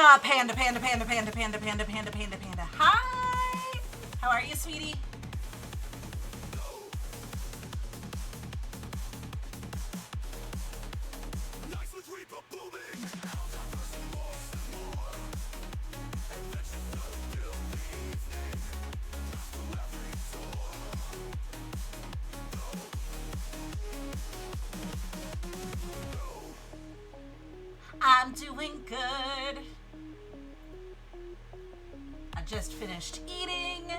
Panda, panda, panda, panda, panda, panda, panda, panda, panda. Hi! How are you, sweetie? I'm doing good. I just finished eating,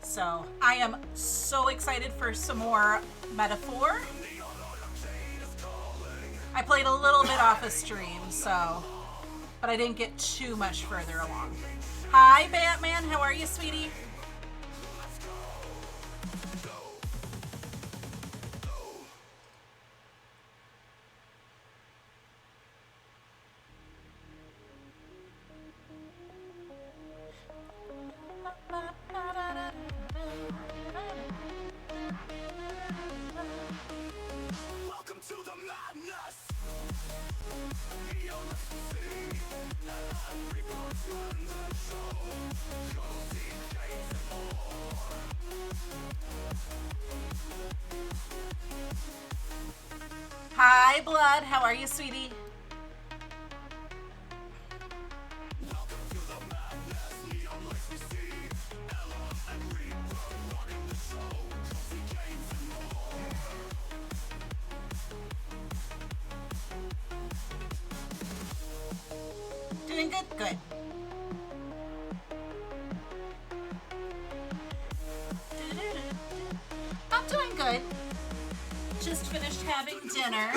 so I am so excited for some more Metaphor. I played a little bit off a stream, but I didn't get too much further along. Hi, Batman. How are you, sweetie? Hi, Blood. How are you, sweetie? Doing good? Good. I'm doing good. Just finished having dinner.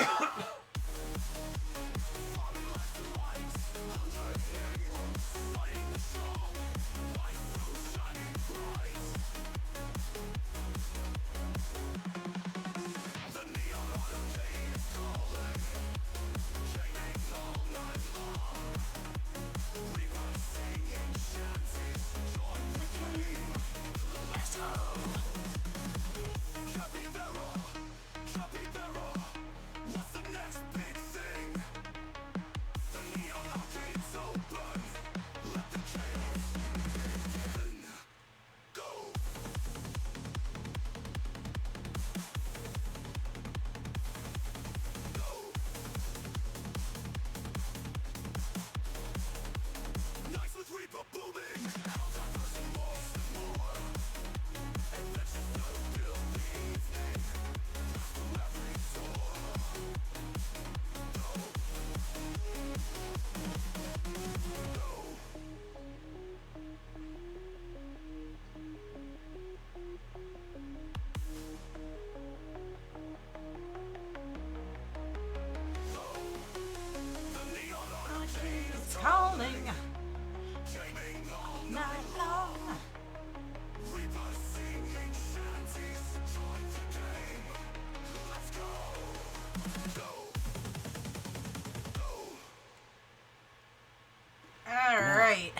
It's calling. Night long. All right.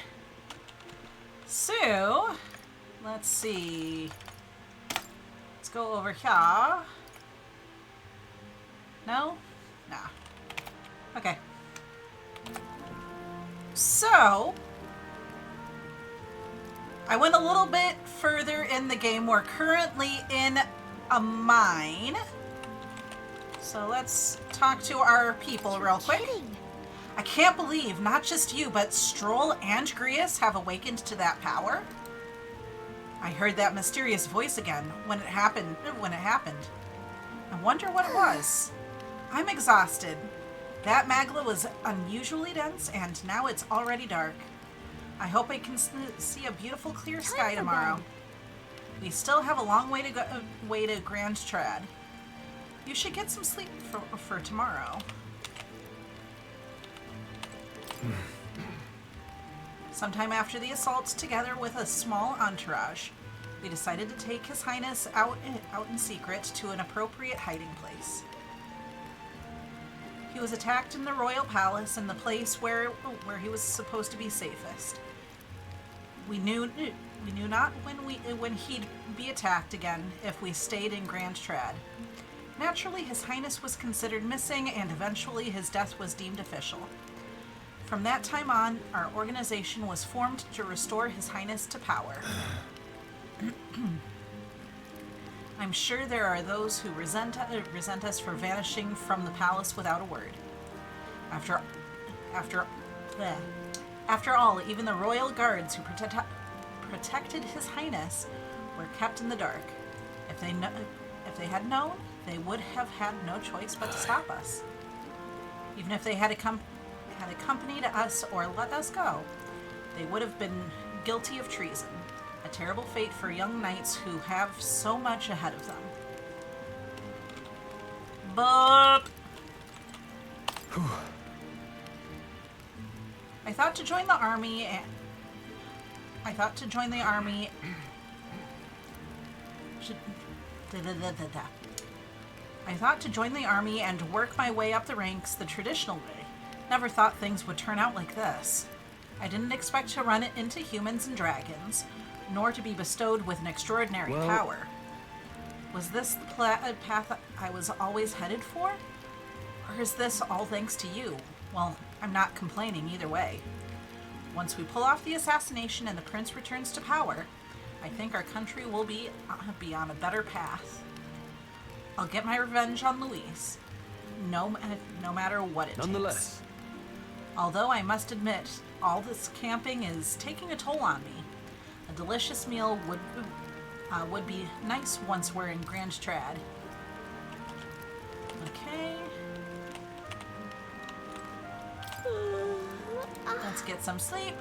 So, let's see. Let's go over here. No? Nah. Okay. So, I went a little bit further in the game. We're currently in a mine. So let's talk to our people real quick. I can't believe not just you, but Stroll and Grius have awakened to that power. I heard that mysterious voice again when it happened. I wonder what it was. I'm exhausted. That magla was unusually dense, and now it's already dark. I hope I can see a beautiful clear sky tomorrow. We still have a long way to go, to Grand Trad. You should get some sleep for tomorrow. Sometime after the assault, together with a small entourage, we decided to take His Highness out in secret to an appropriate hiding place. He was attacked in the royal palace, in the place where he was supposed to be safest. We knew not when he'd be attacked again if we stayed in Grand Trad. Naturally, His Highness was considered missing, and eventually his death was deemed official. From that time on, our organization was formed to restore His Highness to power. I'm sure there are those who resent us for vanishing from the palace without a word. After all, even the royal guards who protected His Highness were kept in the dark. If they had known, they would have had no choice but to stop us. Even if they had accompanied us or let us go, they would have been guilty of treason. A terrible fate for young knights who have so much ahead of them. But I thought to join the army and I thought to join the army and work my way up the ranks the traditional way. Never thought things would turn out like this. I didn't expect to run into humans and dragons, nor to be bestowed with an extraordinary power. Was this the path I was always headed for? Or is this all thanks to you? Well, I'm not complaining either way. Once we pull off the assassination and the prince returns to power, I think our country will be on a better path. I'll get my revenge on Luis, no matter what it Nonetheless. takes. Although I must admit, all this camping is taking a toll on me. A delicious meal would be nice once we're in Grand Trad. Okay. Let's get some sleep.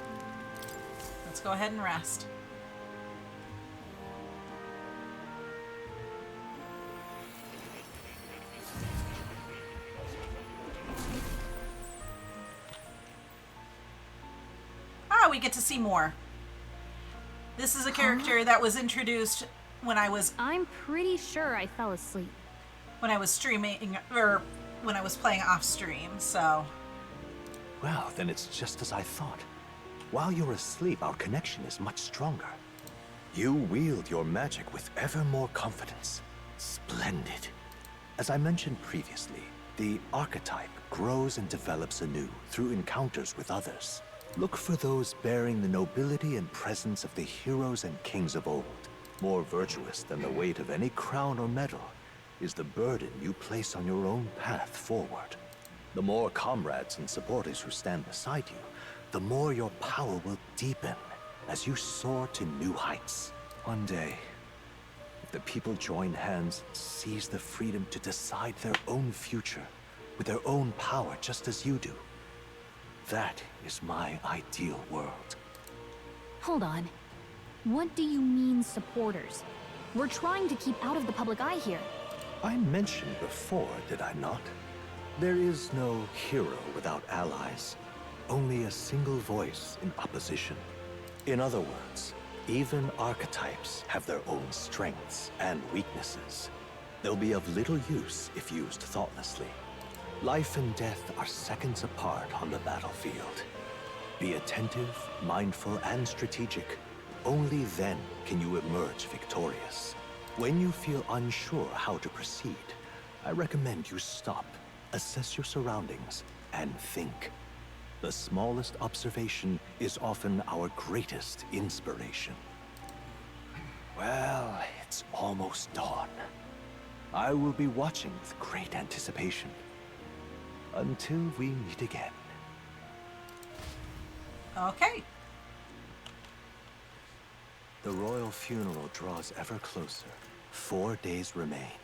Let's go ahead and rest. We get to see more. This is a character that was introduced when I'm pretty sure I fell asleep. When I was streaming, or when I was playing off stream, so. Well, then it's just as I thought. While you're asleep, our connection is much stronger. You wield your magic with ever more confidence. Splendid. As I mentioned previously, the archetype grows and develops anew through encounters with others. Look for those bearing the nobility and presence of the heroes and kings of old. More virtuous than the weight of any crown or medal is the burden you place on your own path forward. The more comrades and supporters who stand beside you, the more your power will deepen as you soar to new heights. One day, if the people join hands and seize the freedom to decide their own future with their own power just as you do, that is my ideal world. Hold on. What do you mean, supporters? We're trying to keep out of the public eye here. I mentioned before, did I not? There is no hero without allies. Only a single voice in opposition. In other words, even archetypes have their own strengths and weaknesses. They'll be of little use if used thoughtlessly. Life and death are seconds apart on the battlefield. Be attentive, mindful, and strategic. Only then can you emerge victorious. When you feel unsure how to proceed, I recommend you stop, assess your surroundings, and think. The smallest observation is often our greatest inspiration. Well, it's almost dawn. I will be watching with great anticipation. Until we meet again. Okay. The royal funeral draws ever closer. 4 days remain.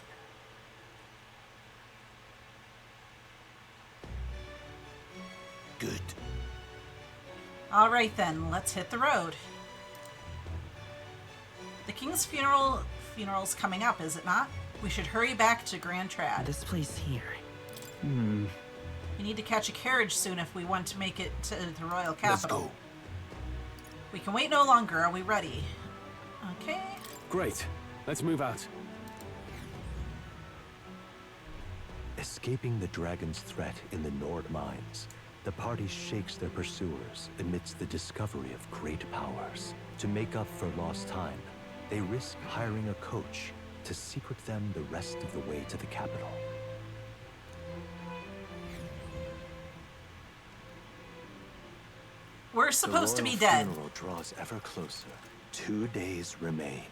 Good. All right then, let's hit the road. The king's funeral's coming up, is it not? We should hurry back to Grand Trad. This place here. We need to catch a carriage soon if we want to make it to the royal capital. Let's go. We can wait no longer. Are we ready? Okay. Great. Let's move out. Escaping the dragon's threat in the Nord mines, the party shakes their pursuers amidst the discovery of great powers. To make up for lost time, they risk hiring a coach to secret them the rest of the way to the capital. We're supposed to be The dead. royal funeral draws ever closer. 2 days remain.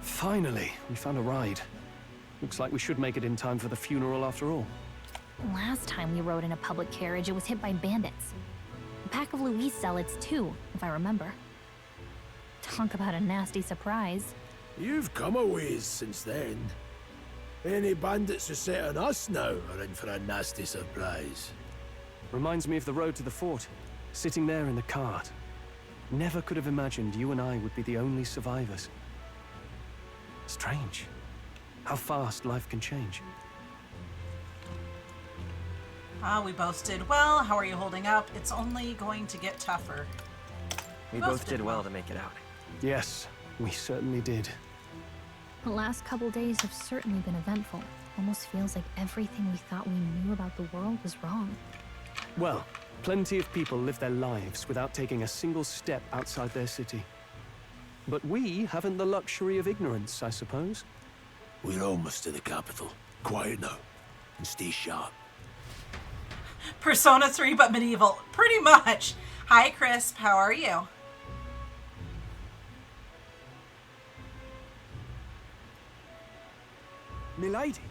Finally, we found a ride. Looks like we should make it in time for the funeral after all. Last time we rode in a public carriage, it was hit by bandits. A pack of Louis zealots, too, if I remember. Talk about a nasty surprise. You've come a ways since then. Any bandits who set on us now are in for a nasty surprise. Reminds me of the road to the fort, sitting there in the cart. Never could have imagined you and I would be the only survivors. Strange. How fast life can change. We both did well. How are you holding up? It's only going to get tougher. We both did well to make it out. Yes, we certainly did. The last couple days have certainly been eventful. Almost feels like everything we thought we knew about the world was wrong. Well, plenty of people live their lives without taking a single step outside their city. But we haven't the luxury of ignorance, I suppose. We're almost to the capital. Quiet now, and stay sharp. Persona 3, but medieval. Pretty much. Hi, Crisp. How are you? Milady,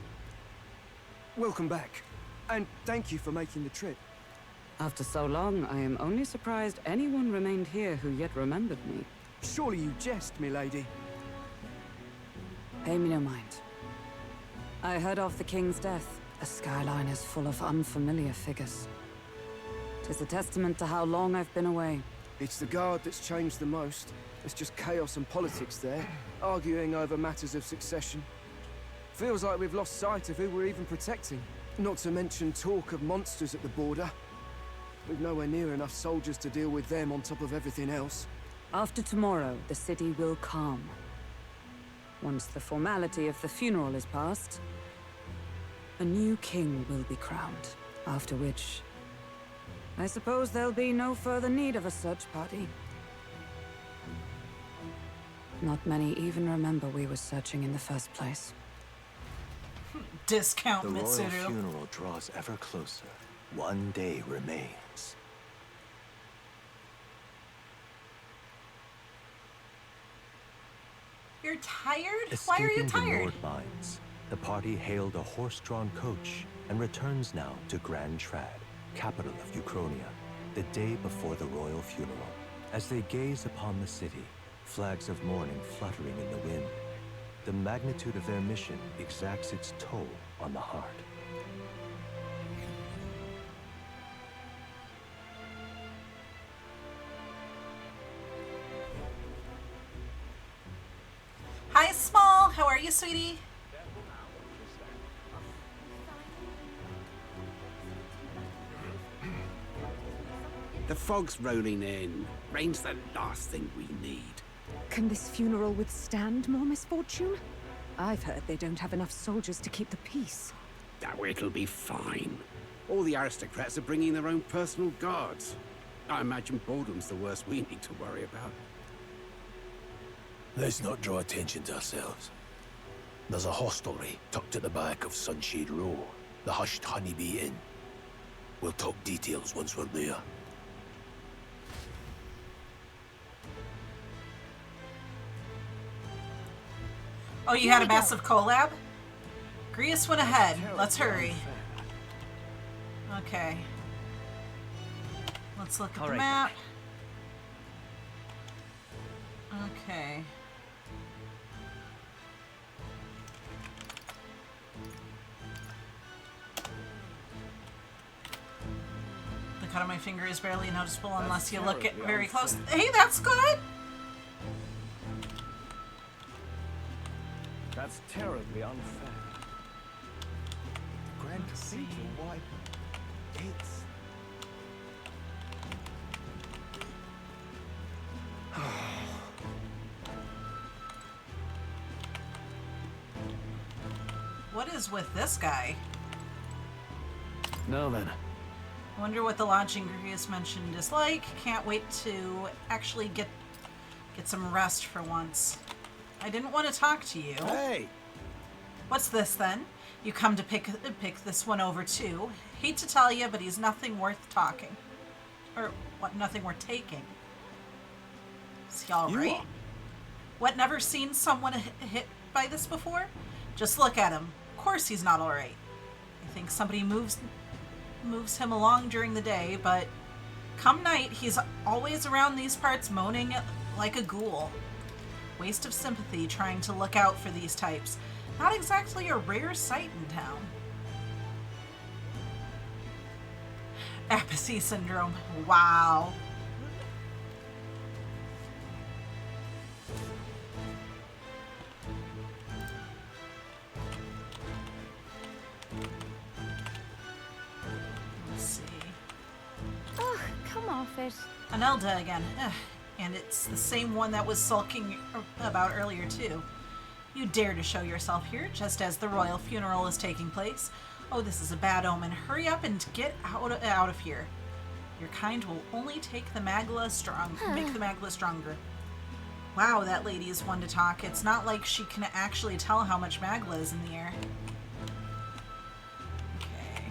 welcome back, and thank you for making the trip. After so long, I am only surprised anyone remained here who yet remembered me. Surely you jest, milady. Pay me no mind. I heard of the king's death. The skyline is full of unfamiliar figures. 'Tis a testament to how long I've been away. It's the guard that's changed the most. It's just chaos and politics there, arguing over matters of succession. Feels like we've lost sight of who we're even protecting. Not to mention talk of monsters at the border. We've nowhere near enough soldiers to deal with them on top of everything else. After tomorrow, the city will calm. Once the formality of the funeral is past, a new king will be crowned. After which, I suppose there'll be no further need of a search party. Not many even remember we were searching in the first place. Discount The royal Mitsuru. funeral draws ever closer. 1 day remains. You're tired? Why are you Escaping the tired? Nord mines, the party hailed a horse-drawn coach and returns now to Grand Trad, capital of Uchronia, the day before the royal funeral. As they gaze upon the city, flags of mourning fluttering in the wind, the magnitude of their mission exacts its toll on the heart. Hi, Small. How are you, sweetie? The fog's rolling in. Rain's the last thing we need. Can this funeral withstand more misfortune? I've heard they don't have enough soldiers to keep the peace. Oh, it'll be fine. All the aristocrats are bringing their own personal guards. I imagine boredom's the worst we need to worry about. Let's not draw attention to ourselves. There's a hostelry tucked at the back of Sunshade Row, the Hushed Honeybee Inn. We'll talk details once we're there. Oh, you had a massive collab? Grius went ahead. Let's hurry. Okay. Let's look at the map. Okay. The cut on my finger is barely noticeable unless you look at very close. Hey, that's good! That's terribly unfair. Grand Cathedral, why? It's... What is with this guy? Now then. I wonder what the launching Grius mentioned is like. Can't wait to actually get some rest for once. I didn't want to talk to you. Hey! What's this then? You come to pick this one over too. Hate to tell you, but he's nothing worth talking. Or what? Nothing worth taking. Is he all right? What? Never seen someone hit by this before? Just look at him. Of course he's not all right. I think somebody moves him along during the day, but come night, he's always around these parts moaning like a ghoul. Waste of sympathy trying to look out for these types. Not exactly a rare sight in town. Apathy syndrome. Wow. Let's see. Ugh, come off it. An Elda again. Ugh. And it's the same one that was sulking about earlier, too. You dare to show yourself here just as the royal funeral is taking place. Oh, this is a bad omen. Hurry up and get out of here. Your kind will only take the Magla make the Magla stronger. Wow, that lady is one to talk. It's not like she can actually tell how much Magla is in the air. Okay.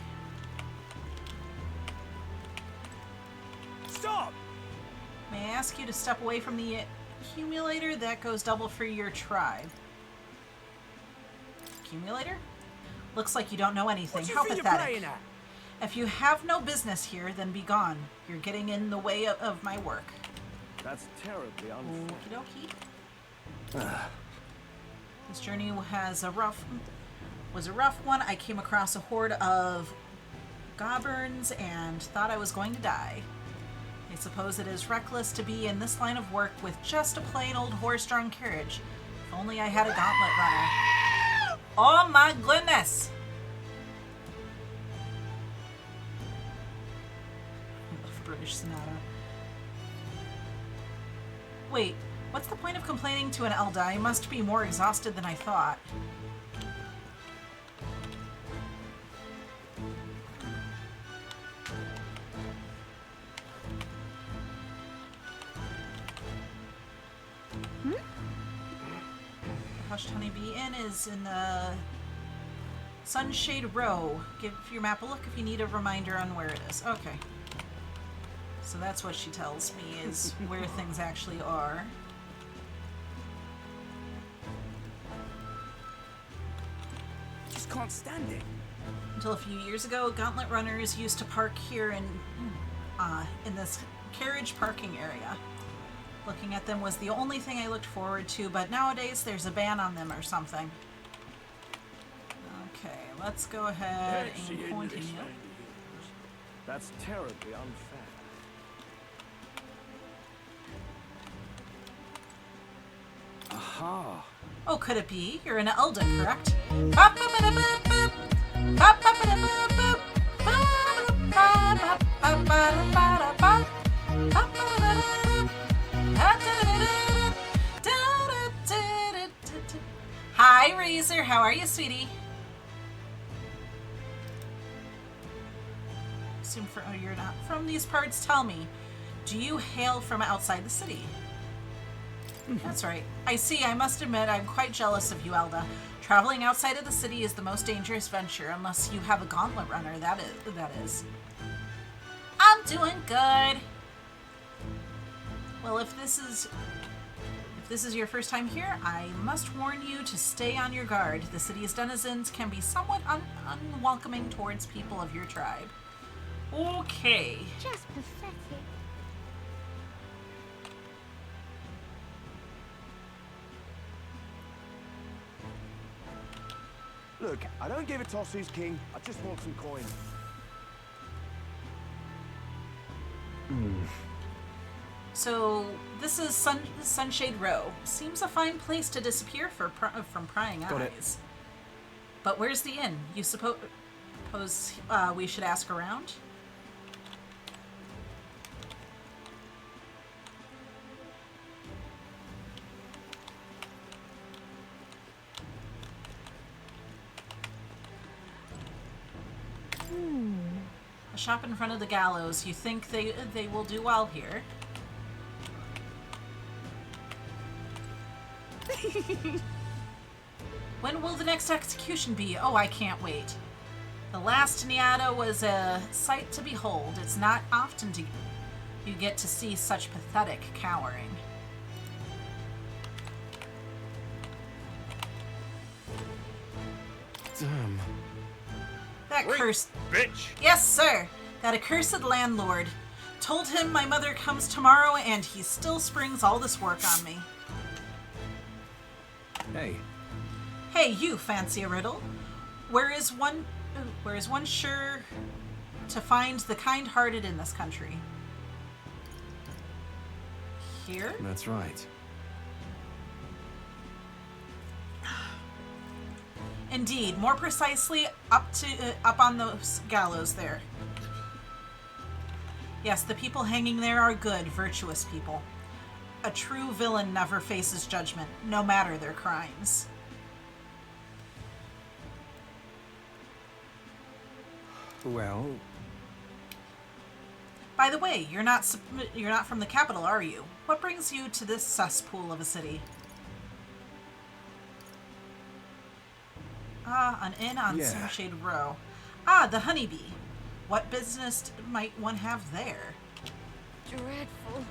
Stop! May I ask you to step away from the accumulator? That goes double for your tribe. Accumulator? Looks like you don't know anything. How pathetic. If you have no business here, then be gone. You're getting in the way of my work. That's terribly unfair. Okie dokie. This journey was a rough one. I came across a horde of goblins and thought I was going to die. I suppose it is reckless to be in this line of work with just a plain old horse-drawn carriage. If only I had a gauntlet runner. Oh my goodness! British Sonata. Wait, what's the point of complaining to an Elda? I must be more exhausted than I thought. The Hushed Honeybee Inn is in the Sunshade Row. Give your map a look if you need a reminder on where it is. Okay. So that's what she tells me is where things actually are. Just can't stand it. Until a few years ago, gauntlet runners used to park here in this carriage parking area. Looking at them was the only thing I looked forward to, but nowadays there's a ban on them or something. Okay, let's go ahead and continue. That's terribly unfair. Aha. Oh, could it be? You're an Elda, correct? Hi, Razor. How are you, sweetie? Assume you're not from these parts. Tell me, do you hail from outside the city? That's right. I see. I must admit, I'm quite jealous of you, Elda. Traveling outside of the city is the most dangerous venture, unless you have a gauntlet runner. That is. I'm doing good. Well, if this is your first time here, I must warn you to stay on your guard. The city's denizens can be somewhat unwelcoming towards people of your tribe. Okay. Just pathetic. Look, I don't give a toss who's king. I just want some coin. So this is Sunshade Row. Seems a fine place to disappear from prying Got it. eyes. But where's the inn? You suppose we should ask around? A shop in front of the gallows. You think they will do well here? When will the next execution be? Oh, I can't wait. The last Niata was a sight to behold. It's not often you get to see such pathetic cowering. Damn. That cursed bitch! Yes, sir. That accursed landlord. Told him my mother comes tomorrow and he still springs all this work on me. Hey, Hey, you fancy a riddle? Where is one sure to find the kind-hearted in this country? Here? that's right. Indeed, more precisely, up on those gallows there. Yes, the people hanging there are good, virtuous people. A true villain never faces judgment, no matter their crimes. Well, By the way, you're not from the capital, are you? What brings you to this cesspool of a city? Ah, an inn on Yeah. Sunshade Row. Ah, the Honeybee. What business might one have there? Dreadful.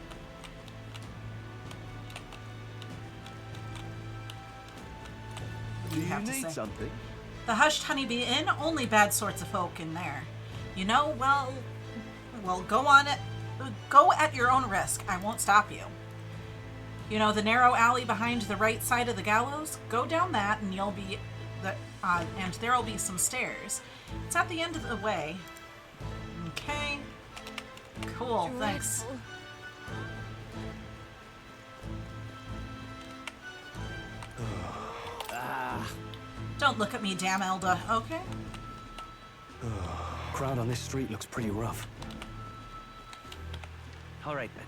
Do you have to say? something? The Hushed Honeybee Inn, only bad sorts of folk in there. You know, well, go at your own risk. I won't stop you. You know, the narrow alley behind the right side of the gallows? Go down that and and there'll be some stairs. It's at the end of the way. Okay. Cool, thanks. Dreadful. Don't look at me, damn Elda, okay? Crowd on this street looks pretty rough. All right then.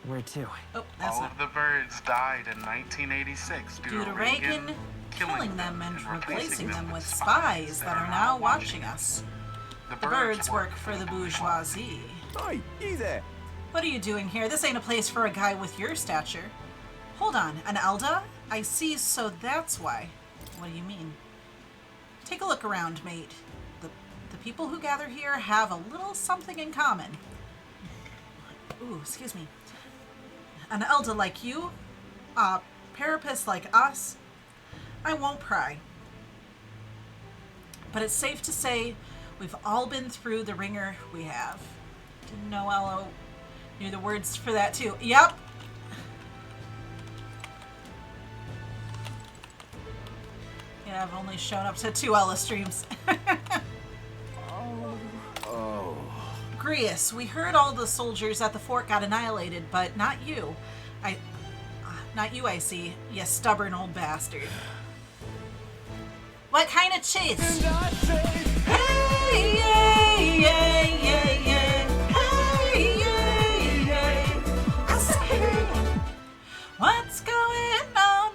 Where to? Oh, that's All not. of the birds died in 1986 Due to Reagan killing them and replacing them with spies that are now watching us. The birds work for the bourgeoisie. hi, you there. What are you doing here? This ain't a place for a guy with your stature. Hold on, an Elda? I see, so that's why. What do you mean? Take a look around, mate. The people who gather here have a little something in common. Ooh, excuse me. An Elda like you, a parapist like us, I won't pry. But it's safe to say we've all been through the ringer we have. Didn't know Elo knew the words for that too. Yep. Yeah, I've only shown up to 2 Ella streams. Oh, Grius, we heard all the soldiers at the fort got annihilated, but not you. Not you, I see. You stubborn old bastard. What kind of chase? Hey, yeah, yeah, yeah, yeah. Hey, yeah, yeah. I say, what's going on?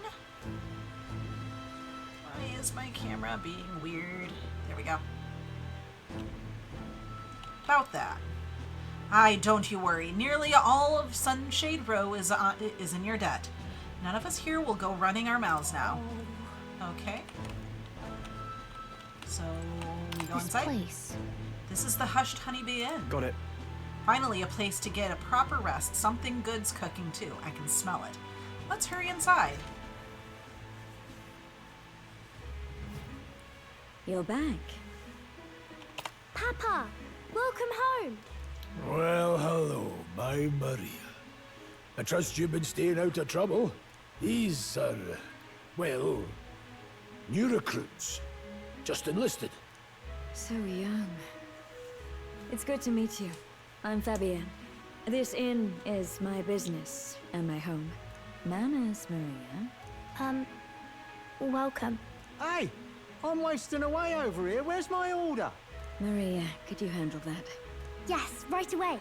Why is my camera being weird? There we go. About that. Aye, don't you worry. Nearly all of Sunshade Row is in your debt. None of us here will go running our mouths now. Okay. So, we go This inside? place. This is the Hushed Honeybee Inn. Got it. Finally, a place to get a proper rest. Something good's cooking, too. I can smell it. Let's hurry inside. You're back. Papa, welcome home. Well, hello, my Maria. I trust you've been staying out of trouble. These are, well, new recruits. Just enlisted. So young. It's good to meet you. I'm Fabienne. This inn is my business and my home. Manners, Maria. Welcome. Hey, I'm wasting away over here. Where's my order? Maria, could you handle that? Yes, right away.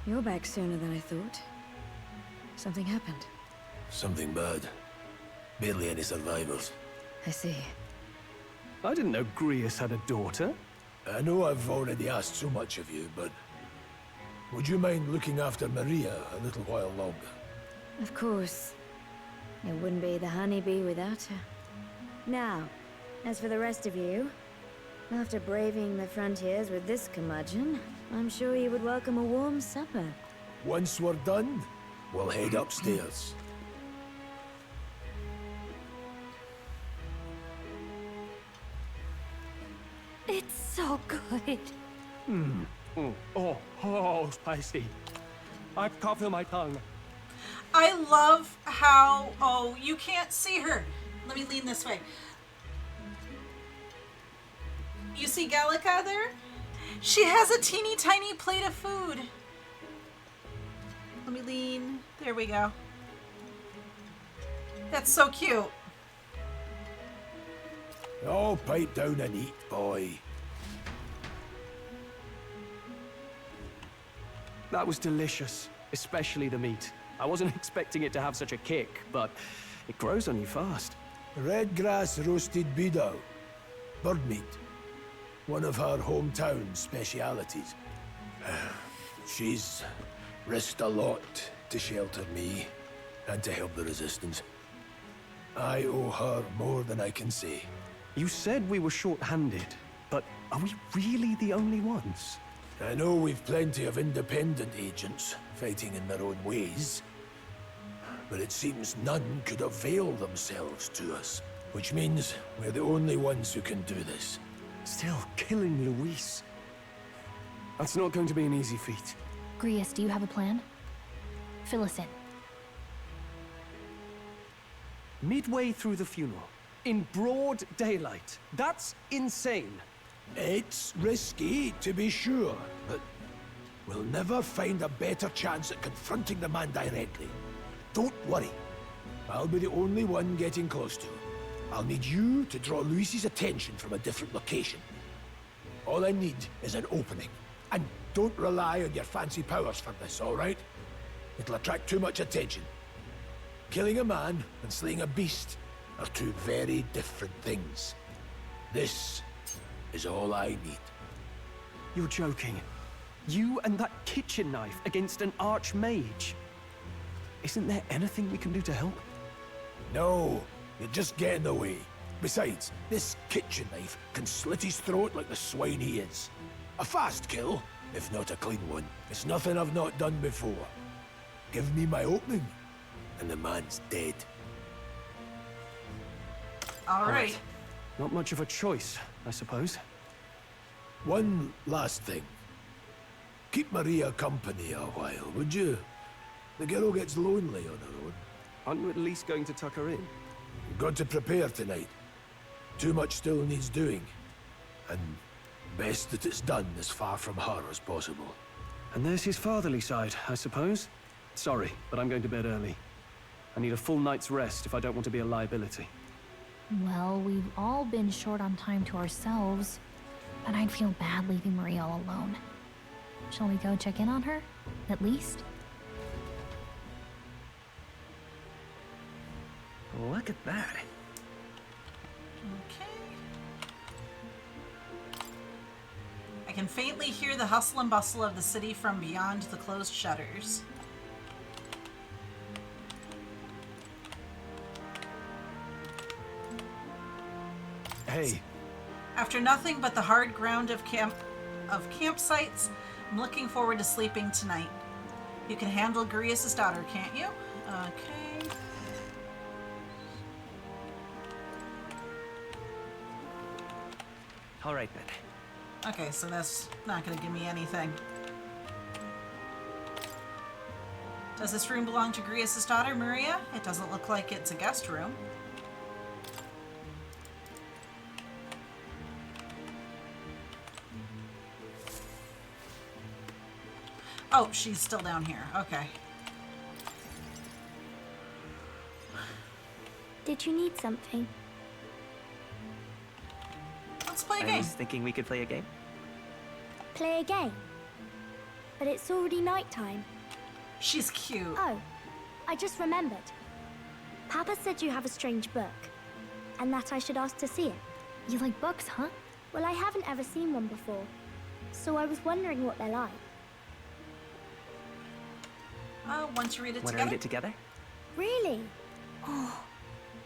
You're back sooner than I thought. Something happened. Something bad. Barely any survivors. I see. I didn't know Grius had a daughter. I know I've already asked so much of you, but would you mind looking after Maria a little while longer? Of course. It wouldn't be the honeybee without her. Now, as for the rest of you, after braving the frontiers with this curmudgeon, I'm sure you would welcome a warm supper. Once we're done, we'll head upstairs. It's so good. Oh, spicy. I can't feel my tongue. I love how... Oh, you can't see her. Let me lean this way. You see Gallica there? She has a teeny tiny plate of food. Let me lean. There we go. That's so cute. Oh, pipe down and eat, boy. That was delicious, especially the meat. I wasn't expecting it to have such a kick, but it grows on you fast. Red grass roasted beedou. Bird meat. One of her hometown specialities. She's risked a lot to shelter me and to help the resistance. I owe her more than I can say. You said we were short-handed, but are we really the only ones? I know we've plenty of independent agents fighting in their own ways, but it seems none could avail themselves to us, which means we're the only ones who can do this. Still killing Luis. That's not going to be an easy feat. Grius, do you have a plan? Fill us in. Midway through the funeral, in broad daylight. That's insane. It's risky, to be sure, but we'll never find a better chance at confronting the man directly. Don't worry. I'll be the only one getting close to him. I'll need you to draw Luis's attention from a different location. All I need is an opening. And don't rely on your fancy powers for this, all right? It'll attract too much attention. Killing a man and slaying a beast are two very different things. This is all I need. You're joking. You and that kitchen knife against an archmage. Isn't there anything we can do to help? No, you're just getting in the way. Besides, this kitchen knife can slit his throat like the swine he is. A fast kill, if not a clean one. It's nothing I've not done before. Give me my opening, and the man's dead. All right. Not much of a choice, I suppose. One last thing. Keep Maria company a while, would you? The girl gets lonely on her own. Aren't you at least going to tuck her in? You've got to prepare tonight. Too much still needs doing. And best that it's done as far from her as possible. And there's his fatherly side, I suppose. Sorry, but I'm going to bed early. I need a full night's rest if I don't want to be a liability. Well, we've all been short on time to ourselves, but I'd feel bad leaving Maria all alone. Shall we go check in on her, at least? Look at that. Okay. I can faintly hear the hustle and bustle of the city from beyond the closed shutters. Hey. After nothing but the hard ground of campsites, I'm looking forward to sleeping tonight. You can handle Grius' daughter, can't you? Okay. All right, then. Okay, so that's not going to give me anything. Does this room belong to Grius' daughter, Maria? It doesn't look like it's a guest room. Oh, she's still down here. Okay. Did you need something? Let's play a I game. was thinking we could play a game. Play a game? But it's already nighttime. She's cute. Oh, I just remembered. Papa said you have a strange book, and that I should ask to see it. You like books, huh? Well, I haven't ever seen one before, so I was wondering what they're like. Want to read it Want to together? read it together? Really? Oh,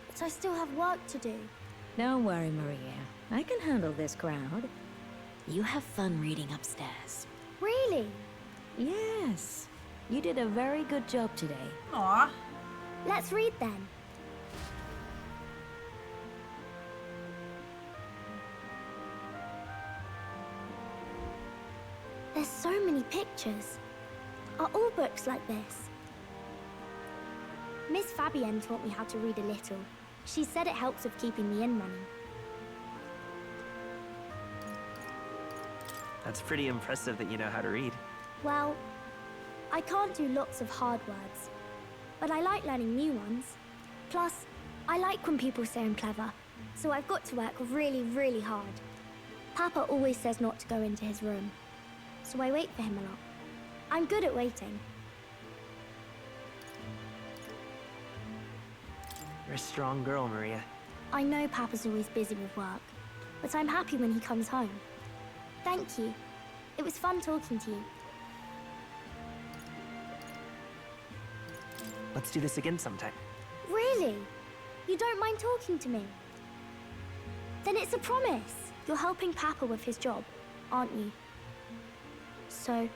but I still have work to do. Don't worry, Maria. I can handle this crowd. You have fun reading upstairs. Really? Yes. You did a very good job today. Aw. Let's read then. There's so many pictures. Are all books like this? Miss Fabienne taught me how to read a little. She said it helps with keeping the inn running. That's pretty impressive that you know how to read. Well, I can't do lots of hard words, but I like learning new ones. Plus, I like when people say I'm clever, so I've got to work really, really hard. Papa always says not to go into his room, so I wait for him a lot. I'm good at waiting. You're a strong girl, Maria. I know Papa's always busy with work, but I'm happy when he comes home. Thank you. It was fun talking to you. Let's do this again sometime. Really? You don't mind talking to me? Then it's a promise. You're helping Papa with his job, aren't you? So,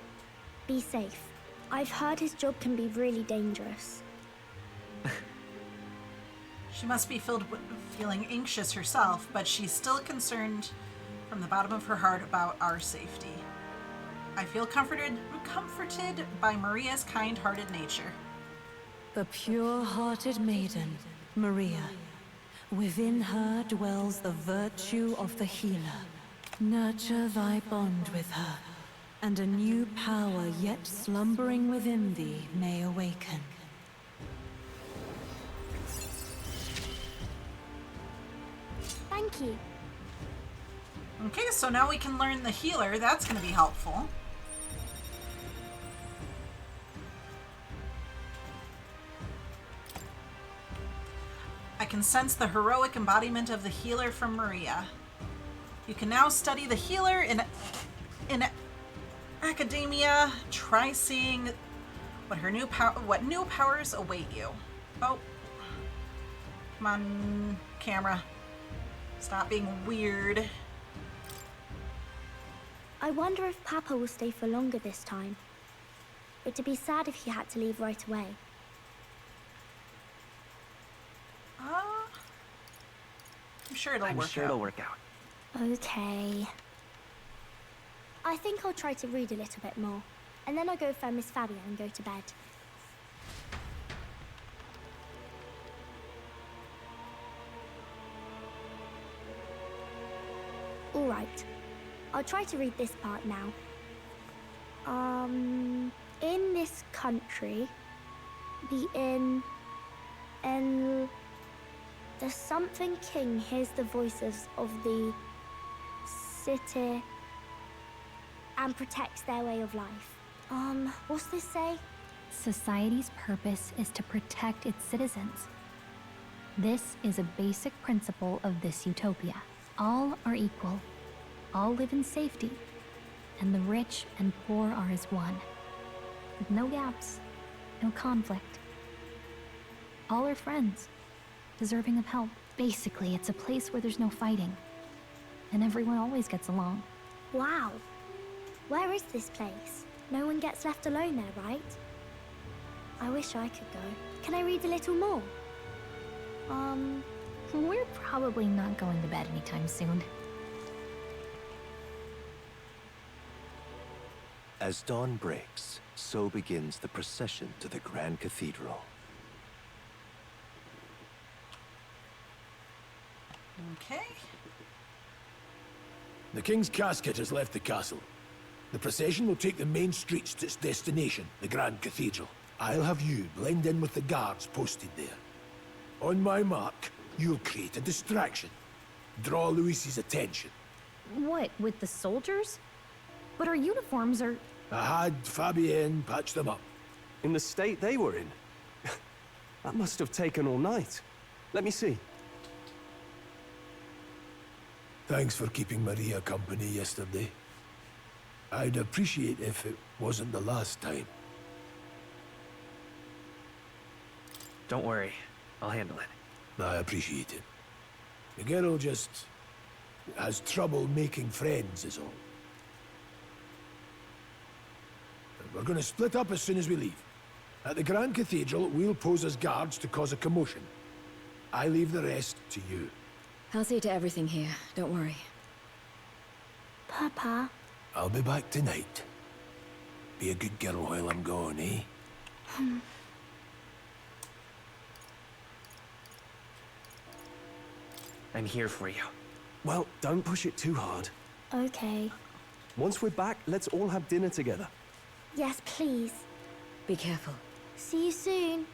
be safe. I've heard his job can be really dangerous. She must be filled with feeling anxious herself, but she's still concerned from the bottom of her heart about our safety. I feel comforted by Maria's kind-hearted nature. The pure-hearted maiden, Maria. Within her dwells the virtue of the healer. Nurture thy bond with her, and a new power yet slumbering within thee may awaken. Thank you. Okay, so now we can learn the healer. That's going to be helpful. I can sense the heroic embodiment of the healer from Maria. You can now study the healer in academia. Try seeing what new powers await you. Oh, come on, camera. Stop being weird. I wonder if Papa will stay for longer this time. It would be sad if he had to leave right away. I'm sure it'll work out. Okay. I think I'll try to read a little bit more, and then I'll go find Miss Fabia and go to bed. All right. I'll try to read this part now. In this country, the something king hears the voices of the city and protects their way of life. What's this say? Society's purpose is to protect its citizens. This is a basic principle of this utopia. All are equal. All live in safety, and the rich and poor are as one, with no gaps, no conflict. All are friends, deserving of help. Basically, it's a place where there's no fighting, and everyone always gets along. Wow. Where is this place? No one gets left alone there, right? I wish I could go. Can I read a little more? We're probably not going to bed anytime soon. As dawn breaks, so begins the procession to the Grand Cathedral. Okay. The king's casket has left the castle. The procession will take the main streets to its destination, the Grand Cathedral. I'll have you blend in with the guards posted there. On my mark, you'll create a distraction. Draw Luis's attention. What, with the soldiers? But our uniforms are... I had Fabienne patch them up. In the state they were in? That must have taken all night. Let me see. Thanks for keeping Maria company yesterday. I'd appreciate if it wasn't the last time. Don't worry. I'll handle it. I appreciate it. The girl just has trouble making friends, is all. We're going to split up as soon as we leave. At the Grand Cathedral, we'll pose as guards to cause a commotion. I leave the rest to you. I'll see to everything here, don't worry. Papa. I'll be back tonight. Be a good girl while I'm gone, eh? I'm here for you. Well, don't push it too hard. Okay. Once we're back, let's all have dinner together. Yes, please. Be careful. See you soon.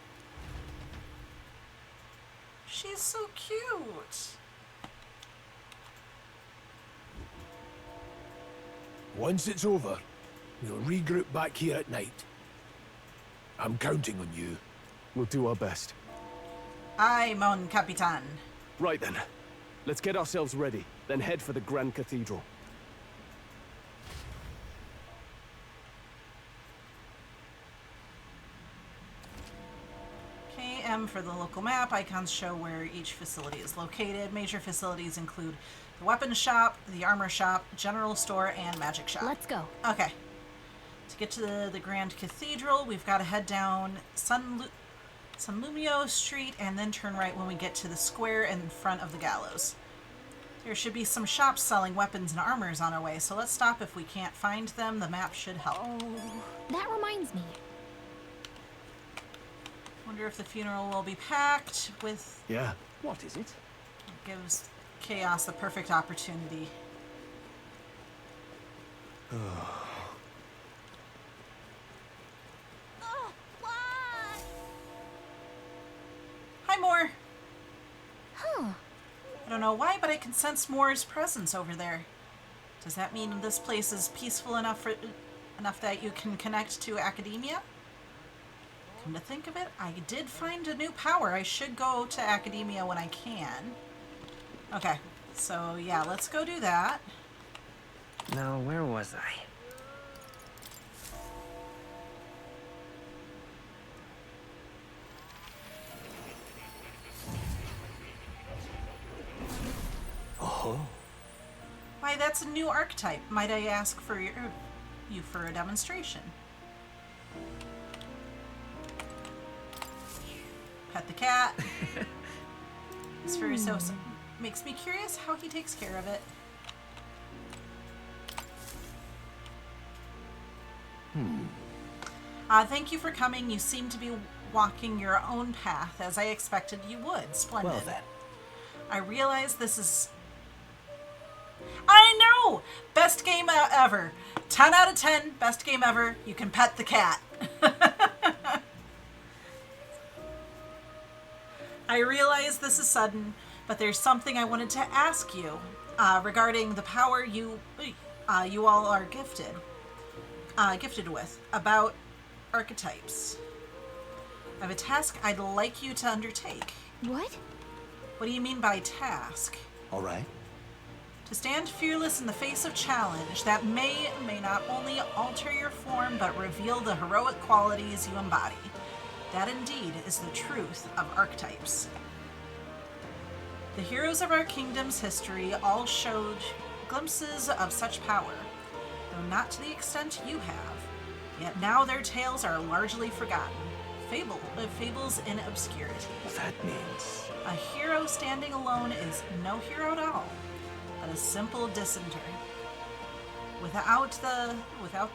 She's so cute. Once it's over, we'll regroup back here at night. I'm counting on you. We'll do our best. Aye, mon capitan. Right then. Let's get ourselves ready, then head for the Grand Cathedral. KM for the local map. Icons show where each facility is located. Major facilities include the weapons shop, the armor shop, general store, and magic shop. Let's go. Okay. To get to the Grand Cathedral, we've got to head down San Lumio Street and then turn right when we get to the square in front of the gallows. There should be some shops selling weapons and armors on our way, so let's stop if we can't find them. The map should help. Oh, that reminds me. Wonder if the funeral will be packed with... Yeah. What is it? Gives Chaos the perfect opportunity. Hi, Moore. Huh. I don't know why, but I can sense Moore's presence over there. Does that mean this place is peaceful enough that you can connect to academia? Come to think of it, I did find a new power. I should go to academia when I can. Okay, so yeah, let's go do that. Now, where was I? Oh. Why, that's a new archetype. Might I ask for you for a demonstration? Pet the cat. It's very so makes me curious how he takes care of it. Thank you for coming. You seem to be walking your own path, as I expected you would. Splendid. Well then. I realize this is... I know! Best game ever. 10 out of 10. Best game ever. You can pet the cat. I realize this is sudden, but there's something I wanted to ask you regarding the power you all are gifted with, about archetypes. I have a task I'd like you to undertake. What? What do you mean by task? All right. To stand fearless in the face of challenge that may not only alter your form, but reveal the heroic qualities you embody. That indeed is the truth of archetypes. The heroes of our kingdom's history all showed glimpses of such power, though not to the extent you have. Yet now their tales are largely forgotten. Fables in obscurity. That means... A hero standing alone is no hero at all, but a simple dissenter. Without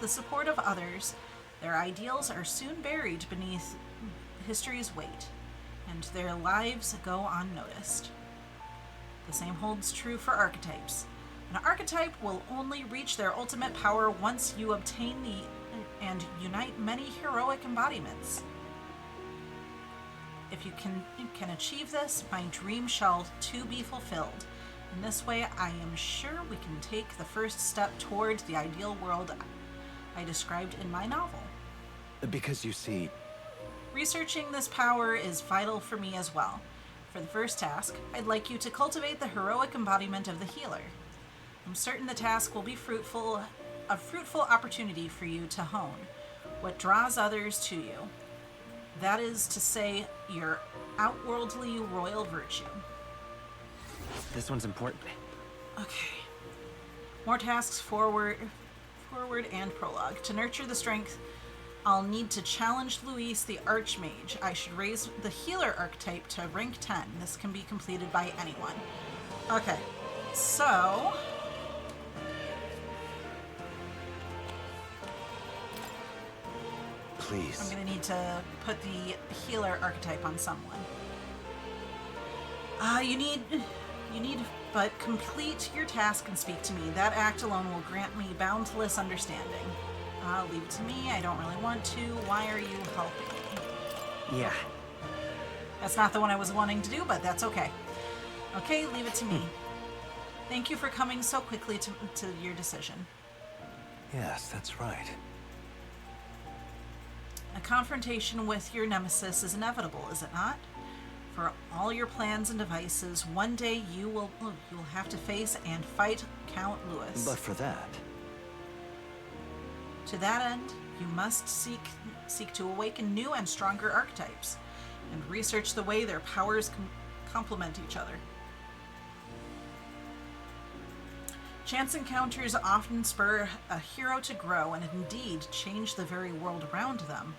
the support of others, their ideals are soon buried beneath history's weight, and their lives go unnoticed. The same holds true for archetypes. An archetype will only reach their ultimate power once you obtain and unite many heroic embodiments. If you can achieve this, my dream shall too be fulfilled. In this way, I am sure we can take the first step toward the ideal world I described in my novel. Because you see... Researching this power is vital for me as well. For the first task, I'd like you to cultivate the heroic embodiment of the healer. I'm certain the task will be a fruitful opportunity for you to hone what draws others to you. That is to say, your outworldly royal virtue. This one's important. Okay. More tasks forward and prologue. To nurture the strength, I'll need to challenge Luis the Archmage. I should raise the healer archetype to rank 10. This can be completed by anyone. Okay, so... Please. I'm gonna need to put the healer archetype on someone. You need but complete your task and speak to me. That act alone will grant me boundless understanding. Leave it to me. I don't really want to. Why are you helping me? Yeah. That's not the one I was wanting to do, but that's okay. Okay, leave it to me. Thank you for coming so quickly to your decision. Yes, that's right. A confrontation with your nemesis is inevitable, is it not? For all your plans and devices, one day you'll have to face and fight Count Louis. But for that... To that end, you must seek to awaken new and stronger archetypes, and research the way their powers complement each other. Chance encounters often spur a hero to grow and indeed change the very world around them.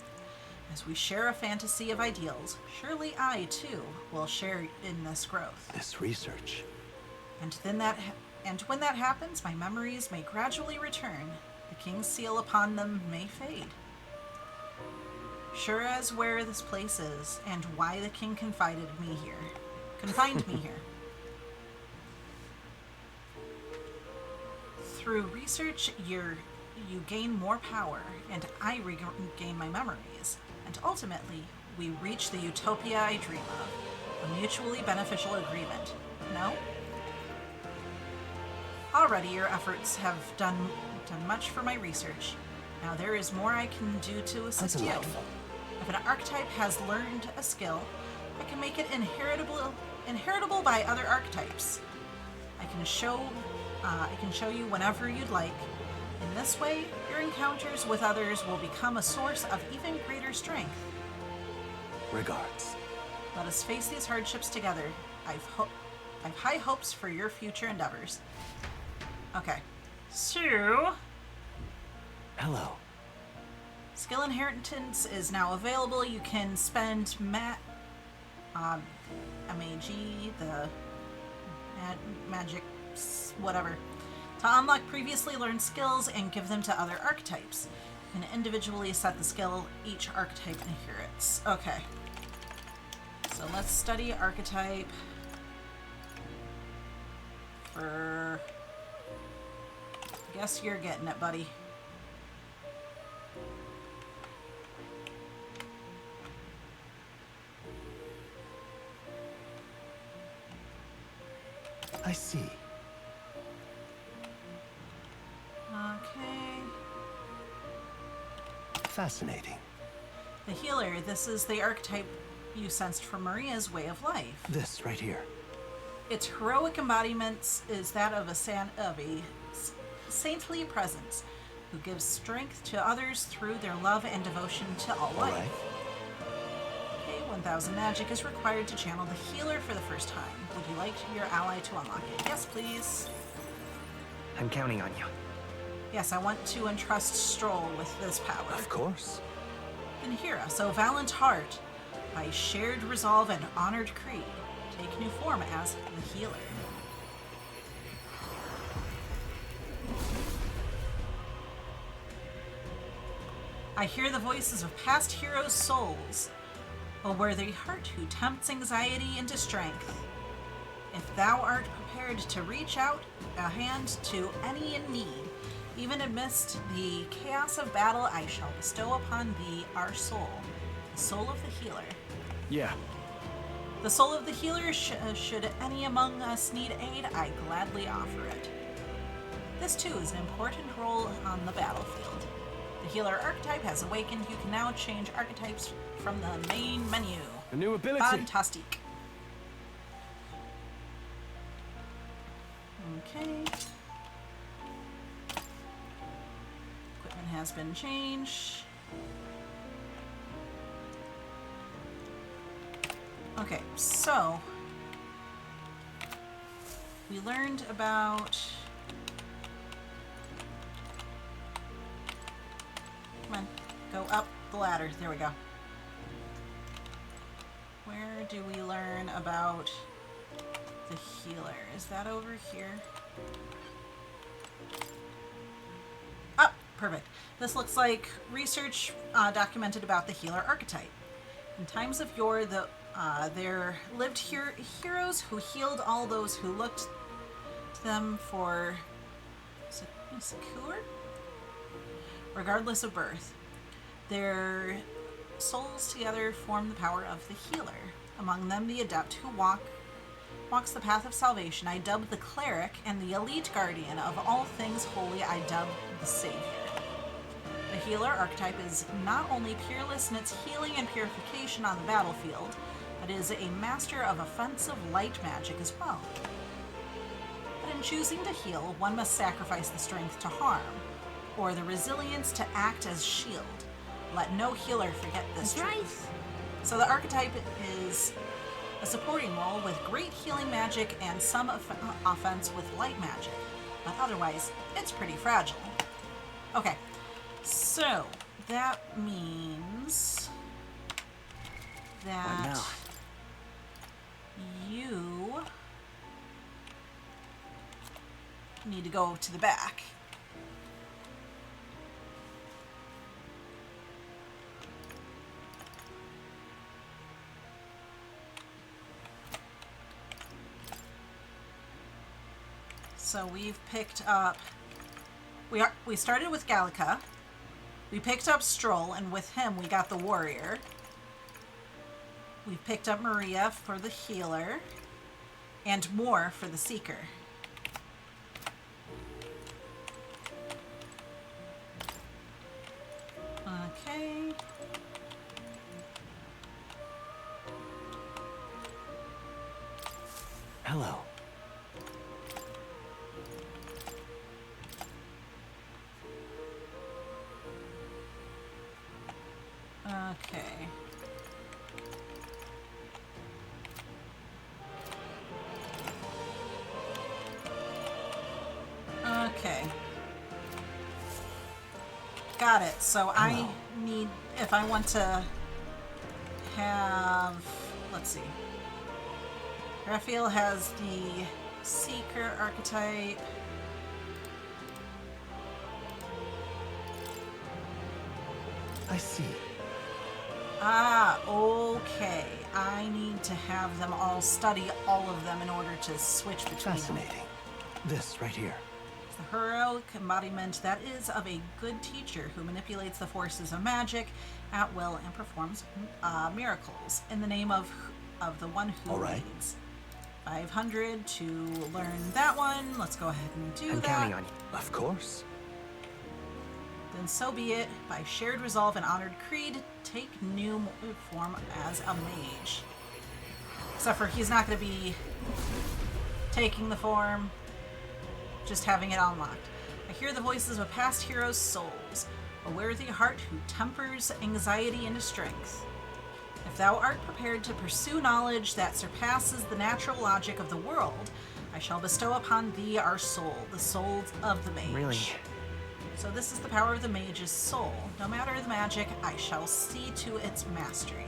As we share a fantasy of ideals, surely I, too, will share in this growth. This research. And when that happens, my memories may gradually return. The king's seal upon them may fade. Sure as where this place is, and why the king confined me here. Through research, you gain more power, and I regain my memories. And ultimately, we reach the utopia I dream of. A mutually beneficial agreement. No? Already your efforts have done much for my research. Now there is more I can do to assist you. If an archetype has learned a skill, I can make it inheritable by other archetypes. I can show you whenever you'd like. In this way, your encounters with others will become a source of even greater strength. Regards. Let us face these hardships together. I've high hopes for your future endeavors. Okay. So... Hello. Skill inheritance is now available. You can spend MAG, the magic, whatever, to unlock previously learned skills and give them to other archetypes. You can individually set the skill each archetype inherits. Okay. So let's study archetype for... Guess you're getting it, buddy. I see. Okay. Fascinating. The healer. This is the archetype you sensed from Maria's way of life. This right here. Its heroic embodiment is that of a saintly presence who gives strength to others through their love and devotion to all life. Right. Okay, 1000 magic is required to channel the healer for the first time. Would you like your ally to unlock it? Yes, please. I'm counting on you. Yes, I want to entrust Stroll with this power. Of course. Then hear us, O valiant heart, by shared resolve and honored creed, take new form as the healer. I hear the voices of past heroes' souls, a worthy heart who tempts anxiety into strength. If thou art prepared to reach out a hand to any in need, even amidst the chaos of battle, I shall bestow upon thee our soul, the soul of the healer. Yeah. The soul of the healer, should any among us need aid, I gladly offer it. This too is an important role on the battlefield. The healer archetype has awakened. You can now change archetypes from the main menu. A new ability. Fantastic. Okay. Equipment has been changed. Okay, so we learned about... Come on, go up the ladder. There we go. Where do we learn about the healer? Is that over here? Ah, perfect. This looks like research documented about the healer archetype. In times of yore, there lived heroes who healed all those who looked to them for succor, regardless of birth. Their souls together form the power of the healer. Among them, the adept who walks the path of salvation, I dub the cleric, and the elite guardian of all things holy, I dub the savior. The healer archetype is not only peerless in its healing and purification on the battlefield, but is a master of offensive light magic as well. But in choosing to heal, one must sacrifice the strength to harm, or the resilience to act as shield. Let no healer forget this truth. Right. So the archetype is a supporting role with great healing magic and some offense with light magic, but otherwise, it's pretty fragile. Okay, so that means that you need to go to the back. So we've picked up, we started with Gallica, we picked up Stroll, and with him we got the warrior. We picked up Maria for the healer, and more for the seeker. Okay. Hello. Okay. Okay. Got it. So I need, if I want to have, let's see. Raphael has the Seeker archetype. I see. Ah, okay. I need to have them all study all of them in order to switch between Fascinating. them. This right here. The heroic embodiment that is of a good teacher who manipulates the forces of magic at will and performs miracles in the name of the one who leads. 500 to learn that one. Let's go ahead and do that. I'm counting on you. Of course. Then so be it. By shared resolve and honored creed, take new form as a mage. Except for he's not going to be taking the form, just having it unlocked. I hear the voices of past heroes' souls, a worthy heart who tempers anxiety into strength. If thou art prepared to pursue knowledge that surpasses the natural logic of the world, I shall bestow upon thee our soul, the soul of the mage. Really? So this is the power of the mage's soul. No matter the magic, I shall see to its mastery.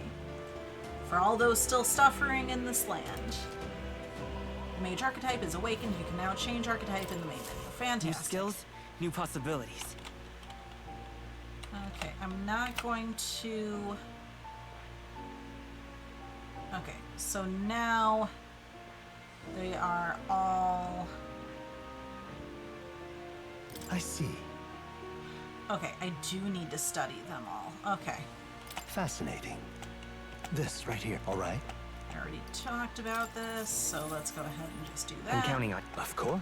For all those still suffering in this land. The mage archetype is awakened. You can now change archetype in the main menu. Fantastic. New skills, new possibilities. Okay, I'm not going to... Okay, so now they are all... I see. Okay, I do need to study them all. Okay. Fascinating. This right here, all right? I already talked about this, so let's go ahead and just do that. I'm counting on. Of course.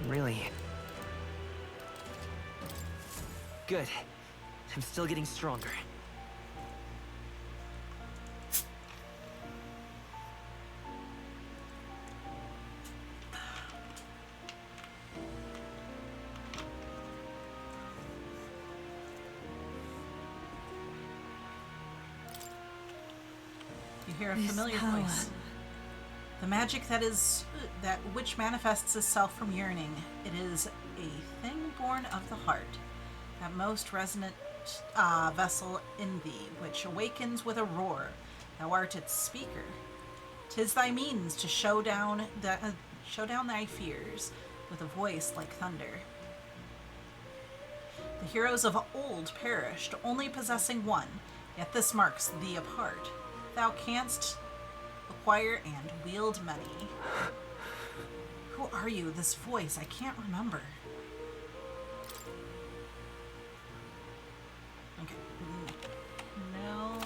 Really? Good. I'm still getting stronger. You hear a This familiar power. voice. The magic that which manifests itself from yearning. It is a thing born of the heart, that most resonant vessel in thee, which awakens with a roar. Thou art its speaker. 'Tis thy means to show down thy fears with a voice like thunder. The heroes of old perished, only possessing one, yet this marks thee apart. Thou canst acquire and wield many. Who are you? This voice, I can't remember. Okay. No.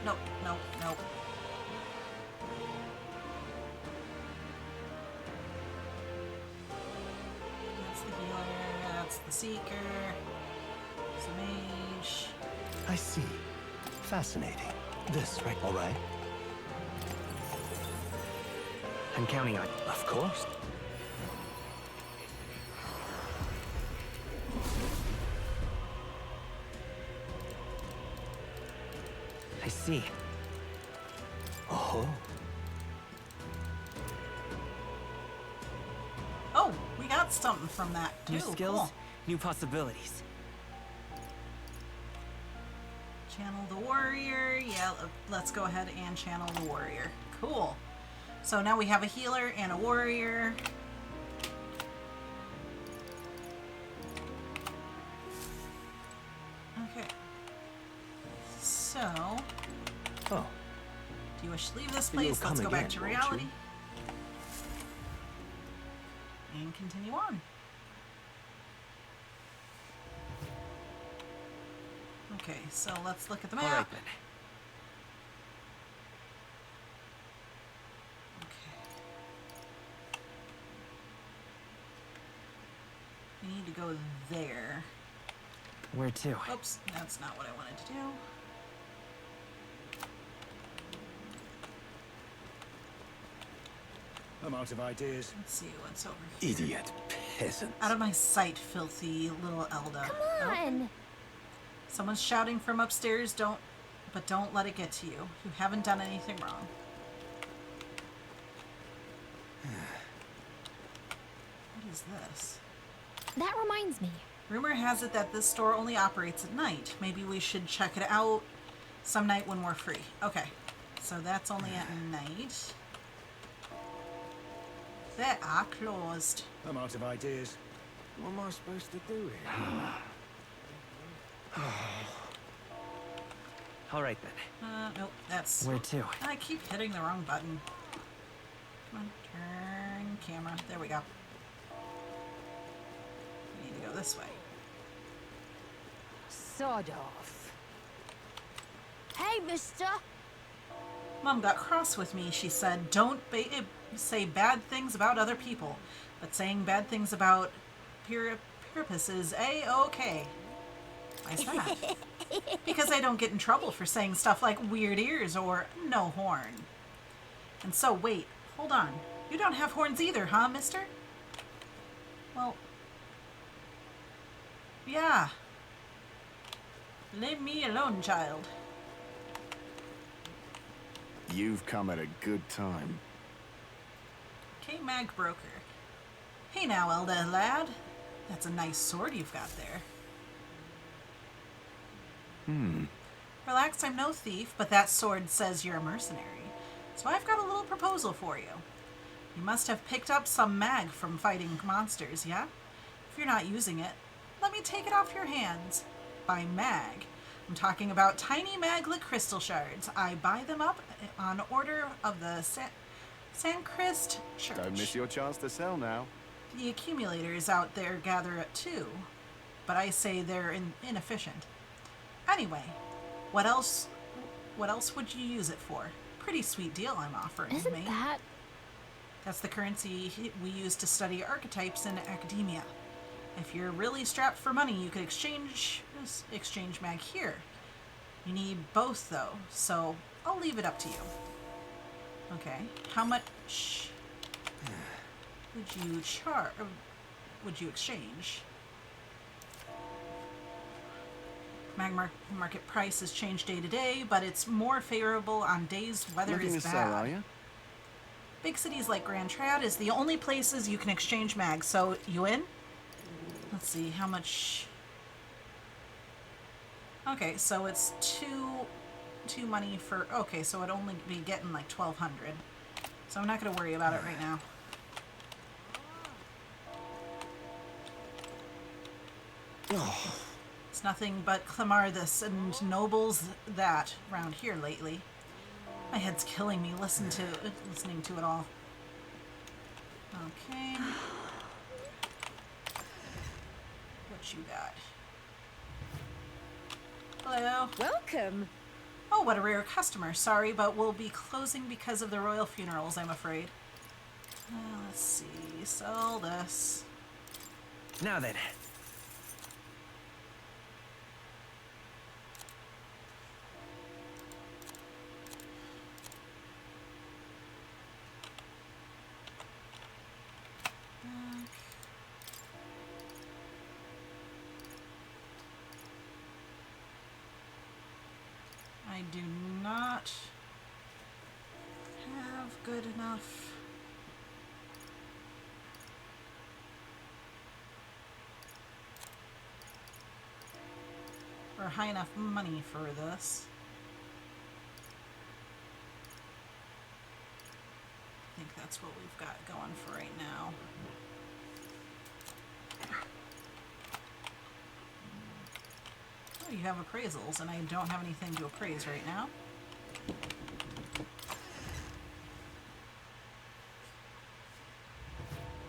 Nope, nope, nope. That's the healer, that's the seeker, it's the mage. I see. Fascinating. This, right? All right. I'm counting on you. Of course. I see. Oh. Oh, we got something from that too. New skills, Cool. new possibilities. Channel the warrior. Yeah, let's go ahead and channel the warrior. Cool. So now we have a healer and a warrior. Okay. So, Oh. do you wish to leave this You'll place? Let's come go back again, to won't reality. you? And continue on. Okay, so let's look at the map. All right then. We need to go there. Where to? Oops, that's not what I wanted to do. I'm out of ideas. Let's see what's over here. Idiot peasant. Out of my sight, filthy little Elda. Come on! Oh. Someone's shouting from upstairs, don't let it get to you. You haven't done anything wrong. What is this? That reminds me. Rumor has it that this store only operates at night. Maybe we should check it out some night when we're free. Okay, so that's only at night. They are closed. I'm out of ideas. What am I supposed to do here? All right then. Nope, that's... Where to? I keep hitting the wrong button. Come on, turn camera. There we go. We need to go this way. Sod off. Hey, mister! Mom got cross with me. She said, don't say bad things about other people, but saying bad things about Pyrrhus is A-okay. Why's that? Because I don't get in trouble for saying stuff like weird ears or no horn. And so, wait, hold on. You don't have horns either, huh, mister? Well, yeah. Leave me alone, child. You've come at a good time. K-Mag Broker. Hey now, Elda lad. That's a nice sword you've got there. Relax, I'm no thief, but that sword says you're a mercenary. So I've got a little proposal for you. You must have picked up some mag from fighting monsters, yeah? If you're not using it, let me take it off your hands. By mag, I'm talking about tiny maglet crystal shards. I buy them up on order of the Sanchrist Church. Don't miss your chance to sell now. The accumulators out there gather it too, but I say they're inefficient. Anyway, what else would you use it for? Pretty sweet deal I'm offering, Isn't mate. That's the currency we use to study archetypes in academia. If you're really strapped for money, you could exchange mag here. You need both though, so I'll leave it up to you. Okay, how much would you charge? would you exchange? Market price has changed day to day, but it's more favorable on days weather Looking is to bad. sell, are you? Big cities like Grand Trad is the only places you can exchange mags. So, you in? Let's see, how much... Okay, so it's two money for... Okay, so it'd only be getting like 1,200. So I'm not going to worry about it right now. It's nothing but Clemar this and nobles that around here lately. My head's killing me listening to it all. Okay. What you got? Hello. Welcome. Oh, what a rare customer. Sorry, but we'll be closing because of the royal funerals, I'm afraid. Let's see. Sell this. Now then. I do not have good enough. Or high enough money for this. I think that's what we've got going for right now. Oh, you have appraisals, and I don't have anything to appraise right now.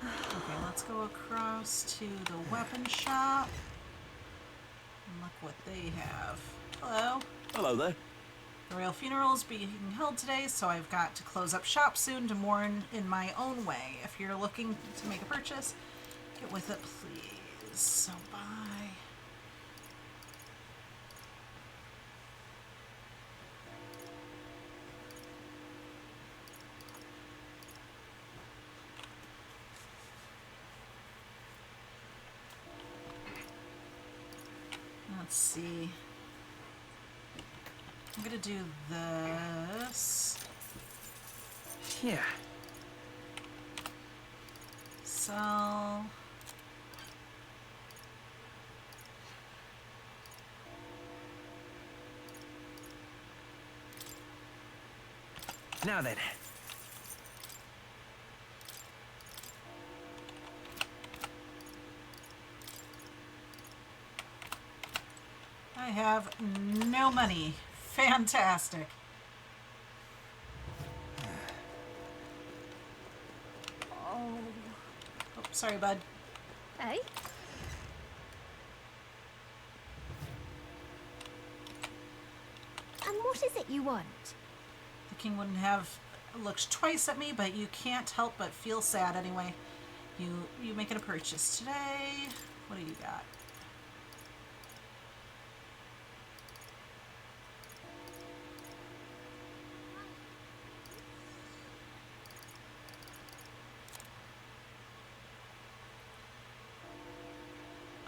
Okay, let's go across to the weapon shop. And look what they have. Hello. Hello there. The royal funeral is being held today, so I've got to close up shop soon to mourn in my own way. If you're looking to make a purchase, get with it, please. So bye. Let's see. I'm gonna do this. Yeah. Sell. Now then. I have no money. Fantastic. Oh, sorry, bud. Hey? And what is it you want? The king wouldn't have looked twice at me, but you can't help but feel sad anyway. You making a purchase today? What do you got?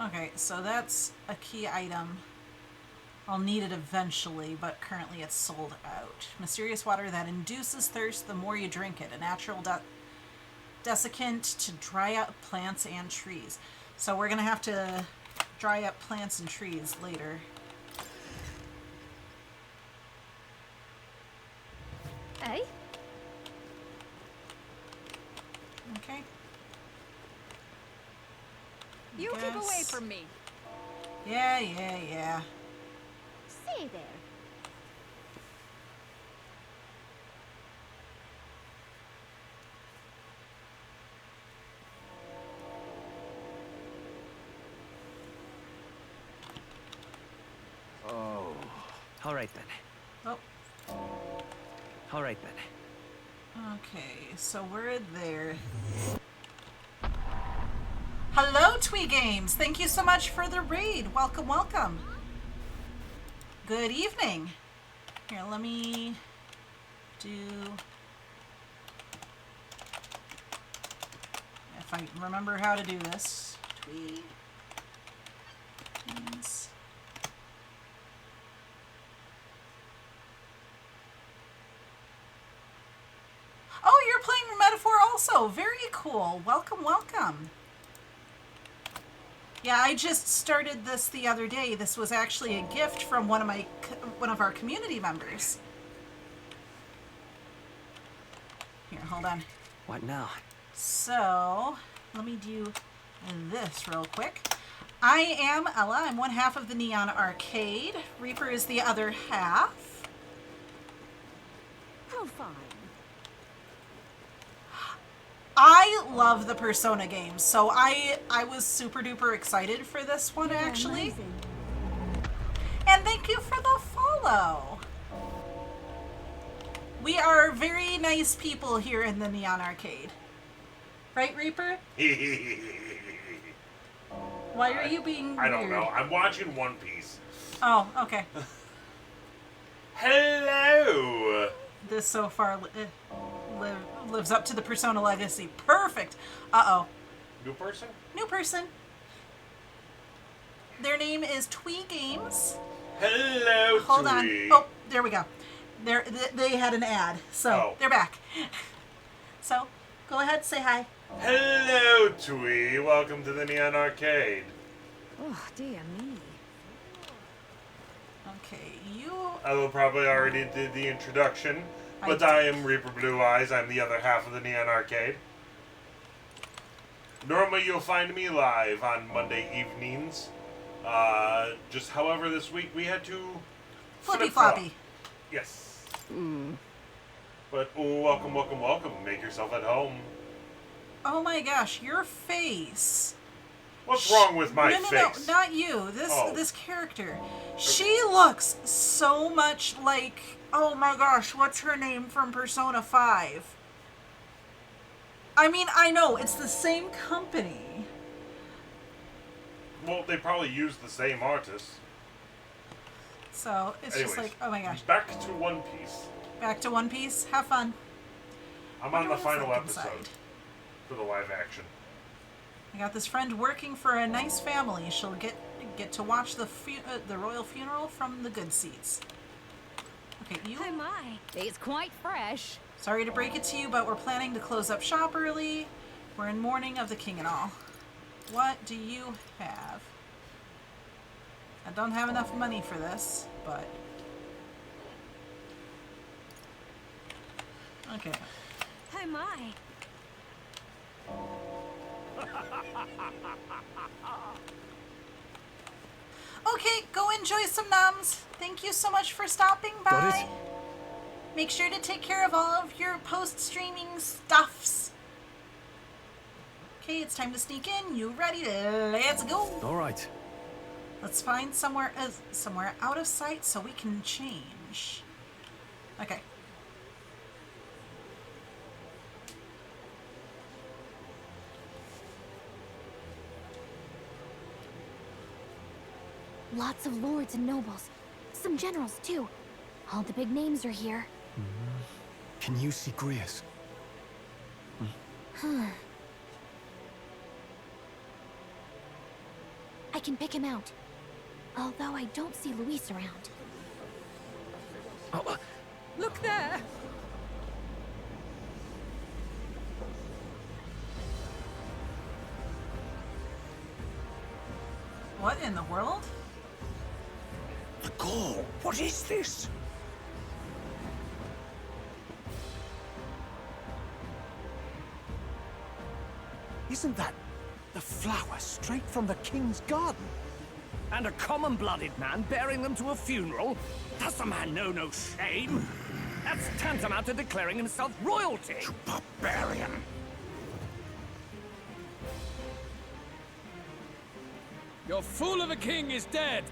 Okay, so that's a key item. I'll need it eventually, but currently it's sold out. Mysterious water that induces thirst the more you drink it. A natural desiccant to dry up plants and trees. So we're gonna have to dry up plants and trees later. Hey? Okay. You keep away from me. Yeah. Stay there. Oh. All right then. Oh. All right then. Okay, so we're there. Hello, Twee Games. Thank you so much for the raid. Welcome, welcome. Good evening. Here, let me do if I remember how to do this. Tweet. Games. Oh, you're playing Metaphor also. Very cool. Welcome, welcome. Yeah, I just started this the other day. This was actually a gift from one of our community members. Here, hold on. What now? So, let me do this real quick. I am Ella. I'm one half of the Neon Arcade. Reaper is the other half. How fine. I love the Persona games, so I was super duper excited for this one, actually. Amazing. And thank you for the follow. We are very nice people here in the Neon Arcade. Right, Reaper? Why are you being I don't weird? know. I'm watching One Piece. Oh, okay. Hello! This so far lives up to the Persona legacy. Perfect. Uh-oh. New person? New person. Their name is Twee Games. Hello, Hold on. Twee. Oh, there we go. They had an ad, so they're back. So, go ahead, say hi. Hello, Twee. Welcome to the Neon Arcade. Oh, dear me. Okay, you... I will probably already did the introduction, but I am Reaper Blue Eyes. I'm the other half of the Neon Arcade. Normally you'll find me live on Monday evenings. Just however this week we had to... Flippy floppy. Yes. But welcome, welcome, welcome. Make yourself at home. Oh my gosh, your face. What's wrong with my face? face? No, not you. This character. She looks so much like, oh my gosh, what's her name from Persona 5? I mean, I know, it's the same company. Well, they probably use the same artist. So, it's just like, oh my gosh. Back to One Piece. Back to One Piece? Have fun. I'm on the final like episode inside. for the live action. I got this friend working for a nice family. She'll get to watch the royal funeral from the good seats. Okay, you... Oh my, it's quite fresh. Sorry to break it to you, but we're planning to close up shop early. We're in mourning of the king and all. What do you have? I don't have enough money for this, but... Okay. Oh my. Okay, go enjoy some noms. Thank you so much for stopping by. Got it? Make sure to take care of all of your post-streaming stuffs. Okay, it's time to sneak in. You ready? Let's go. All right. Let's find somewhere out of sight so we can change. Okay. Lots of lords and nobles. Some generals, too. All the big names are here. Can you see Grius? I can pick him out. Although I don't see Luis around. Look there! What in the world? The Gaul, what is this? Isn't that the flower straight from the king's garden? And a common-blooded man bearing them to a funeral? Does the man know no shame? That's tantamount to declaring himself royalty. You barbarian! Your fool of a king is dead!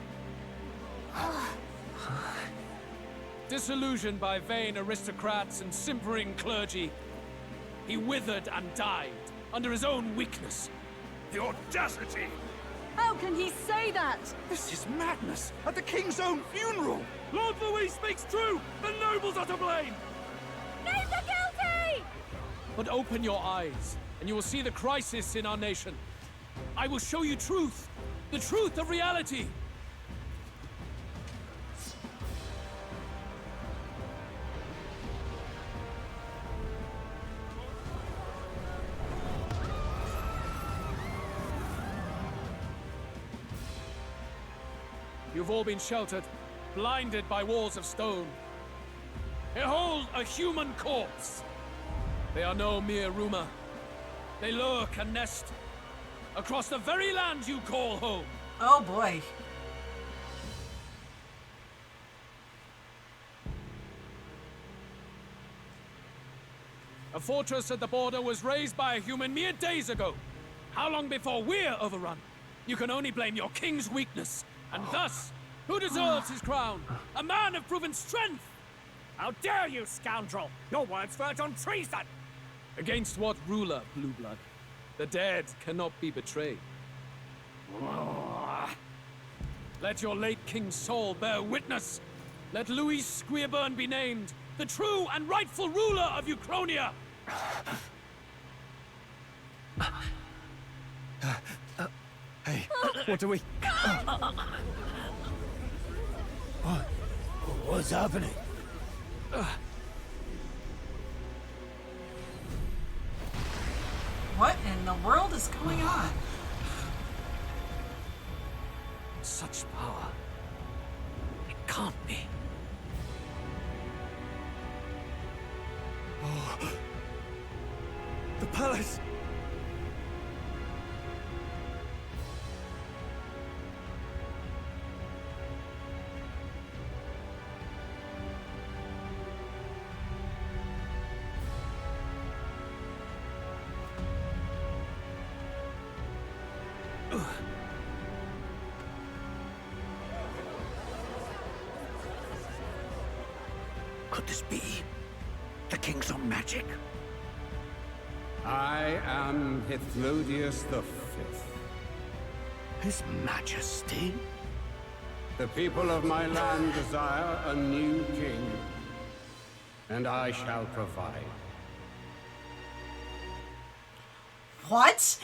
Disillusioned by vain aristocrats and simpering clergy, he withered and died under his own weakness. The audacity! How can he say that? This is madness! At the king's own funeral! Lord Louis speaks true! The nobles are to blame! Name the guilty! But open your eyes. and you will see the crisis in our nation. I will show you truth, the truth of reality. You've all been sheltered, blinded by walls of stone. Behold a human corpse! They are no mere rumor. They lurk and nest across the very land you call home. Oh boy. A fortress at the border was raised by a human mere days ago. How long before we're overrun? You can only blame your king's weakness. And thus, who deserves his crown? A man of proven strength! How dare you, scoundrel! Your words verge on treason! Against what ruler, Blue Blood? The dead cannot be betrayed. Let your late king's soul bear witness. Let Louis Squeerburn be named, the true and rightful ruler of Uchronia! Hey, what do we... What's happening? What in the world is going on? Such power. It can't be. Oh. The palace! Could this be the king's own magic? I am Hithlodius the Fifth. His Majesty? The people of my land desire a new king, and I shall provide. What?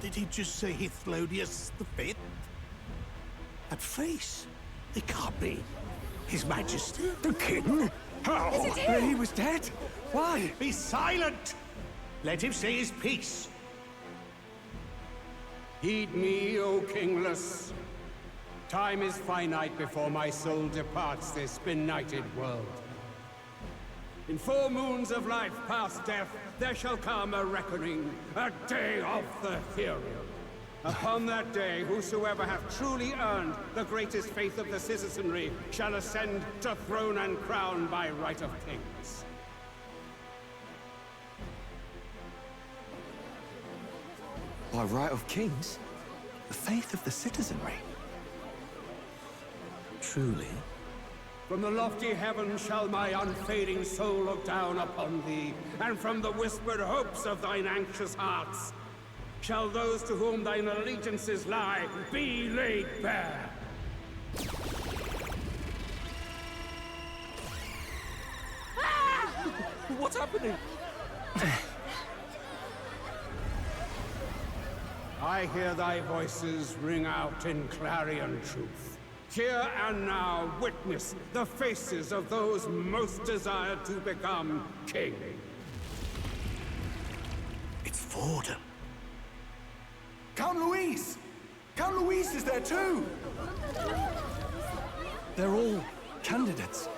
Did he just say Hithlodius the Fifth? That face. It can't be. His Majesty, the King? How? Is it him? He was dead? Why? Be silent! Let him say his piece. Heed me, O kingless. Time is finite before my soul departs this benighted world. In 4 moons of life past death, there shall come a reckoning, a day of the hero. Upon that day, whosoever hath truly earned the greatest faith of the citizenry shall ascend to throne and crown by right of kings. By right of kings? The faith of the citizenry? Truly? From the lofty heavens shall my unfading soul look down upon thee, and from the whispered hopes of thine anxious hearts shall those to whom thine allegiances lie be laid bare. What's happening? I hear thy voices ring out in clarion truth. Here and now witness the faces of those most desired to become king. It's Fordham. Count Louise! Count Louise is there too! They're all candidates.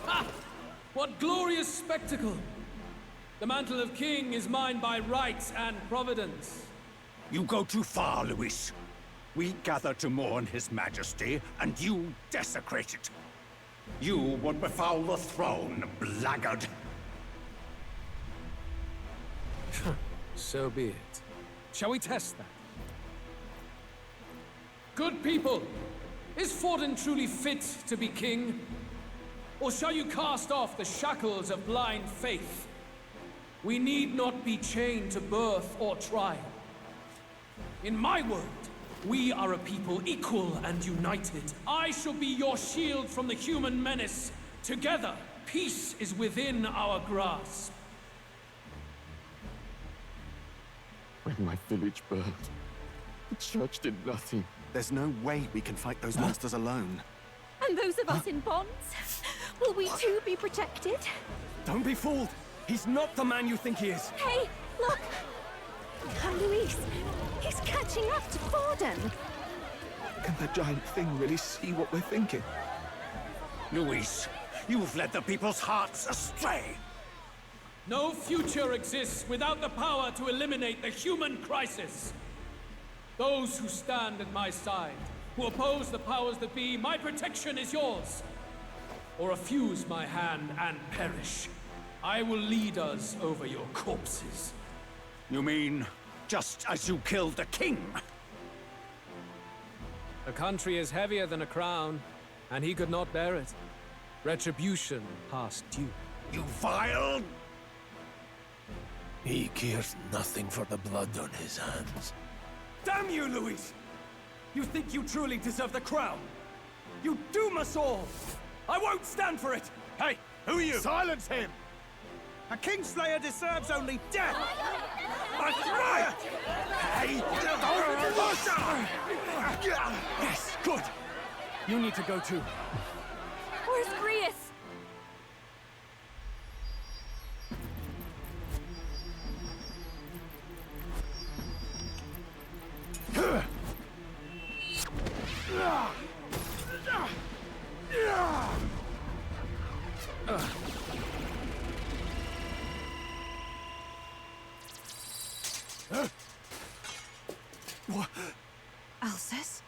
Ha! What glorious spectacle! The mantle of king is mine by right and providence. You go too far, Louis. We gather to mourn his majesty, and you desecrate it. You would befoul the throne, blackguard. So be it. Shall we test that? Good people, is Fordham truly fit to be king? Or shall you cast off the shackles of blind faith? We need not be chained to birth or trial. In my world, we are a people equal and united. I shall be your shield from the human menace, Together, peace is within our grasp. When my village burned, the church did nothing. There's no way we can fight those monsters alone. And those of us in bonds? Will we too be protected? Don't be fooled! He's not the man you think he is! Hey, look! Luis, he's catching up to Forden. Can the giant thing really see what we're thinking? Luis, you've led the people's hearts astray. No future exists without the power to eliminate the human crisis. Those who stand at my side, who oppose the powers that be, my protection is yours. Or refuse my hand and perish. I will lead us over your corpses. You mean, just as you killed the king? A country is heavier than a crown, and he could not bear it. Retribution past due. You vile... He cares nothing for the blood on his hands. Damn you, Luis! You think you truly deserve the crown? You doom us all! I won't stand for it! Hey, who are you? Silence him! A Kingslayer deserves only death! That's right! Hey! Yes, good! You need to go too. Where's Grius? Alcest?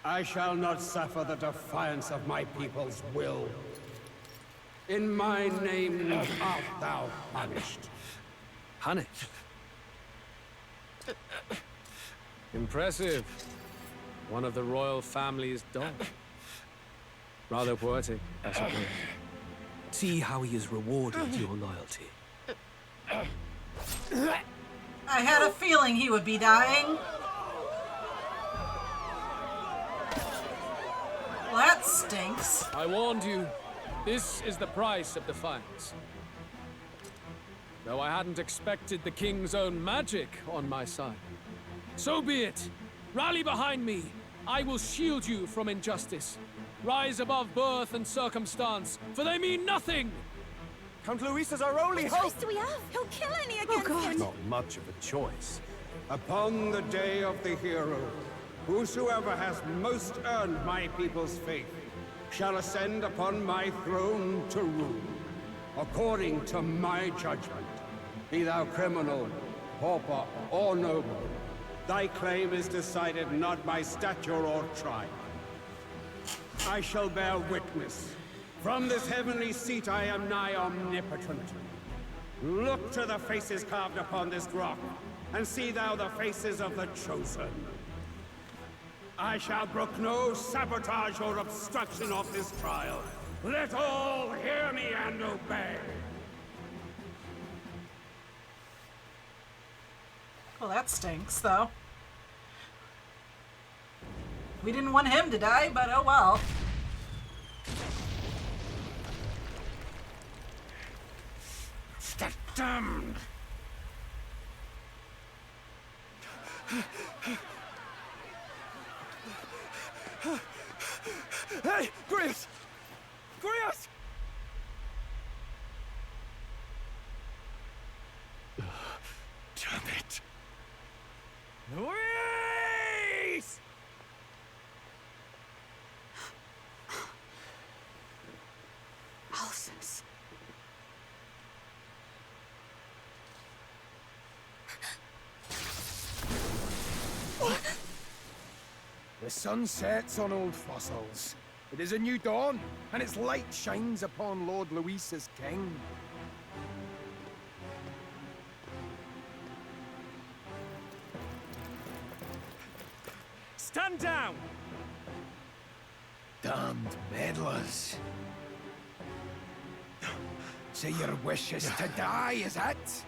I shall not suffer the defiance of my people's will. In my name art thou punished. Punished? Impressive. One of the royal family's dog. Rather poetic, I suppose. See how he has rewarded your loyalty. I had a feeling he would be dying. Well, that stinks. I warned you. This is the price of defiance. Though I hadn't expected the king's own magic on my side. So be it. Rally behind me. I will shield you from injustice. Rise above birth and circumstance, for they mean nothing! Count Luis is our only What choice do we have? He'll kill any against him. Not much of a choice. Upon the day of the hero, whosoever has most earned my people's faith shall ascend upon my throne to rule, according to my judgment. Be thou criminal, pauper, or noble, thy claim is decided not by stature or tribe. I shall bear witness. From this heavenly seat I am nigh omnipotent. Look to the faces carved upon this rock, and see thou the faces of the chosen. I shall brook no sabotage or obstruction of this trial. Let all hear me and obey. Well, that stinks, though. We didn't want him to die, but oh well. Step damned! Hey, Grius! Grius! Damn it! Luis! Alcest. The sun sets on old fossils. It is a new dawn, and its light shines upon Lord Luis as king. Stand down! Damned meddlers. So your wish is to die, is it?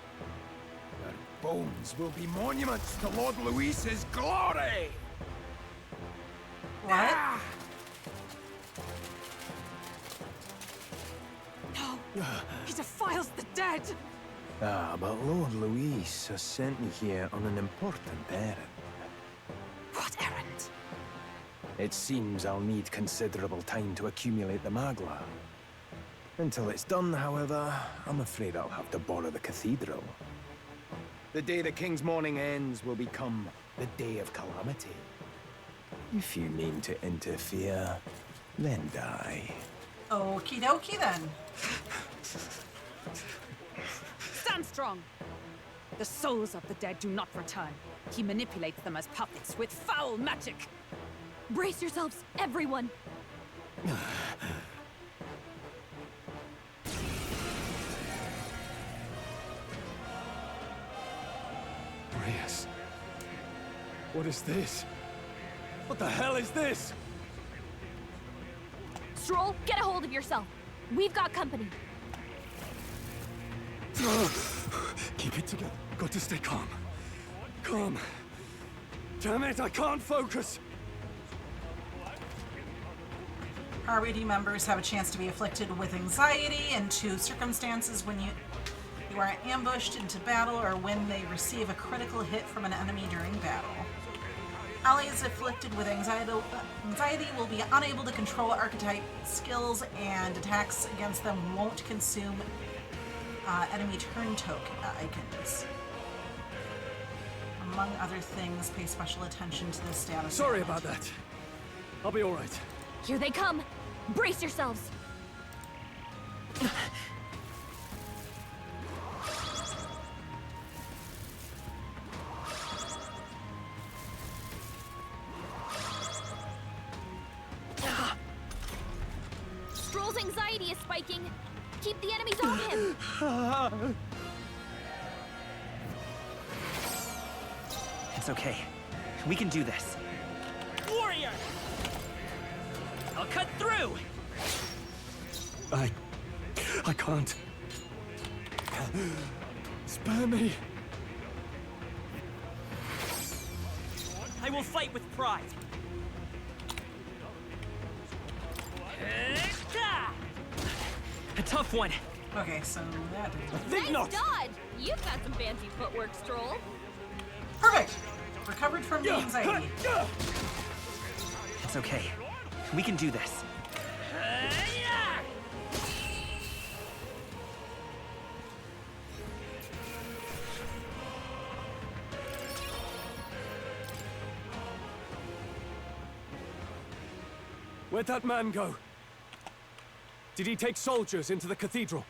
Your bones will be monuments to Lord Luis's glory! What? He defiles the dead! Ah, but Lord Luis has sent me here on an important errand. What errand? It seems I'll need considerable time to accumulate the Magla. Until it's done, however, I'm afraid I'll have to borrow the cathedral. The day the King's morning ends will become the day of calamity. If you mean to interfere, then die. Okie dokie then. Stand strong! The souls of the dead do not return. He manipulates them as puppets with foul magic. Brace yourselves, everyone! Reyes. What is this? What the hell is this? Stroll, get a hold of yourself. We've got company. Keep it together. Got to stay calm. Calm. Damn it, I can't focus. RBD members have a chance to be afflicted with anxiety in two circumstances: when you are ambushed into battle or when they receive a critical hit from an enemy during battle. Allies afflicted with anxiety will be unable to control archetype skills, and attacks against them won't consume enemy turn token icons. Among other things, pay special attention to the status. Sorry about that. I'll be all right. Here they come! Brace yourselves! Stroll's anxiety is spiking. Keep the enemies off him. It's okay. We can do this. Warrior! I'll cut through! I can't. Spare me. I will fight with pride. A tough one. Okay, so that Nice dodge! You've got some fancy footwork, Stroll. Perfect! Recovered from the anxiety. It's okay. We can do this. Where'd that man go? Did he take soldiers into the cathedral?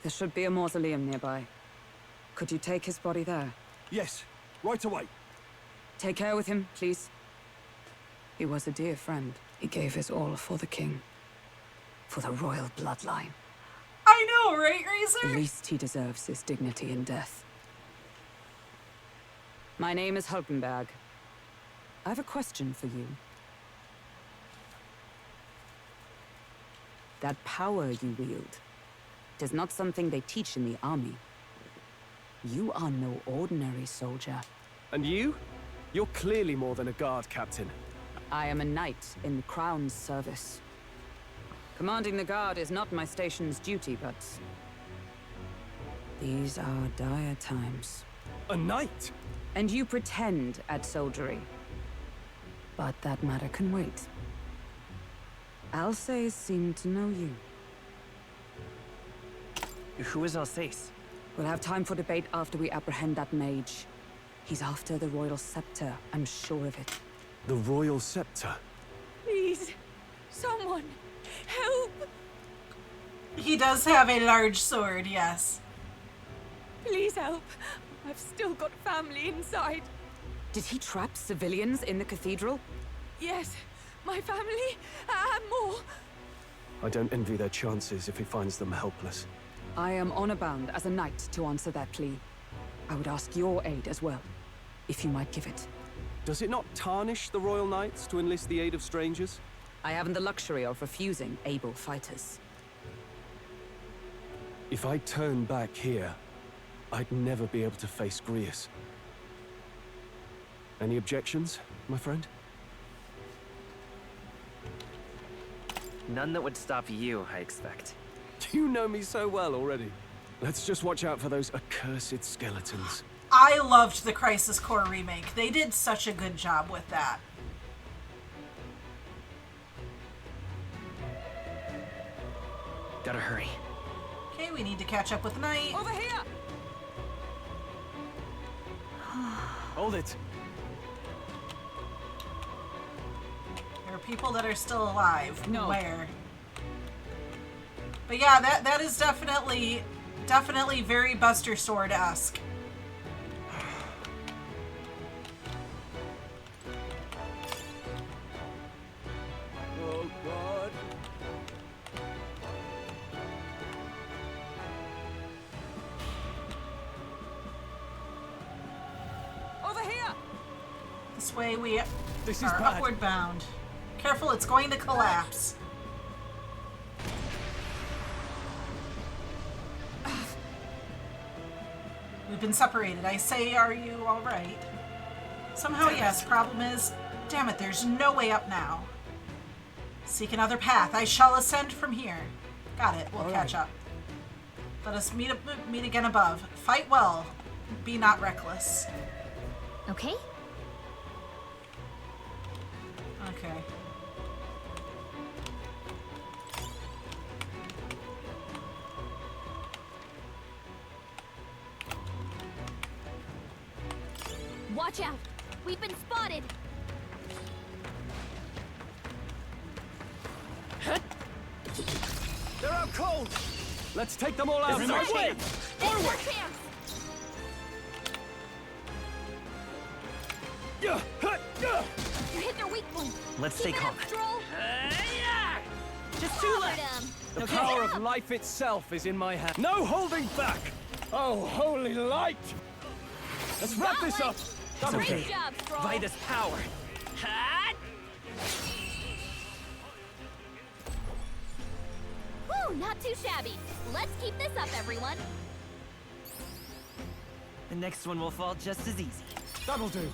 There should be a mausoleum nearby. Could you take his body there? Yes, right away. Take care with him, please. He was a dear friend. He gave his all for the king. For the royal bloodline. I know, right, Razor? The least he deserves is dignity in death. My name is Hulkenberg. I have a question for you. That power you wield, it is not something they teach in the army. You are no ordinary soldier. And you? You're clearly more than a guard captain. I am a knight in the Crown's service. Commanding the guard is not my station's duty, but... these are dire times. A knight? And you pretend at soldiery. But that matter can wait. Alsace seemed to know you. Who is Alsace? We'll have time for debate after we apprehend that mage. He's after the royal scepter, I'm sure of it. The royal scepter? Please, someone, help! He does have a large sword, yes. Please help. I've still got family inside. Did he trap civilians in the cathedral? Yes, my family, and more. I don't envy their chances if he finds them helpless. I am honor-bound as a knight to answer that plea. I would ask your aid as well, if you might give it. Does it not tarnish the Royal Knights to enlist the aid of strangers? I haven't the luxury of refusing able fighters. If I turn back here, I'd never be able to face Grius. Any objections, my friend? None that would stop you, I expect. You know me so well already. Let's just watch out for those accursed skeletons. I loved the Crisis Core remake. They did such a good job with that. Gotta hurry. Okay, we need to catch up with Knight. Over here! Hold it. There are people that are still alive. No. Where? But yeah, that is definitely very Buster Sword-esque. Oh, God. Over here! This way we This is are bad. upward bound. Careful, it's going to collapse. We've been separated. I say, are you all right? Somehow, yes. Problem is, damn it, there's no way up now. Seek another path. I shall ascend from here. Got it. We'll catch up. Let us meet again above. Fight well. Be not reckless. Okay? Okay. Watch out! We've been spotted! They're out cold. Let's take them all out. This is our Way. chance. Forward. You hit their weak point. Let's stay calm. Just two left. The power of life itself is in my hand. No holding back. Oh, holy light. Let's wrap this up. It's okay. Great job, Stroll. Vitus power. Whew, not too shabby. Let's keep this up, everyone. The next one will fall just as easy. That'll do.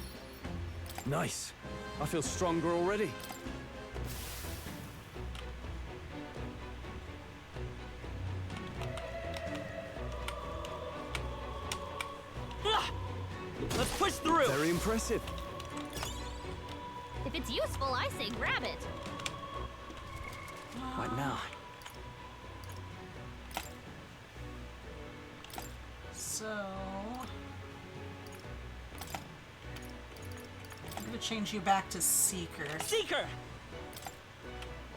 Nice. I feel stronger already. Let's push through. Very impressive. If it's useful, I say grab it. What now? So... I'm gonna change you back to Seeker. Seeker!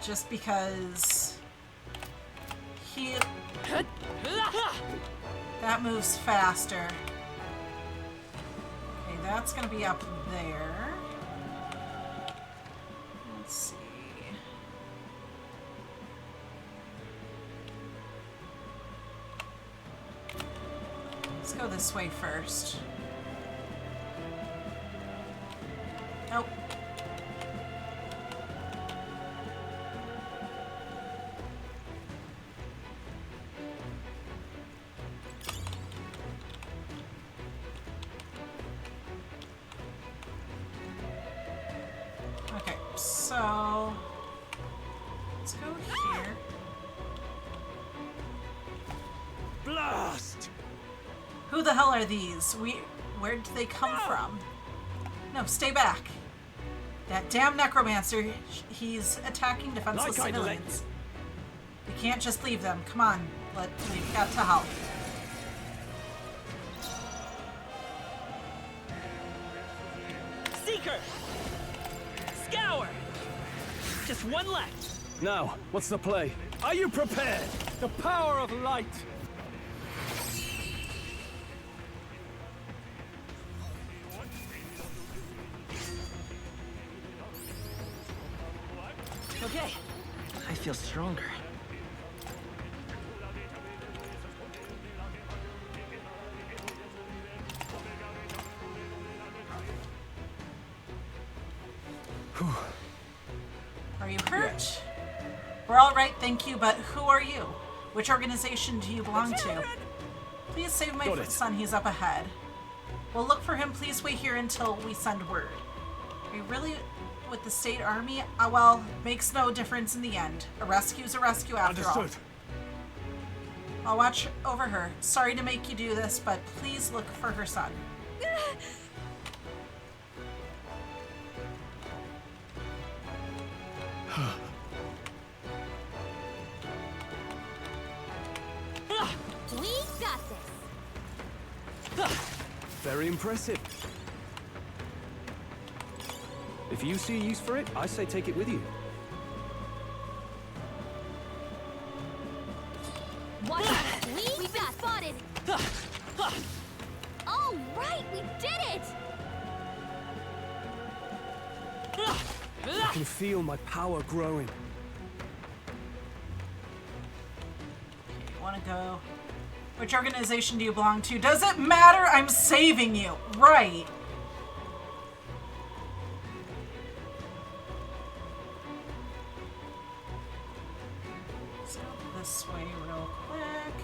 Just because... he... that moves faster. Okay, that's gonna be up there. Let's see... let's go this way first. Nope. Okay, so let's go here. Blast! Who the hell are these? Where did they come from? No, stay back. That damn necromancer, he's attacking defenseless Like I'd let civilians. We can't just leave them. Come on, we've got to help. Seeker! Scour! Just one left. Now, what's the play? Are you prepared? The power of light. Okay. I feel stronger. Are you hurt? We're all right, thank you, but who are you? Which organization do you belong to? Please save my son, he's up ahead. We'll look for him, please wait here until we send word. Are you really with the state army? Well, makes no difference in the end. A rescue's a rescue after all. I'll watch over her. Sorry to make you do this, but please look for her son. We got this. Very impressive. If you see use for it, I say take it with you. What? We've been spotted. All right, we did it. I can feel my power growing. You want to go? Which organization do you belong to? Does it matter? I'm saving you. Right. Let's go this way real quick.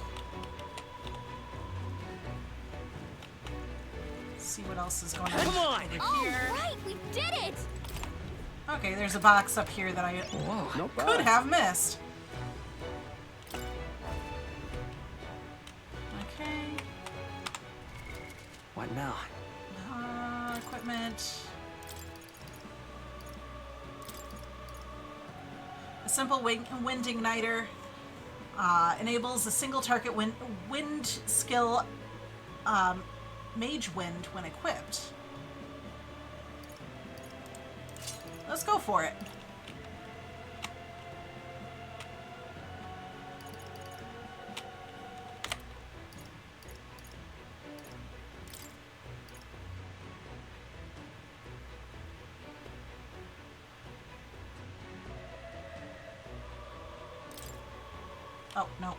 See what else is going on. Come on! All right, we did it. Okay, there's a box up here that I could have missed. Okay. What now? Equipment. A simple wind igniter enables a single target wind skill mage wind when equipped. Let's go for it. Oh, no.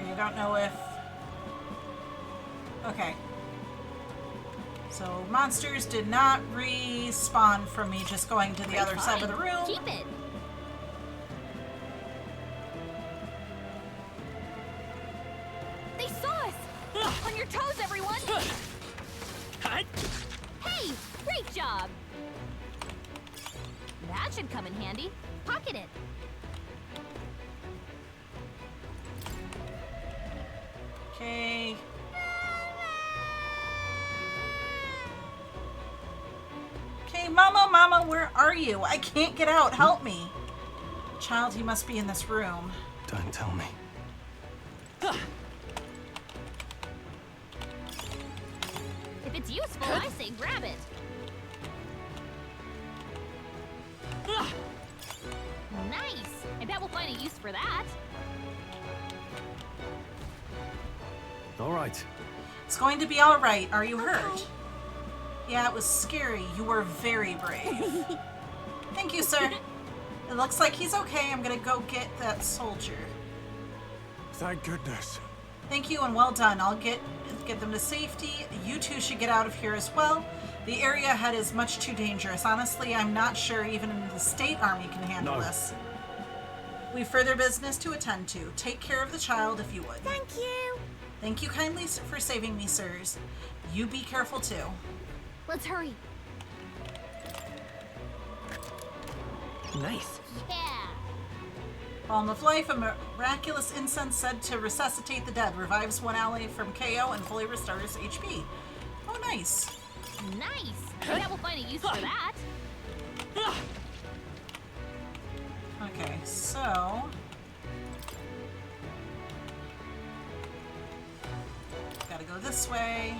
I don't know if... Okay. So monsters did not respawn from me just going to the other side of the room. Keep it. They saw us. On your toes, everyone. Hey, great job. That should come in handy. Pocket it. Okay. Okay, Mama, where are you? I can't get out. Help me. Child, he must be in this room. Don't tell me. If it's useful, I say grab it. Nice. I bet we'll find a use for that. All right. It's going to be all right. Are you hurt? Yeah, it was scary. You were very brave. Thank you, sir. It looks like he's okay. I'm gonna go get that soldier. Thank goodness. Thank you and well done. I'll get them to safety. You two should get out of here as well. The area ahead is much too dangerous. Honestly, I'm not sure even the state army can handle this. We've further business to attend to. Take care of the child if you would. Thank you. Thank you kindly for saving me, sirs. You be careful too. Let's hurry. Nice. Yeah. Balm of Life, a miraculous incense said to resuscitate the dead, revives one ally from KO and fully restores HP. Oh, nice. Nice. I bet we'll find a use for that. Okay, so... Gotta go this way.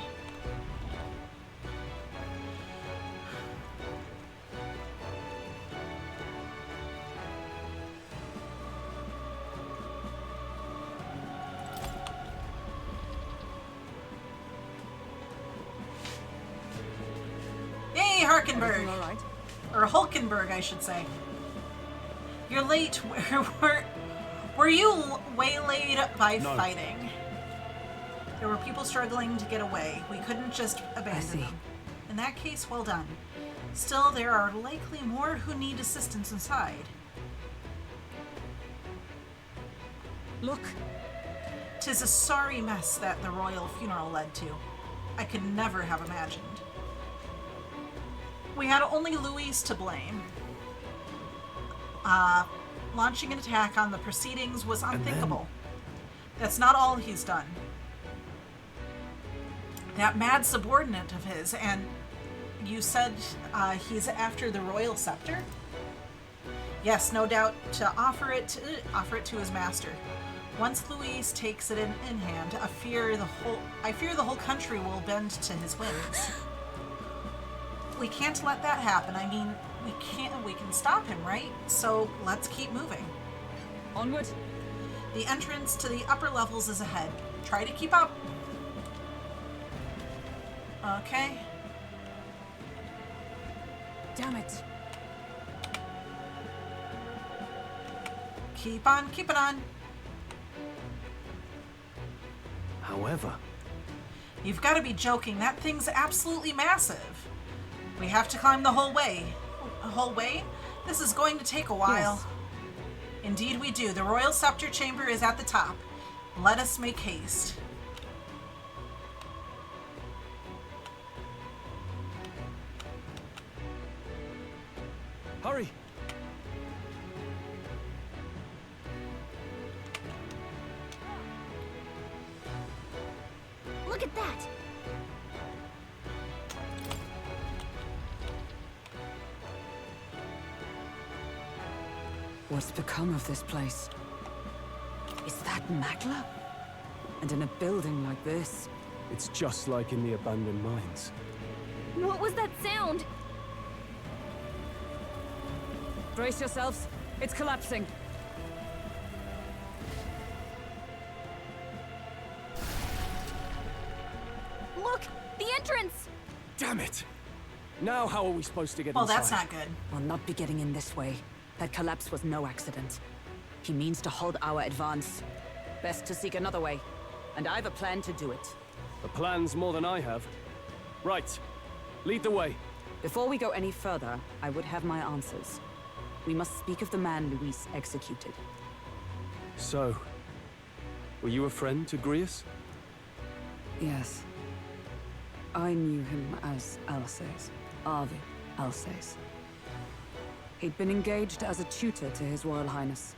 Yay, Harkenberg! All right. Or Hulkenberg, I should say. You're late. Were you waylaid by No. fighting? There were people struggling to get away. We couldn't just abandon them. In that case, well done. Still, there are likely more who need assistance inside. Look. 'Tis a sorry mess that the royal funeral led to. I could never have imagined. We had only Luis to blame. Launching an attack on the proceedings was unthinkable. That's not all he's done. That mad subordinate of his, and you said he's after the royal scepter? Yes, no doubt to offer it to his master. Once Luis takes it in hand, I fear the whole country will bend to his whims. We can't let that happen. I mean, we can stop him, right? So let's keep moving. Onward. The entrance to the upper levels is ahead. Try to keep up. Okay. Damn it. Keep on keeping on. However, You've got to be joking. That thing's absolutely massive. We have to climb the whole way. A whole way? This is going to take a while. Yes. Indeed we do. The royal scepter chamber is at the top. Let us make haste. hurry! Look at that! What's become of this place? Is that Magla? And in a building like this? It's just like in the abandoned mines. What was that sound? Brace yourselves. It's collapsing. Look! The entrance! Damn it! Now how are we supposed to get Well, inside? that's not good. We'll not be getting in this way. That collapse was no accident. He means to halt our advance. Best to seek another way. And I've a plan to do it. The plan's more than I have. Right. Lead the way. Before we go any further, I would have my answers. We must speak of the man Luis executed. So, were you a friend to Grius? Yes. I knew him as Alsace. Arvid Alsace. He'd been engaged as a tutor to His Royal Highness,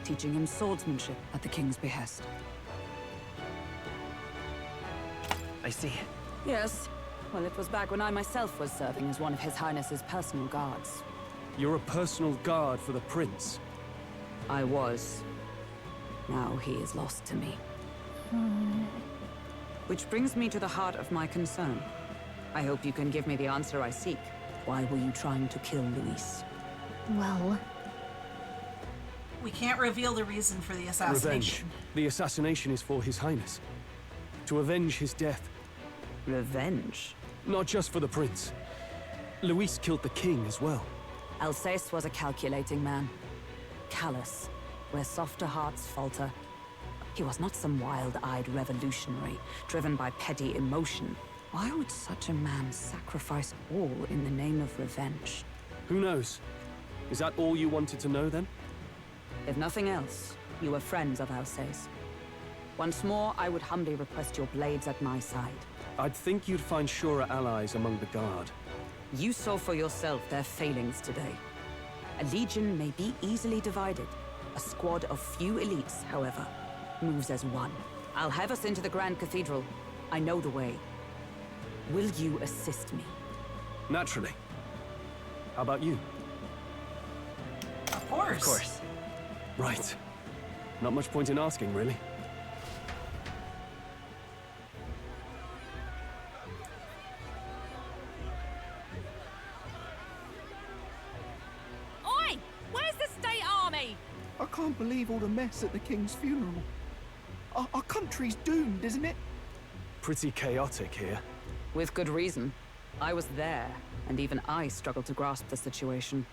teaching him swordsmanship at the King's behest. I see. Yes. Well, it was back when I myself was serving as one of His Highness's personal guards. You're a personal guard for the Prince. I was. Now he is lost to me. Which brings me to the heart of my concern. I hope you can give me the answer I seek. Why were you trying to kill Luis? Well, We can't reveal the reason for the Revenge. assassination. The assassination is for His Highness. To avenge his death. Revenge? Not just for the Prince. Luis killed the King as well. Alsace was a calculating man. Callous, where softer hearts falter. He was not some wild-eyed revolutionary, driven by petty emotion. Why would such a man sacrifice all in the name of revenge? Who knows? Is that all you wanted to know then? If nothing else, you were friends of Alsace. Once more, I would humbly request your blades at my side. I'd think you'd find surer allies among the Guard. You saw for yourself their failings today. A legion may be easily divided. A squad of few elites, however, moves as one. I'll have us into the Grand Cathedral. I know the way. Will you assist me? Naturally. How about you? Of course. Of course. Right. Not much point in asking, really. Oi! Where's the state army? I can't believe all the mess at the King's funeral. Our country's doomed, isn't it? Pretty chaotic here. With good reason. I was there, and even I struggled to grasp the situation.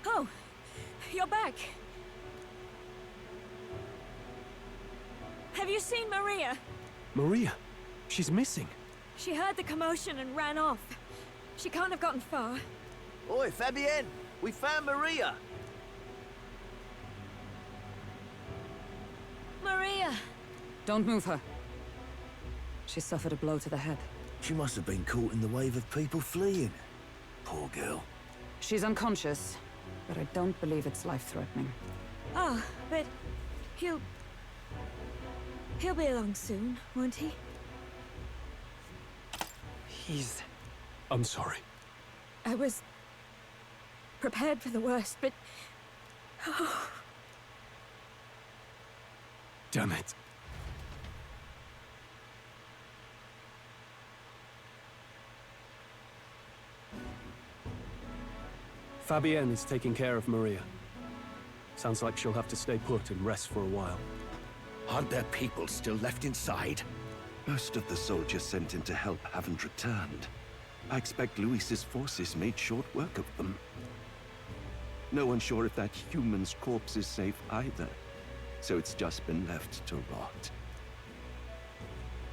Oh, you're back. you seen Maria? Maria? She's missing. She heard the commotion and ran off. She can't have gotten far. Oi, Fabienne! We found Maria! Maria! Don't move her. She suffered a blow to the head. She must have been caught in the wave of people fleeing. Poor girl. She's unconscious, but I don't believe it's life-threatening. Ah, but he'll be along soon, won't he? I'm sorry. I was prepared for the worst, but... Oh. Damn it. Fabienne is taking care of Maria. Sounds like she'll have to stay put and rest for a while. Aren't there people still left inside? Most of the soldiers sent in to help haven't returned. I expect Luis's forces made short work of them. No one's sure if that human's corpse is safe either, so it's just been left to rot.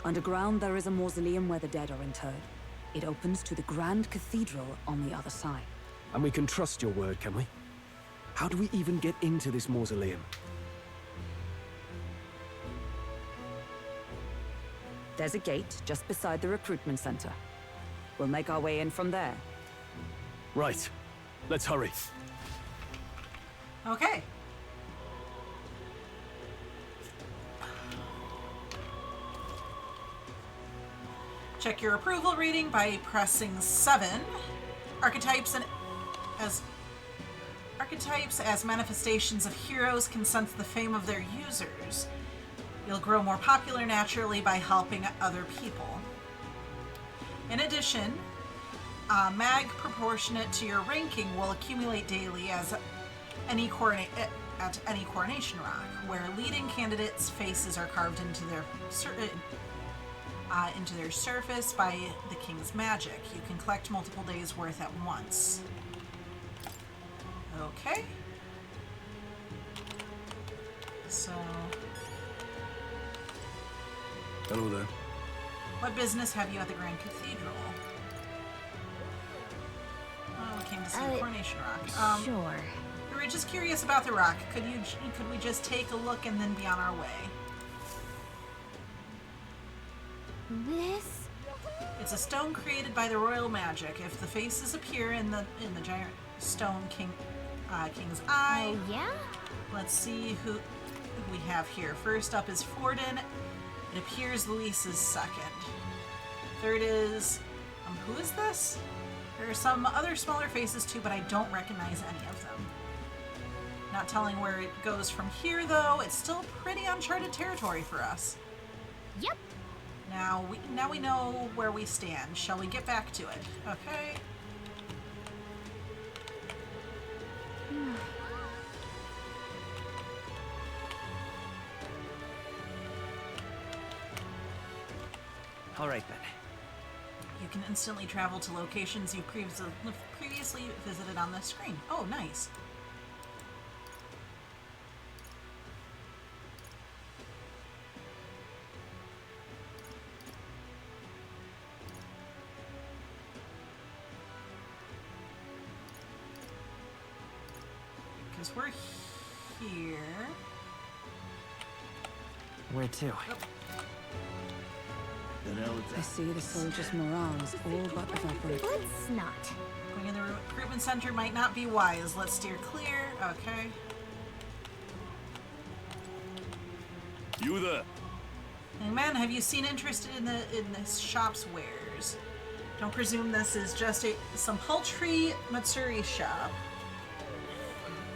Underground, there is a mausoleum where the dead are interred. It opens to the Grand Cathedral on the other side. And we can trust your word, can we? How do we even get into this mausoleum? There's a gate just beside the recruitment center. We'll make our way in from there. Right. Let's hurry. Okay. Check your approval rating by pressing 7. Archetypes as manifestations of heroes can sense the fame of their users. You'll grow more popular naturally by helping other people. In addition, a mag proportionate to your ranking will accumulate daily as at any coronation rock, where leading candidates' faces are carved into their surface by the king's magic. You can collect multiple days' worth at once. Okay. So... Hello there. What business have you at the Grand Cathedral? Oh, we came to see the Coronation Rock. Sure. We were just curious about the rock. Could we just take a look and then be on our way? This? It's a stone created by the royal magic. If the faces appear in the giant stone king's eye. Oh, yeah? Let's see who we have here. First up is Forden. It appears Luis is second. Third is... who is this? There are some other smaller faces too, but I don't recognize any of them. Not telling where it goes from here, though. It's still pretty uncharted territory for us. Yep. Now we know where we stand. Shall we get back to it? Okay. All right, then. You can instantly travel to locations you previously visited on the screen. Oh, nice. Because we're here. Where to? Oh. I see the soldiers' morale is all but evaporated. Let's not. Going in the recruitment center might not be wise. Let's steer clear. Okay. You there? Young man, have you seen interest in this shop's wares? Don't presume this is just some paltry Matsuri shop.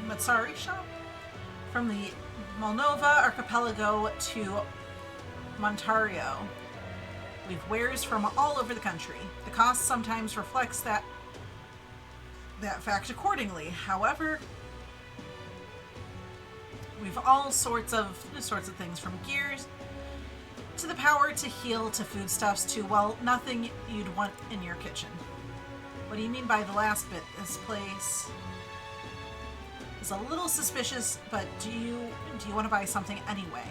Matsari shop? From the Moldova archipelago to Montario. We've wares from all over the country. The cost sometimes reflects that fact accordingly. However, we've all sorts of things, from gears to the power to heal to foodstuffs to, well, nothing you'd want in your kitchen. What do you mean by the last bit? This place is a little suspicious, but do you want to buy something anyway?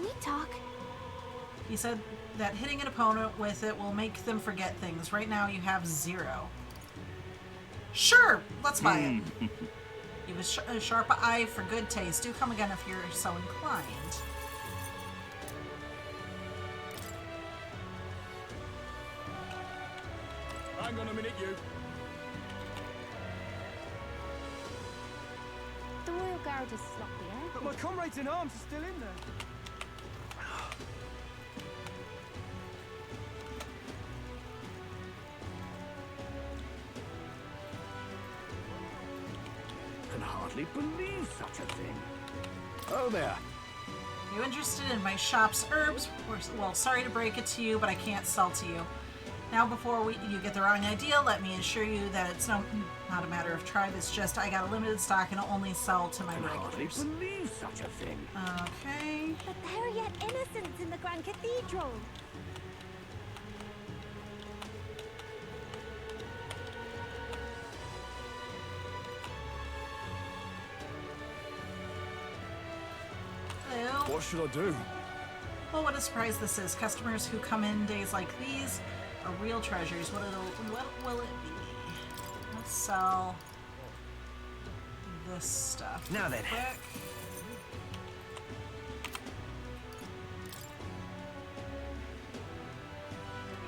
Can we talk? He said that hitting an opponent with it will make them forget things. Right now you have 0. Sure, let's buy it. You have a sharp eye for good taste. Do come again if you're so inclined. Hang on a minute, you. The Royal Guard is sloppy, eh? But my comrades in arms are still in there. Can hardly believe such a thing. Oh there. You interested in my shop's herbs? Well, sorry to break it to you, but I can't sell to you. Now, before you get the wrong idea, let me assure you that it's not a matter of tribe. It's just I got a limited stock and I'll only sell to my regulars. Hardly believe such a thing. Okay. But there are yet innocents in the Grand Cathedral. Hello. What should I do? Well, what a surprise this is. Customers who come in days like these are real treasures. What will it be? Let's sell this stuff. Now then. Quick.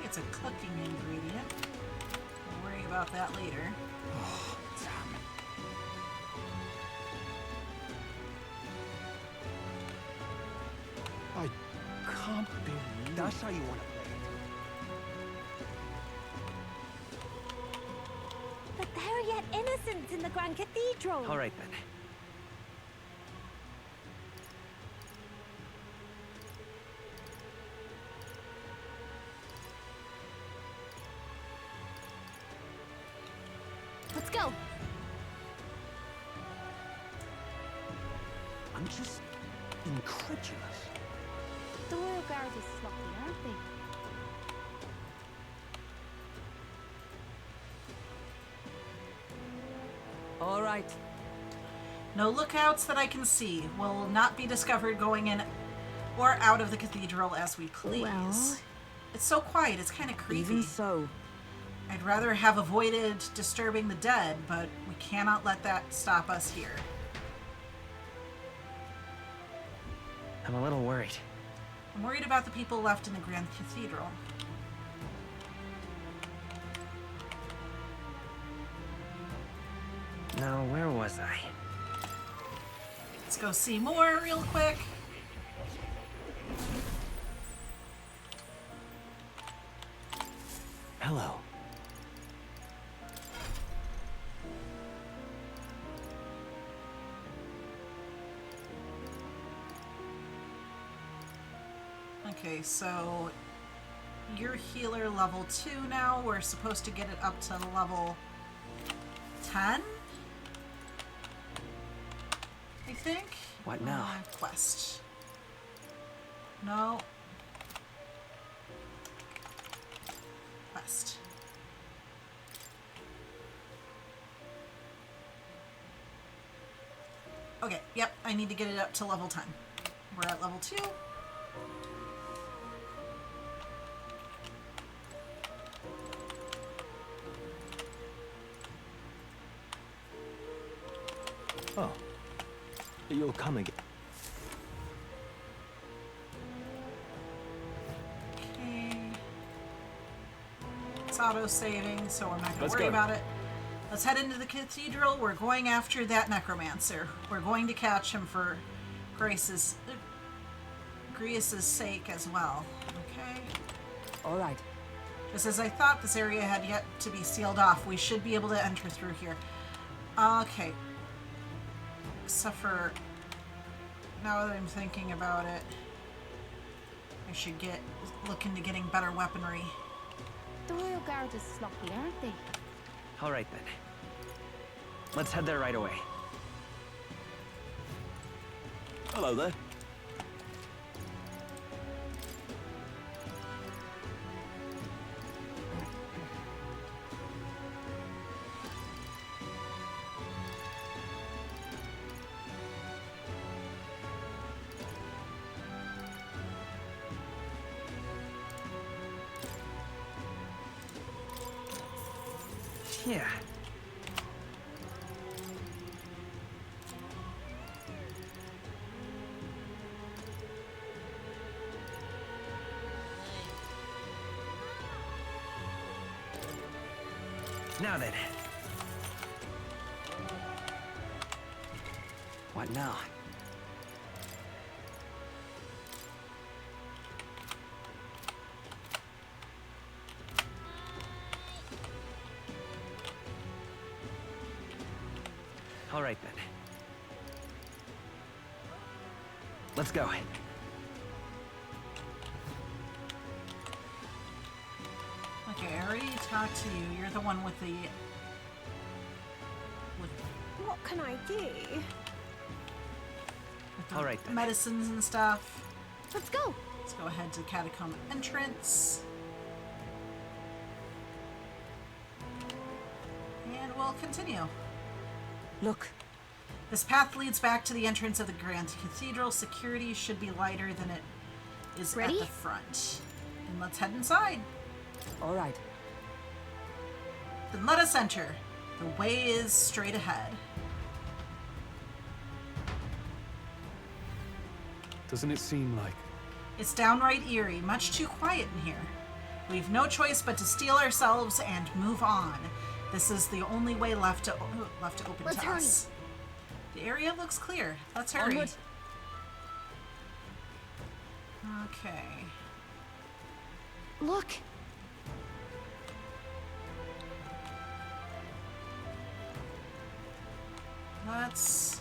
It's a cooking ingredient. We'll worry about that later. Oh, damn. I can't believe That's how you want to play But there are yet innocents in the Grand Cathedral. it. All right, then. Let's go. I'm just incredulous. The Royal Guard is sloppy, aren't they? All right. No lookouts that I can see. Will not be discovered going in or out of the cathedral as we please. Well, it's so quiet, it's kind of creepy. Even so. I'd rather have avoided disturbing the dead, but we cannot let that stop us here. I'm a little worried. I'm worried about the people left in the Grand Cathedral. Now, where was I? Let's go see more real quick. Hello. Okay, so you're healer level 2 now. We're supposed to get it up to level 10? I think? What now? Quest. No. Quest. Okay, yep, I need to get it up to level 10. We're at level 2. Oh. You'll come again. Okay. It's auto-saving, so we're not going to Let's worry go. about it. Let's head into the cathedral. We're going after that necromancer. We're going to catch him for Grace's sake as well. Okay. All right. Just as I thought, this area had yet to be sealed off. We should be able to enter through here. Okay. Except for, now that I'm thinking about it, I should look into getting better weaponry. The Royal Guard is sloppy, aren't they? All right, then. Let's head there right away. Hello there. Yeah. Now then. What now? All right then. Let's go. Okay, I already talked to you. You're the one with the... What can I do? with the All right, then. medicines and stuff. Let's go. Let's go ahead to catacomb entrance. And we'll continue. Look. This path leads back to the entrance of the Grand Cathedral. Security should be lighter than it is Ready? at the front. And let's head inside. All right. Then let us enter. The way is straight ahead. Doesn't it seem like? It's downright eerie, much too quiet in here. We've no choice but to steel ourselves and move on. This is the only way left to open Let's to hurry. us. The area looks clear. Let's hurry. Onward. Okay. Look. Let's...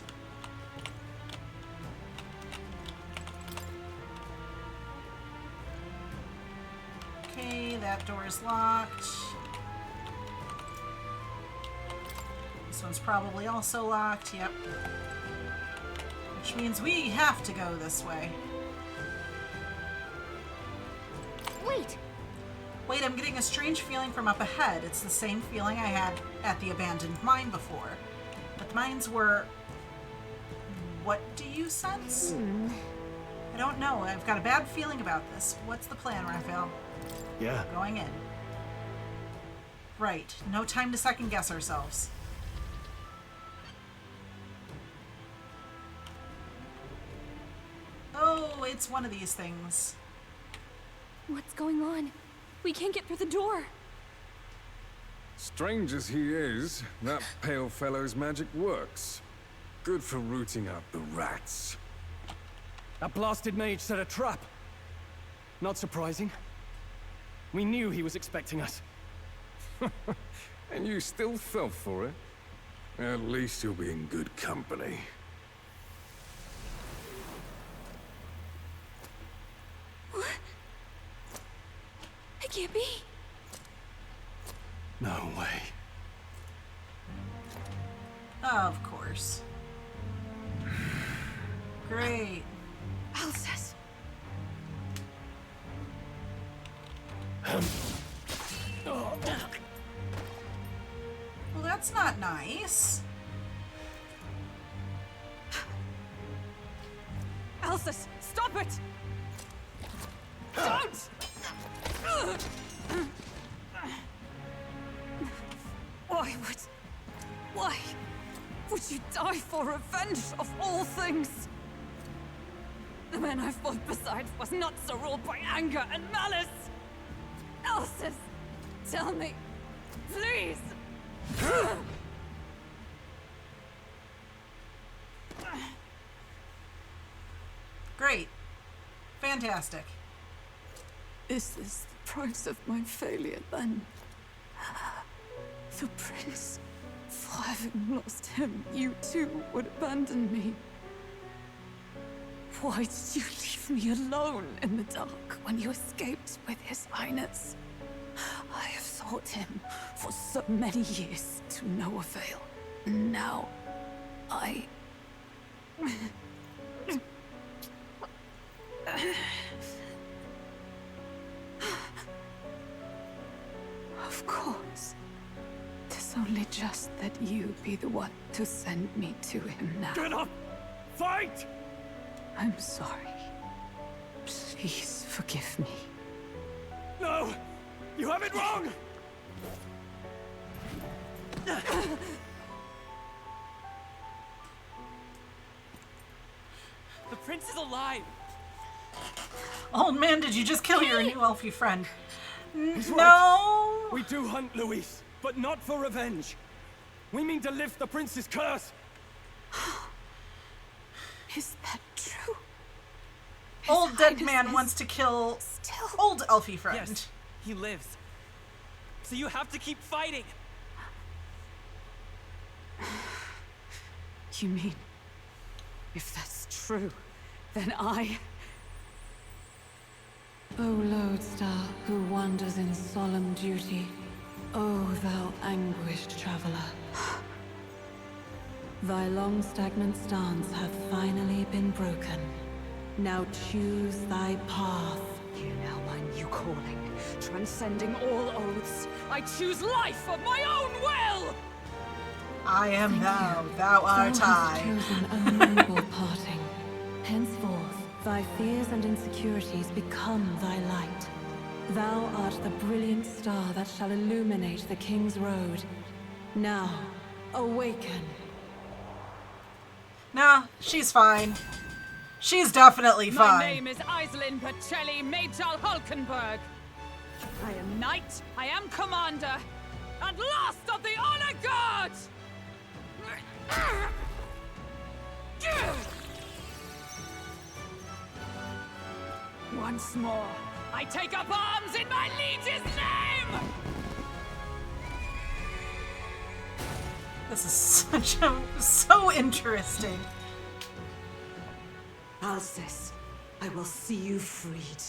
Okay, that door is locked. This one's probably also locked, yep. Which means we have to go this way. Wait. Wait, I'm getting a strange feeling from up ahead. It's the same feeling I had at the abandoned mine before. But the mines were... What do you sense? I don't know. I've got a bad feeling about this. What's the plan, Raphael? Yeah. Going in. Right. No time to second guess ourselves. Oh, it's one of these things. What's going on? We can't get through the door. Strange as he is, that pale fellow's magic works. Good for rooting out the rats. That blasted mage set a trap. Not surprising. We knew he was expecting us. And you still fell for it? At least you'll be in good company. What? It can't be. No way. Of course. Great. Alsace. Well, that's not nice. Alsace, stop it! Don't! Why would you die for revenge of all things? The man I fought beside was not so ruled by anger and malice. Alsace, tell me, please. Great. Fantastic. Is this the price of my failure, then? The prince? For having lost him, you too would abandon me. Why did you leave me alone in the dark when you escaped with his highness? I have sought him for so many years to no avail. Now, I... Of course. Tis only just that you be the one to send me to him now. Get up! Fight! I'm sorry. Please forgive me. No! You have it wrong! The prince is alive! Old man, did you just kill your new elfie friend? He's No! right. We do hunt Luis, but not for revenge. We mean to lift the prince's curse. Is that true? Old dead man wants to kill old elfie friend. Yes, he lives. So you have to keep fighting! You mean, if that's true, then I... O lodestar who wanders in solemn duty, O thou anguished traveler. Thy long stagnant stance hath finally been broken. Now choose thy path. Hear now my new calling, transcending all oaths. I choose life of my own will! I am thou, thou art Thou hast I. chosen a noble parting. Henceforth, thy fears and insecurities become thy light. Thou art the brilliant star that shall illuminate the King's Road. Now, awaken. Nah, she's fine. She's definitely My fine. name is Iselin Pacelli Majal Hulkenberg. I am knight, I am commander, and last of the honor guard! Once more, I take up arms in my liege's name! This is so interesting. Alcest, I will see you freed.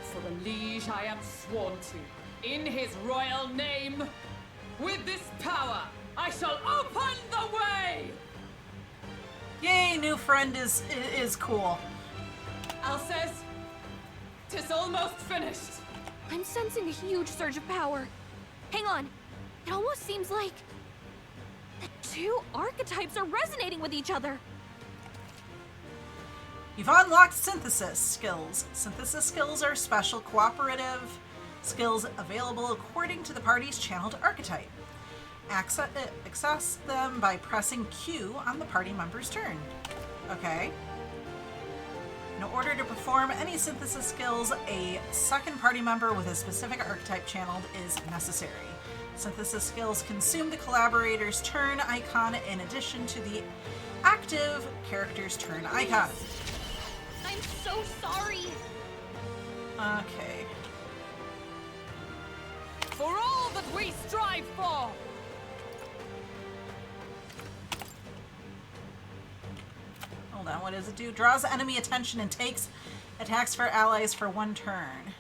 For the liege I am sworn to, in his royal name, with this power, I shall open the way! Yay, new friend is cool. Alcest, 'tis almost finished. I'm sensing a huge surge of power. Hang on. It almost seems like the two archetypes are resonating with each other. You've unlocked synthesis skills. Synthesis skills are special cooperative skills available according to the party's channeled archetype. Access them by pressing Q on the party member's turn. Okay. In order to perform any synthesis skills, a second party member with a specific archetype channeled is necessary. Synthesis skills consume the collaborator's turn icon in addition to the active character's turn icon. I'm so sorry. Okay. For all that we strive for! Hold on, what does it do? Draws enemy attention and takes attacks for allies for one turn.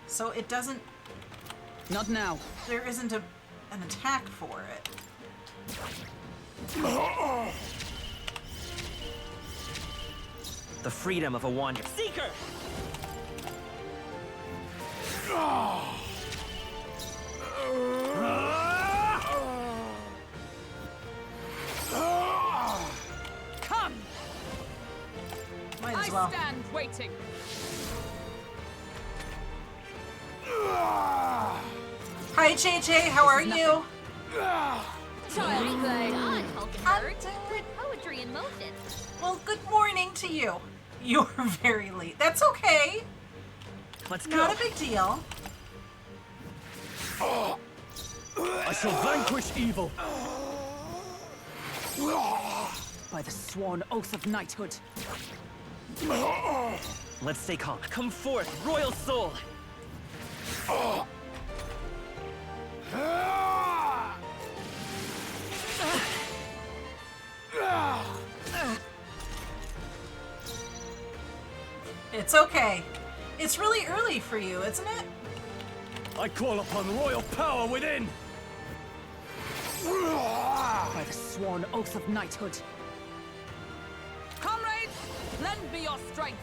So it doesn't... Not now. There isn't an attack for it. The freedom of a wanderer. Seeker! Come! Might as well. I stand waiting. Hi, JJ, how are you? Child play on Hulkenberg. Good poetry in motion. Well, good morning to you. You're very late. That's okay. Let's go. Not a big deal. I shall vanquish evil. By the sworn oath of knighthood. Let's stay calm. Come forth, royal soul! It's okay. It's really early for you, isn't it? I call upon royal power within. By the sworn oath of knighthood. Comrades, lend me your strength.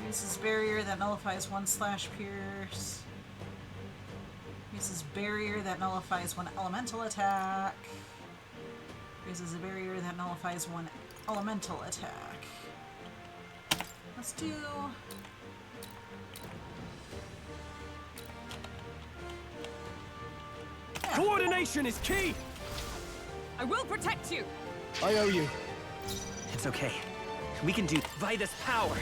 Uses barrier that nullifies 1/pierce. Uses barrier that nullifies 1 elemental attack. Uses a barrier that nullifies 1 elemental attack. Let's do Coordination is key! I will protect you! I owe you. It's okay. We can do by this power.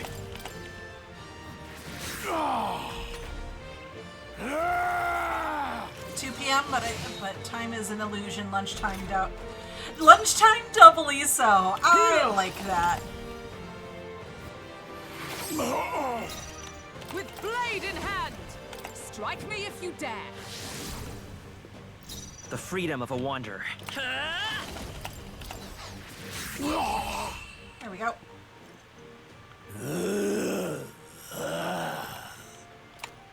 2 p.m., but time is an illusion. Lunchtime doubly so. I like that. With blade in hand! Strike me if you dare! The freedom of a wanderer. There we go.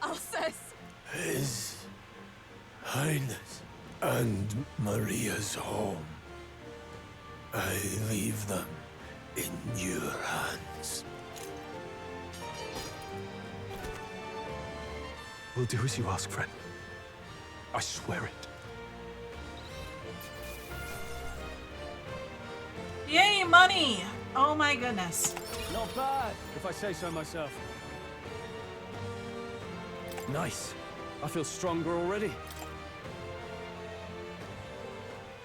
Alsace! His Highness and Maria's home. I leave them in your hands. We'll do as you ask, friend. I swear it. Yay, money! Oh my goodness. Not bad, if I say so myself. Nice. I feel stronger already.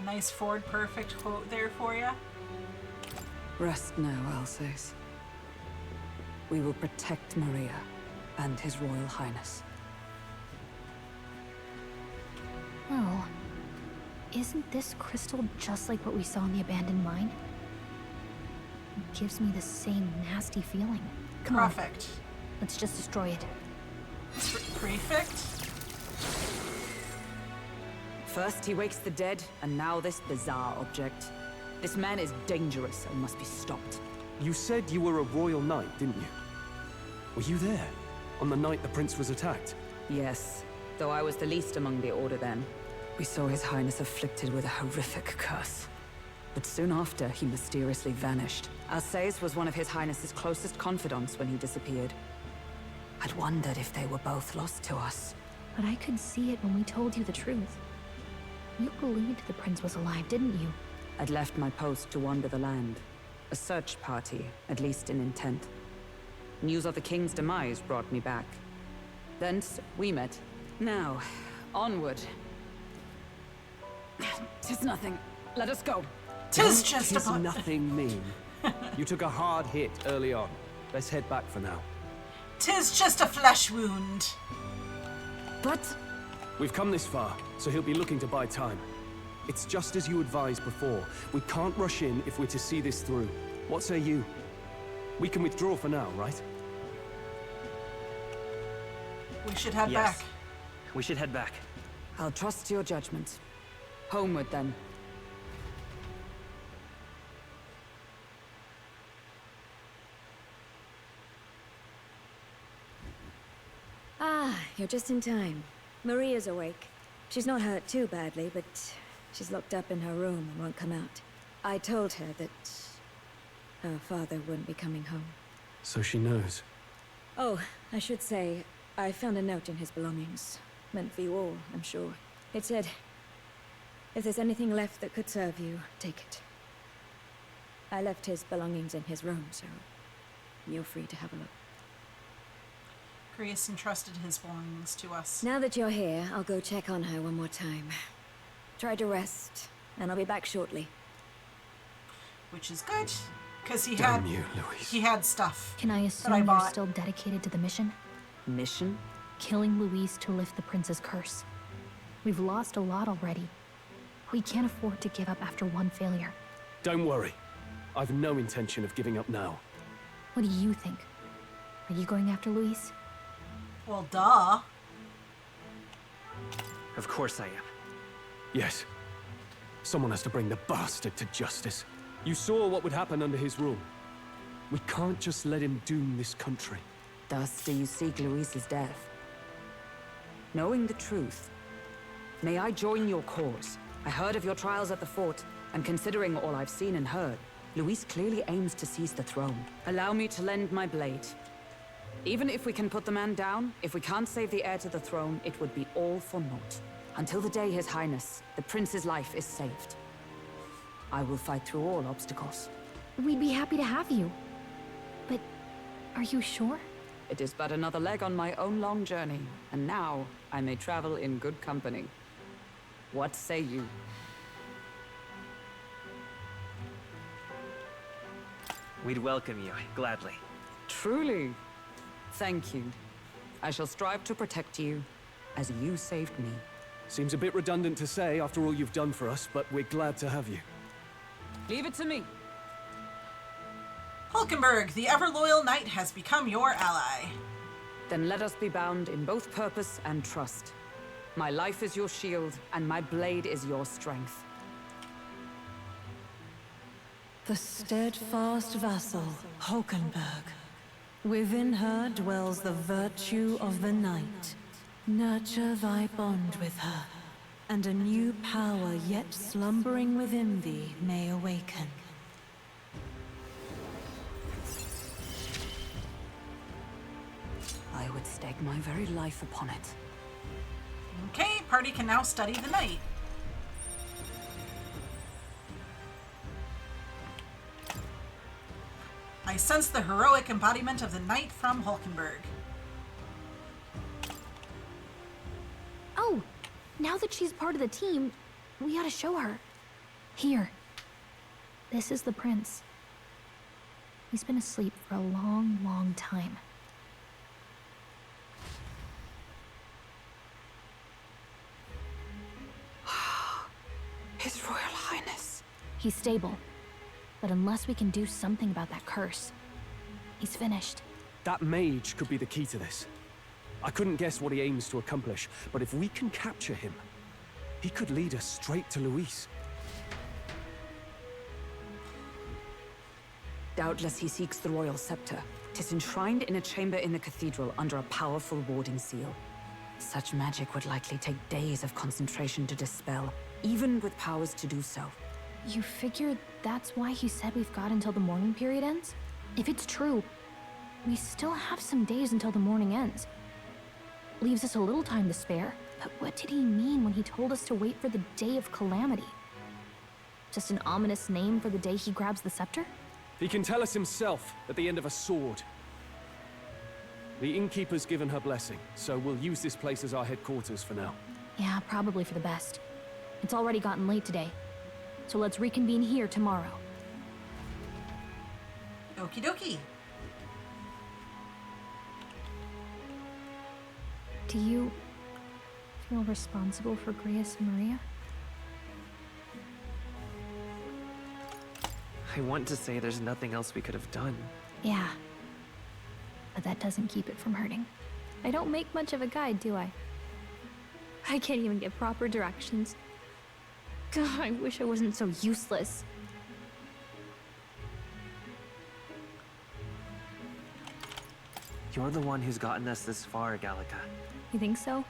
Nice Ford Perfect quote there for you. Rest now, Alsace. We will protect Maria and His Royal Highness. Oh, isn't this crystal just like what we saw in the abandoned mine? It gives me the same nasty feeling. Come Perfect. on, let's just destroy it. Prefect? First he wakes the dead, and now this bizarre object. This man is dangerous and must be stopped. You said you were a royal knight, didn't you? Were you there? On the night the prince was attacked? Yes, though I was the least among the Order then. We saw His Highness afflicted with a horrific curse. But soon after, he mysteriously vanished. Alsace was one of His Highness's closest confidants when he disappeared. I'd wondered if they were both lost to us. But I could see it when we told you the truth. You believed the prince was alive, didn't you? I'd left my post to wander the land. A search party, at least in intent. News of the king's demise brought me back. Thence, we met. Now, onward. 'Tis nothing. Let us go. Tis just Tis about nothing mean. You took a hard hit early on. Let's head back for now. 'Tis just a flesh wound. But we've come this far, so he'll be looking to buy time. It's just as you advised before. We can't rush in if we're to see this through. What say you? We can withdraw for now, right? We should head Yes. back. We should head back. I'll trust your judgment. Homeward, then. Ah, you're just in time. Maria's awake. She's not hurt too badly, but she's locked up in her room and won't come out. I told her that her father wouldn't be coming home. So she knows. Oh, I should say, I found a note in his belongings. Meant for you all, I'm sure. It said, if there's anything left that could serve you, take it. I left his belongings in his room, so you're free to have a look. Grace entrusted his belongings to us. Now that you're here, I'll go check on her one more time. Try to rest, and I'll be back shortly. Which is good, because he Damn you, Louise. He had stuff. Can I that assume I you're bought. still dedicated to the mission? Mission? Killing Louise to lift the prince's curse. We've lost a lot already. We can't afford to give up after one failure. Don't worry. I've no intention of giving up now. What do you think? Are you going after Louise? Well, duh. Of course I am. Yes. Someone has to bring the bastard to justice. You saw what would happen under his rule. We can't just let him doom this country. Thus do you seek Louise's death. Knowing the truth, may I join your cause? I heard of your trials at the fort, and considering all I've seen and heard, Louise clearly aims to seize the throne. Allow me to lend my blade. Even if we can put the man down, if we can't save the heir to the throne, it would be all for naught. Until the day His Highness, the prince's life is saved. I will fight through all obstacles. We'd be happy to have you. But are you sure? It is but another leg on my own long journey, and now I may travel in good company. What say you? We'd welcome you, gladly. Truly. Thank you. I shall strive to protect you, as you saved me. Seems a bit redundant to say after all you've done for us, but we're glad to have you. Leave it to me. Hulkenberg, the ever-loyal knight, has become your ally. Then let us be bound in both purpose and trust. My life is your shield, and my blade is your strength. The steadfast vassal, Hulkenberg. Within her dwells the virtue of the knight. Nurture thy bond with her, and a new power yet slumbering within thee may awaken. I would stake my very life upon it. Okay, party can now study the knight. I sense the heroic embodiment of the knight from Hulkenberg. Oh, now that she's part of the team, we ought to show her. Here. This is the prince. He's been asleep for a long, long time. His Royal Highness. He's stable. But unless we can do something about that curse, he's finished. That mage could be the key to this. I couldn't guess what he aims to accomplish, but if we can capture him, he could lead us straight to Luis. Doubtless he seeks the royal scepter. 'Tis enshrined in a chamber in the cathedral under a powerful warding seal. Such magic would likely take days of concentration to dispel, even with powers to do so. You figure that's why he said we've got until the mourning period ends? If it's true, we still have some days until the mourning ends. Leaves us a little time to spare, but what did he mean when he told us to wait for the Day of Calamity? Just an ominous name for the day he grabs the scepter? He can tell us himself at the end of a sword. The innkeeper's given her blessing, so we'll use this place as our headquarters for now. Yeah, probably for the best. It's already gotten late today, so let's reconvene here tomorrow. Okie dokie. Do you feel responsible for Grius and Maria? I want to say there's nothing else we could have done. Yeah. But that doesn't keep it from hurting. I don't make much of a guide, do I? I can't even get proper directions. God, I wish I wasn't so useless. You're the one who's gotten us this far, Gallica. You think so?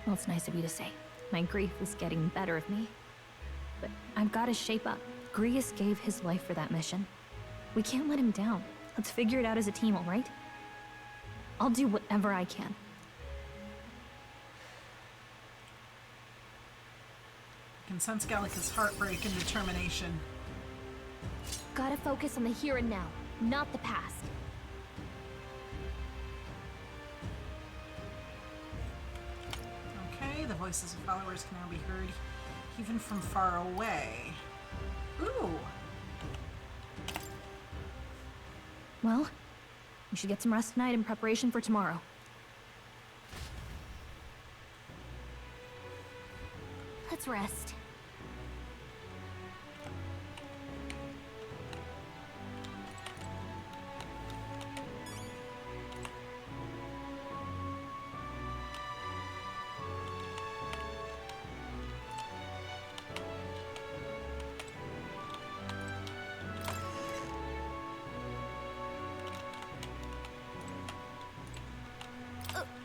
Well, it's nice of you to say. My grief is getting the better of me. But I've got to shape up. Grius gave his life for that mission. We can't let him down. Let's figure it out as a team, all right? I'll do whatever I can. I can sense Gallica's heartbreak and determination. Gotta focus on the here and now, not the past. Okay, the voices of followers can now be heard even from far away. Ooh. Well, we should get some rest tonight in preparation for tomorrow. Let's rest.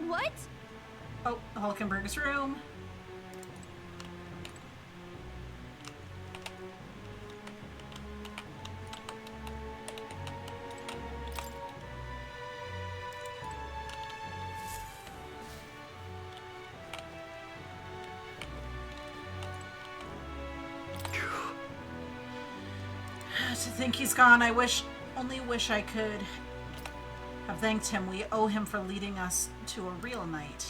What? Oh, Hulkenberg's room. To think he's gone, only wish I could have thanked him. We owe him for leading us to a real knight.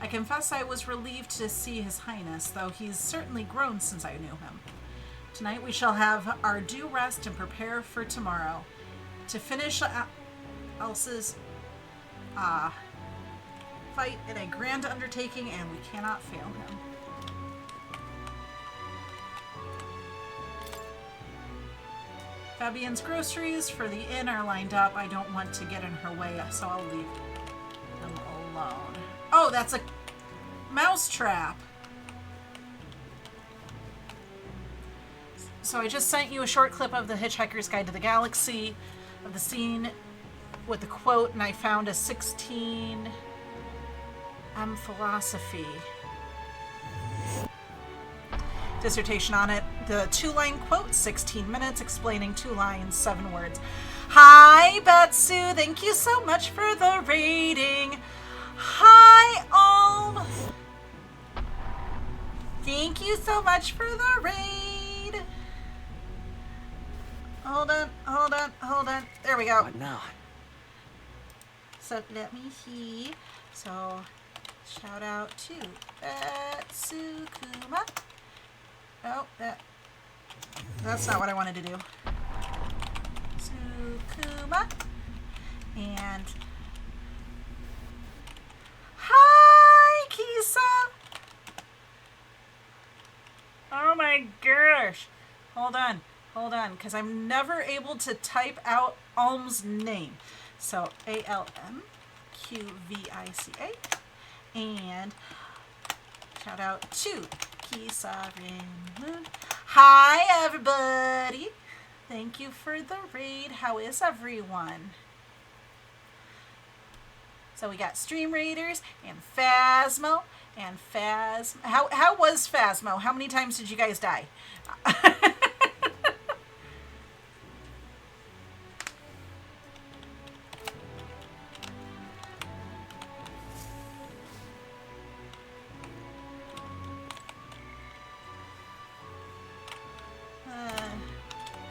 I confess I was relieved to see His Highness, though he's certainly grown since I knew him. Tonight we shall have our due rest and prepare for tomorrow. To finish Elsa's fight in a grand undertaking, and we cannot fail him. Fabian's groceries for the inn are lined up. I don't want to get in her way, so I'll leave them alone. Oh, that's a mouse trap. So I just sent you a short clip of the Hitchhiker's Guide to the Galaxy, of the scene with the quote, and I found a 16M philosophy dissertation on it. The 2-line quote, 16 minutes, explaining 2 lines, 7 words. Hi, Betsu. Thank you so much for the rating. Hi, Alm. Thank you so much for the raid. Hold on, hold on, hold on. There we go. What now? So let me see. So shout out to Betsukuma. Oh, that's not what I wanted to do. Tsukuma. And hi, Kisa. Oh my gosh. Hold on, because I'm never able to type out Alm's name. So ALMQVICA. And shout out to Kisa Moon. Hi, everybody. Thank you for the raid. How is everyone? So we got Stream Raiders and Phasmo and How was Phasmo? How many times did you guys die?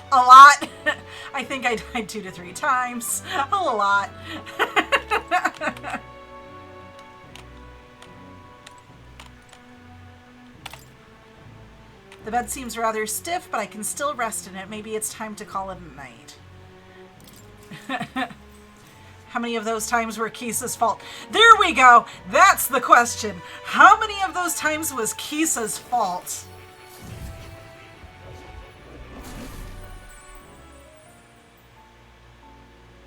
A lot. I think I died 2 to 3 times. A lot. The bed seems rather stiff, but I can still rest in it. Maybe it's time to call it a night. How many of those times were Kisa's fault? There we go. That's the question. How many of those times was Kisa's fault?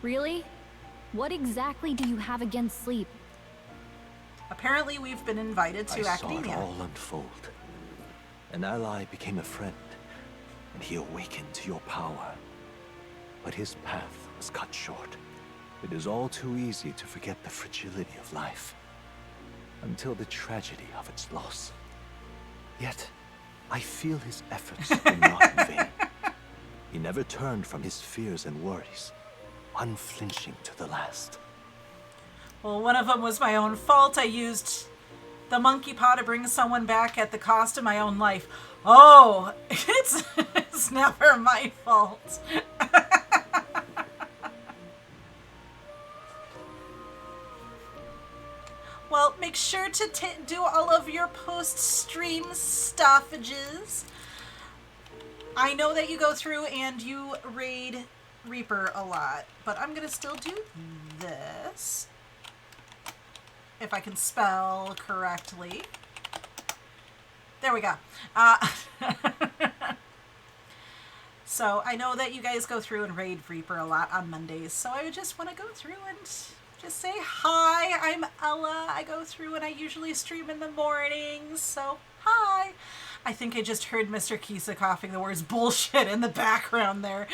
Really? What exactly do you have against sleep? Apparently we've been invited to academia. I saw it all unfold. An ally became a friend, and he awakened to your power. But his path was cut short. It is all too easy to forget the fragility of life, until the tragedy of its loss. Yet, I feel his efforts were not in vain. He never turned from his fears and worries, unflinching to the last. Well, one of them was my own fault. I used the monkey paw to bring someone back at the cost of my own life. Oh, it's never my fault. Well, make sure to do all of your post-stream stoppages. I know that you go through and you raid Reaper a lot, but I'm gonna still do this. If I can spell correctly. There we go. So I know that you guys go through and raid Reaper a lot on Mondays, so I would just want to go through and just say hi. I'm Ella. I go through and I usually stream in the mornings, so hi. I think I just heard Mr. Kisa coughing the words bullshit in the background there.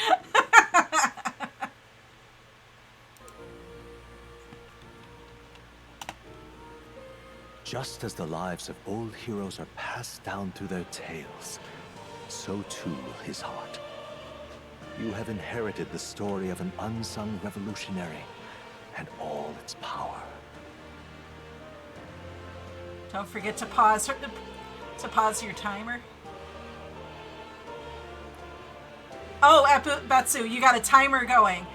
Just as the lives of old heroes are passed down through their tales, so too will his heart. You have inherited the story of an unsung revolutionary and all its power. Don't forget to pause your timer. Oh, Betsu, you got a timer going.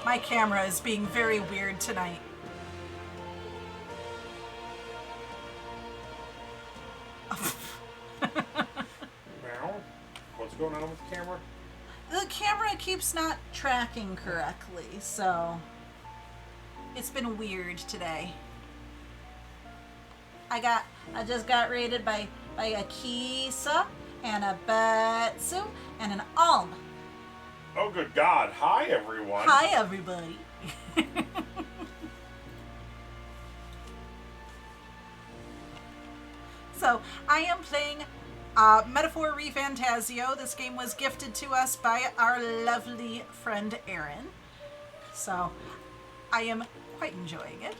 My camera is being very weird tonight. Now, what's going on with the camera? The camera keeps not tracking correctly, so it's been weird today. I just got raided by a Kisa and a Betsu and an Alm. Oh, good God. Hi, everyone. Hi, everybody. So, I am playing Metaphor ReFantazio. This game was gifted to us by our lovely friend Aaron. So, I am quite enjoying it.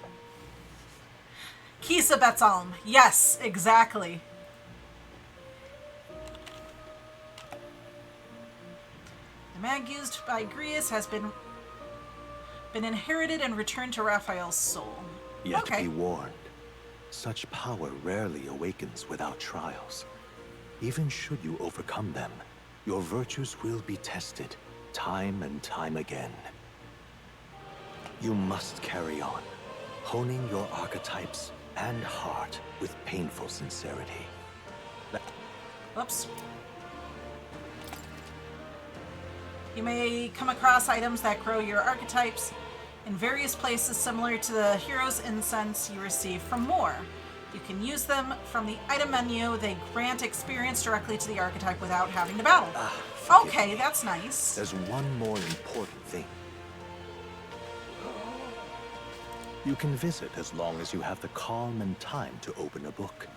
Kisa Betsalm. Yes, exactly. The mag used by Grius has been inherited and returned to Raphael's soul. Yet Okay. be warned, such power rarely awakens without trials. Even should you overcome them, your virtues will be tested time and time again. You must carry on, honing your archetypes and heart with painful sincerity. Whoops. You may come across items that grow your archetypes in various places similar to the hero's incense you receive from Moore. You can use them from the item menu. They grant experience directly to the archetype without having to battle. Okay, that's nice. There's one more important thing. You can visit as long as you have the calm and time to open a book.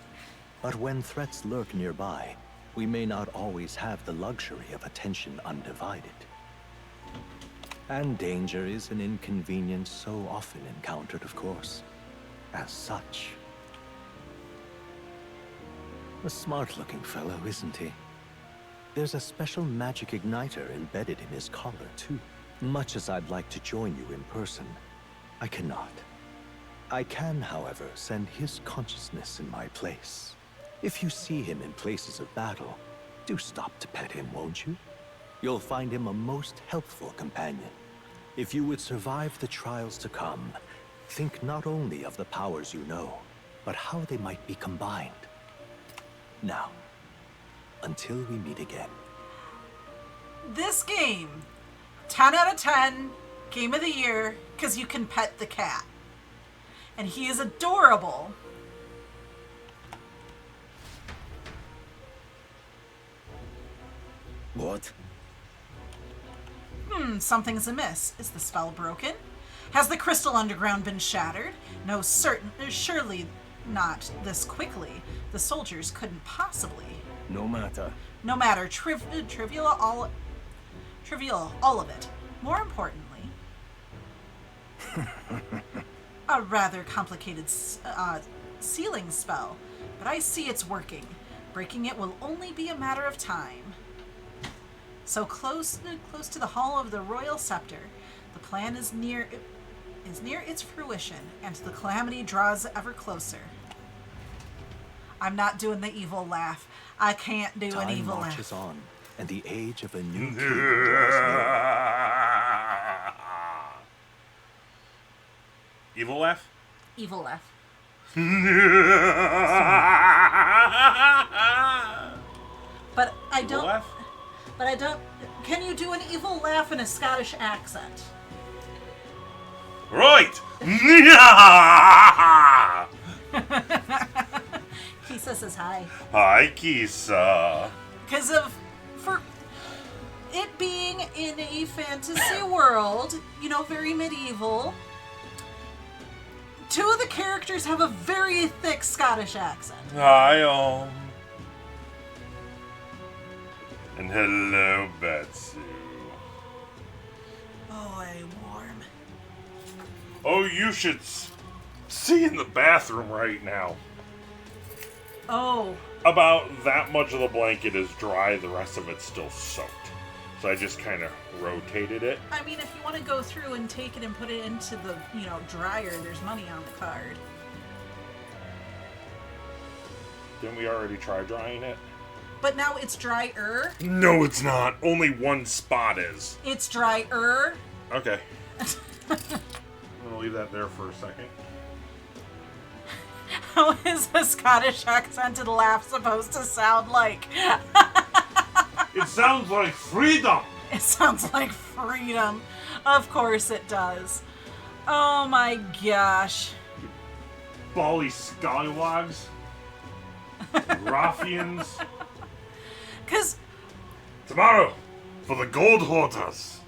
But when threats lurk nearby, we may not always have the luxury of attention undivided. And danger is an inconvenience so often encountered, of course. As such. A smart-looking fellow, isn't he? There's a special magic igniter embedded in his collar, too. Much as I'd like to join you in person, I cannot. I can, however, send his consciousness in my place. If you see him in places of battle, do stop to pet him, won't you? You'll find him a most helpful companion. If you would survive the trials to come, think not only of the powers you know, but how they might be combined. Now, until we meet again. This game, 10 out of 10, game of the year, because you can pet the cat. And he is adorable. What? Something's amiss. Is the spell broken? Has the crystal underground been shattered? No, surely not this quickly. The soldiers couldn't possibly. No matter. No matter. Trivial, all of it. More importantly, a rather complicated sealing spell, but I see it's working. Breaking it will only be a matter of time. So close to the Hall of the Royal Scepter, the plan is near its fruition, and the calamity draws ever closer. I'm not doing the evil laugh. I can't do an evil Time marches laugh. on, and the age of a new king draws near. Evil laugh? Evil laugh. But I Evil don't. laugh? But I don't. Can you do an evil laugh in a Scottish accent? Right! Kisa says hi. Hi, Kisa. Because for it being in a fantasy world, you know, very medieval, two of the characters have a very thick Scottish accent. Hi, and hello, Betsy. Oh, I'm warm. Oh, you should see in the bathroom right now. Oh. About that much of the blanket is dry, the rest of it's still soaked. So I just kind of rotated it. I mean, if you want to go through and take it and put it into the, dryer, there's money on the card. Didn't we already try drying it? But now it's drier. No, it's not. Only one spot is. It's drier. Okay. I'm gonna leave that there for a second. How is a Scottish accented laugh supposed to sound like? It sounds like freedom! It sounds like freedom. Of course it does. Oh my gosh. Bally scallywags. Ruffians. Because tomorrow, for the gold hoarders.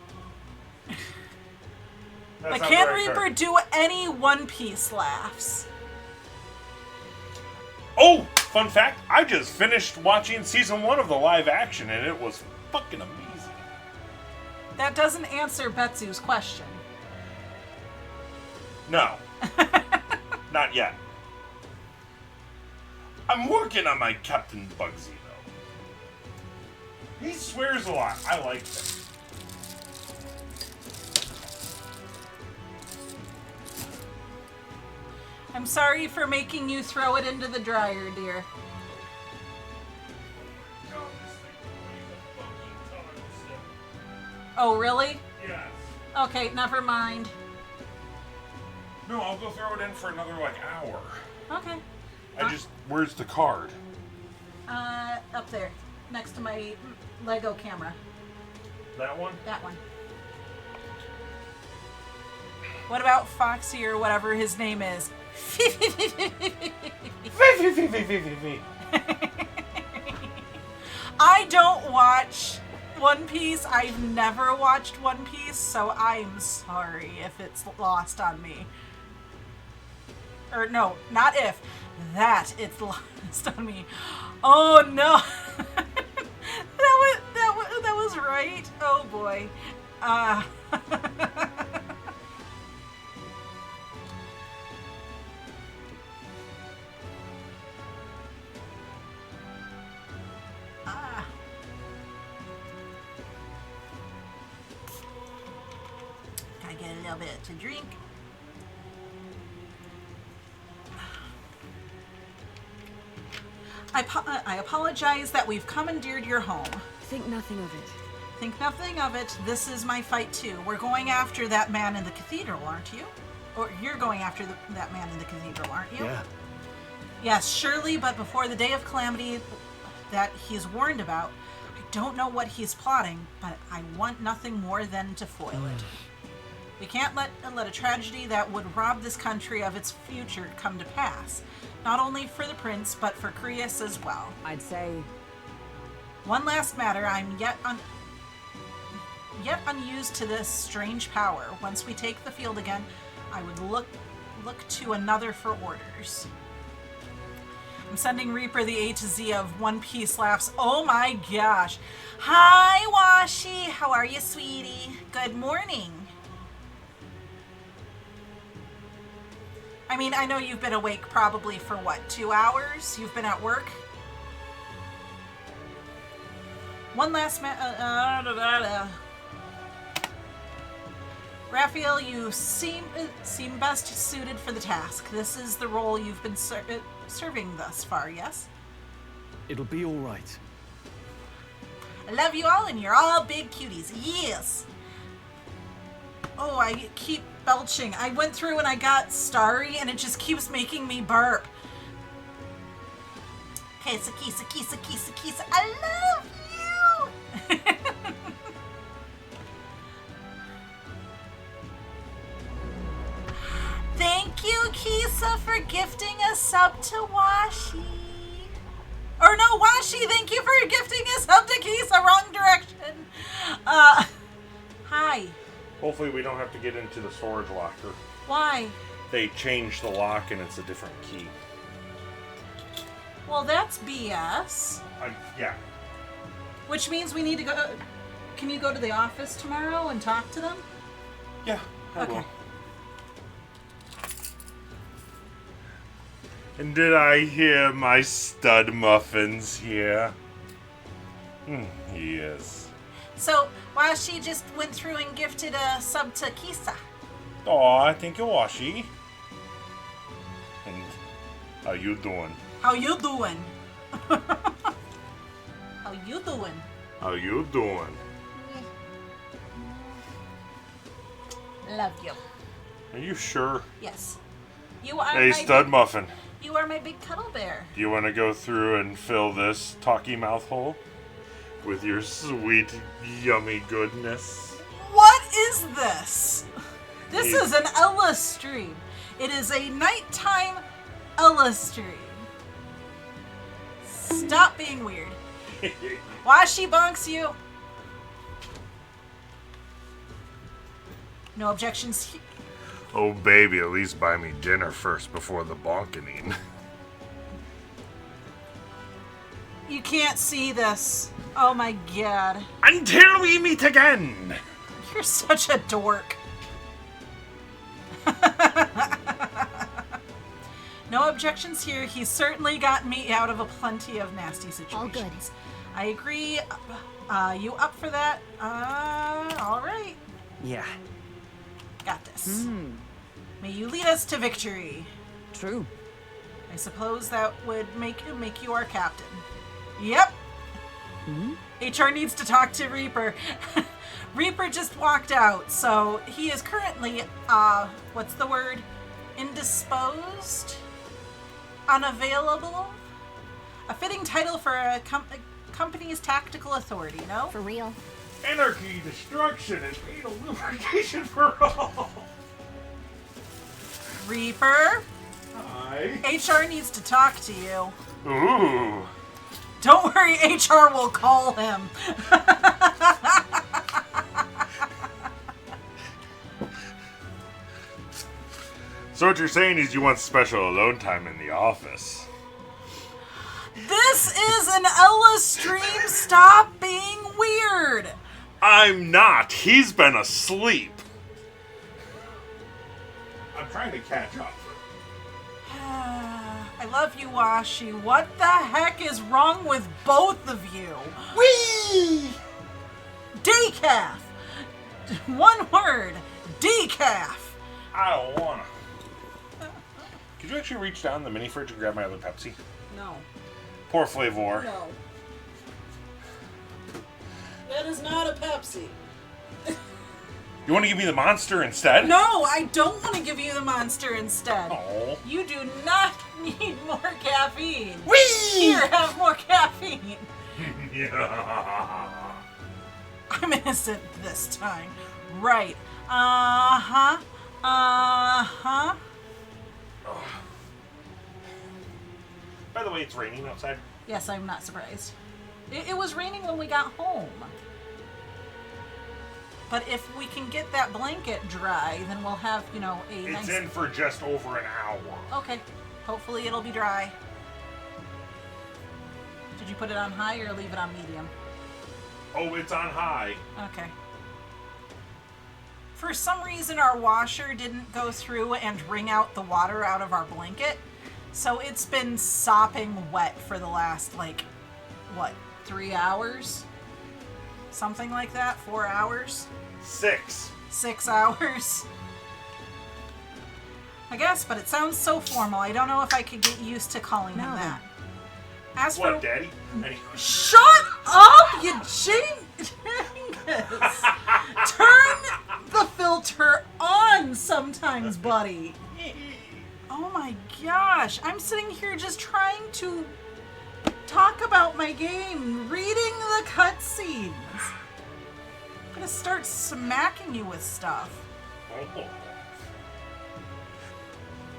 I can't Reaper do any One Piece laughs. Oh, fun fact, I just finished watching season 1 of the live action and it was fucking amazing. That doesn't answer Betsu's question. No. Not yet. I'm working on my Captain Bugsy, though. He swears a lot. I like that. I'm sorry for making you throw it into the dryer, dear. Oh, really? Yes. Okay, never mind. No, I'll go throw it in for another, hour. Okay. Where's the card? Up there, next to my Lego camera. That one? That one. What about Foxy or whatever his name is? I don't watch One Piece. I've never watched One Piece, so I'm sorry if it's lost on me. Or no, not if. That it's lost on me. Oh no. that was right. Oh boy. Gotta get a little bit to drink. I apologize that we've commandeered your home. Think nothing of it. Think nothing of it. This is my fight too. We're going after that man in the cathedral, aren't you? Or you're going after that man in the cathedral, aren't you? Yeah. Yes, surely, but before the day of calamity that he's warned about, I don't know what he's plotting, but I want nothing more than to foil it. We can't let a tragedy that would rob this country of its future come to pass. Not only for the prince, but for Creus as well. I'd say... One last matter, I'm yet unused to this strange power. Once we take the field again, I would look to another for orders. I'm sending Reaper the A to Z of One Piece laughs. Oh my gosh. Hi, Washi. How are you, sweetie? Good morning. I mean, I know you've been awake probably for what, 2 hours? You've been at work? One last Raphael, you seem best suited for the task. This is the role you've been serving thus far, yes? It'll be all right. I love you all, and you're all big cuties. Yes! Oh, I keep belching. I went through and I got starry, and it just keeps making me burp. Kisa, kisa, kisa, kisa, kisa. I love you! Thank you, Kisa, for gifting a sub to Washi. Or no, Washi, thank you for gifting a sub to Kisa. Wrong direction. Hi. Hopefully we don't have to get into the storage locker. Why? They changed the lock and it's a different key. Well, that's BS. Yeah. Which means we need to go... Can you go to the office tomorrow and talk to them? Yeah, I okay. will. And did I hear my stud muffins here? Yes. So, Washi just went through and gifted a sub to Kisa. Aw, thank you, Washi. And how you doing? How you doing? How you doing? How you doing? Love you. Are you sure? Yes. You are Hey, my stud big, muffin. You are my big cuddle bear. Do you want to go through and fill this talky mouth hole with your sweet, yummy goodness? What is this? This is an Ella stream. It is a nighttime Ella stream. Stop being weird. Washi bonks you. No objections. Oh, baby, at least buy me dinner first before the bonkening. You can't see this. Oh my god. Until we meet again! You're such a dork. No objections here. He's certainly gotten me out of a plenty of nasty situations. All good. I agree. You up for that? All right. Yeah. Got this. May you lead us to victory. True. I suppose that would make you our captain. Yep. HR needs to talk to Reaper. Reaper just walked out, so he is currently, what's the word? Indisposed? Unavailable? A fitting title for a company's tactical authority, no? For real. Anarchy, destruction, and anal lubrication for all. Reaper? Hi. HR needs to talk to you. Ooh. Don't worry, HR will call him. So what you're saying is you want special alone time in the office. This is an Ella stream. Stop being weird. I'm not. He's been asleep. I'm trying to catch up. I love you, Washi. What the heck is wrong with both of you? Whee! Decaf! One word. Decaf! I don't wanna. Could you actually reach down the mini fridge and grab my other Pepsi? No. Poor Flavor. No. That is not a Pepsi. You want to give me the Monster instead? No, I don't want to give you the Monster instead. Oh. You do not need more caffeine. Whee! Here, have more caffeine. Yeah. I'm innocent this time. Right. Uh-huh. Uh-huh. By the way, it's raining outside. Yes, I'm not surprised. It was raining when we got home. But if we can get that blanket dry, then we'll have, you know, a nice... It's in for just over an hour. Okay. Hopefully it'll be dry. Did you put it on high or leave it on medium? Oh, it's on high. Okay. For some reason, our washer didn't go through and wring out the water out of our blanket. So it's been sopping wet for the last, like, what, 3 hours? Something like that? 4 hours? 6. 6 hours? I guess, but it sounds so formal. I don't know if I could get used to calling him that. As What, for... Daddy? Shut up, you Jingus! Turn the filter on sometimes, buddy. Oh my gosh. I'm sitting here just trying to talk about my game, reading the cutscenes. I'm gonna start smacking you with stuff. Oh.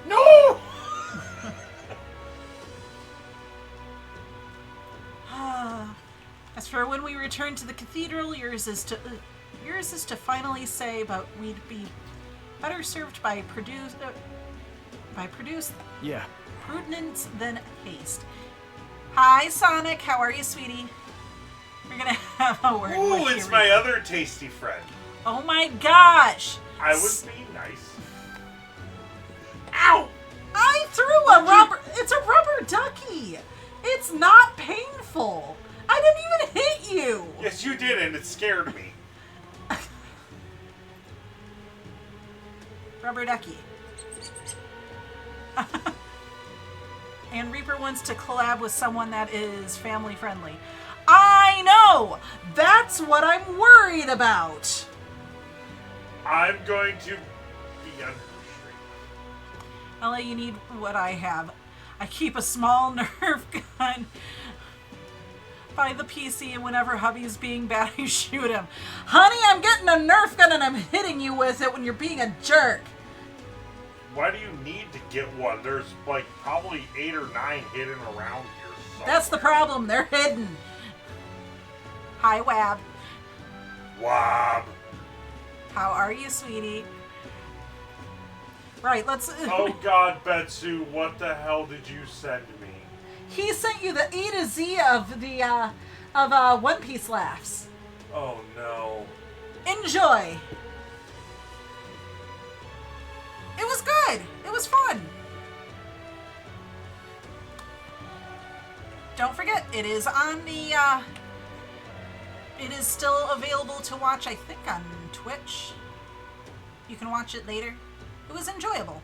No! As for when we return to the cathedral, yours is to finally say, but we'd be better served by Yeah. prudence than haste. Hi, Sonic. How are you, sweetie? We're gonna have a word Ooh, with it's you. my other tasty friend. Oh my gosh! I was being nice. Ow! I threw a rubber. It's a rubber ducky. It's not painful. I didn't even hit you. Yes, you did, and it scared me. Rubber ducky. And Reaper wants to collab with someone that is family friendly. I know! That's what I'm worried about. I'm going to be under LA, you need what I have. I keep a small Nerf gun by the PC, and whenever hubby's being bad, I shoot him. Honey, I'm getting a Nerf gun and I'm hitting you with it when you're being a jerk. Why do you need to get one? There's like probably 8 or 9 hidden around here somewhere. That's the problem. They're hidden. Hi, Wab. Wab. How are you, sweetie? Right, let's... Oh God, Betsu, what the hell did you send me? He sent you the A to Z of the, One Piece laughs. Oh no. Enjoy. It was good. It was fun. Don't forget, it is on the, it is still available to watch, I think, on Twitch. You can watch it later. It was enjoyable.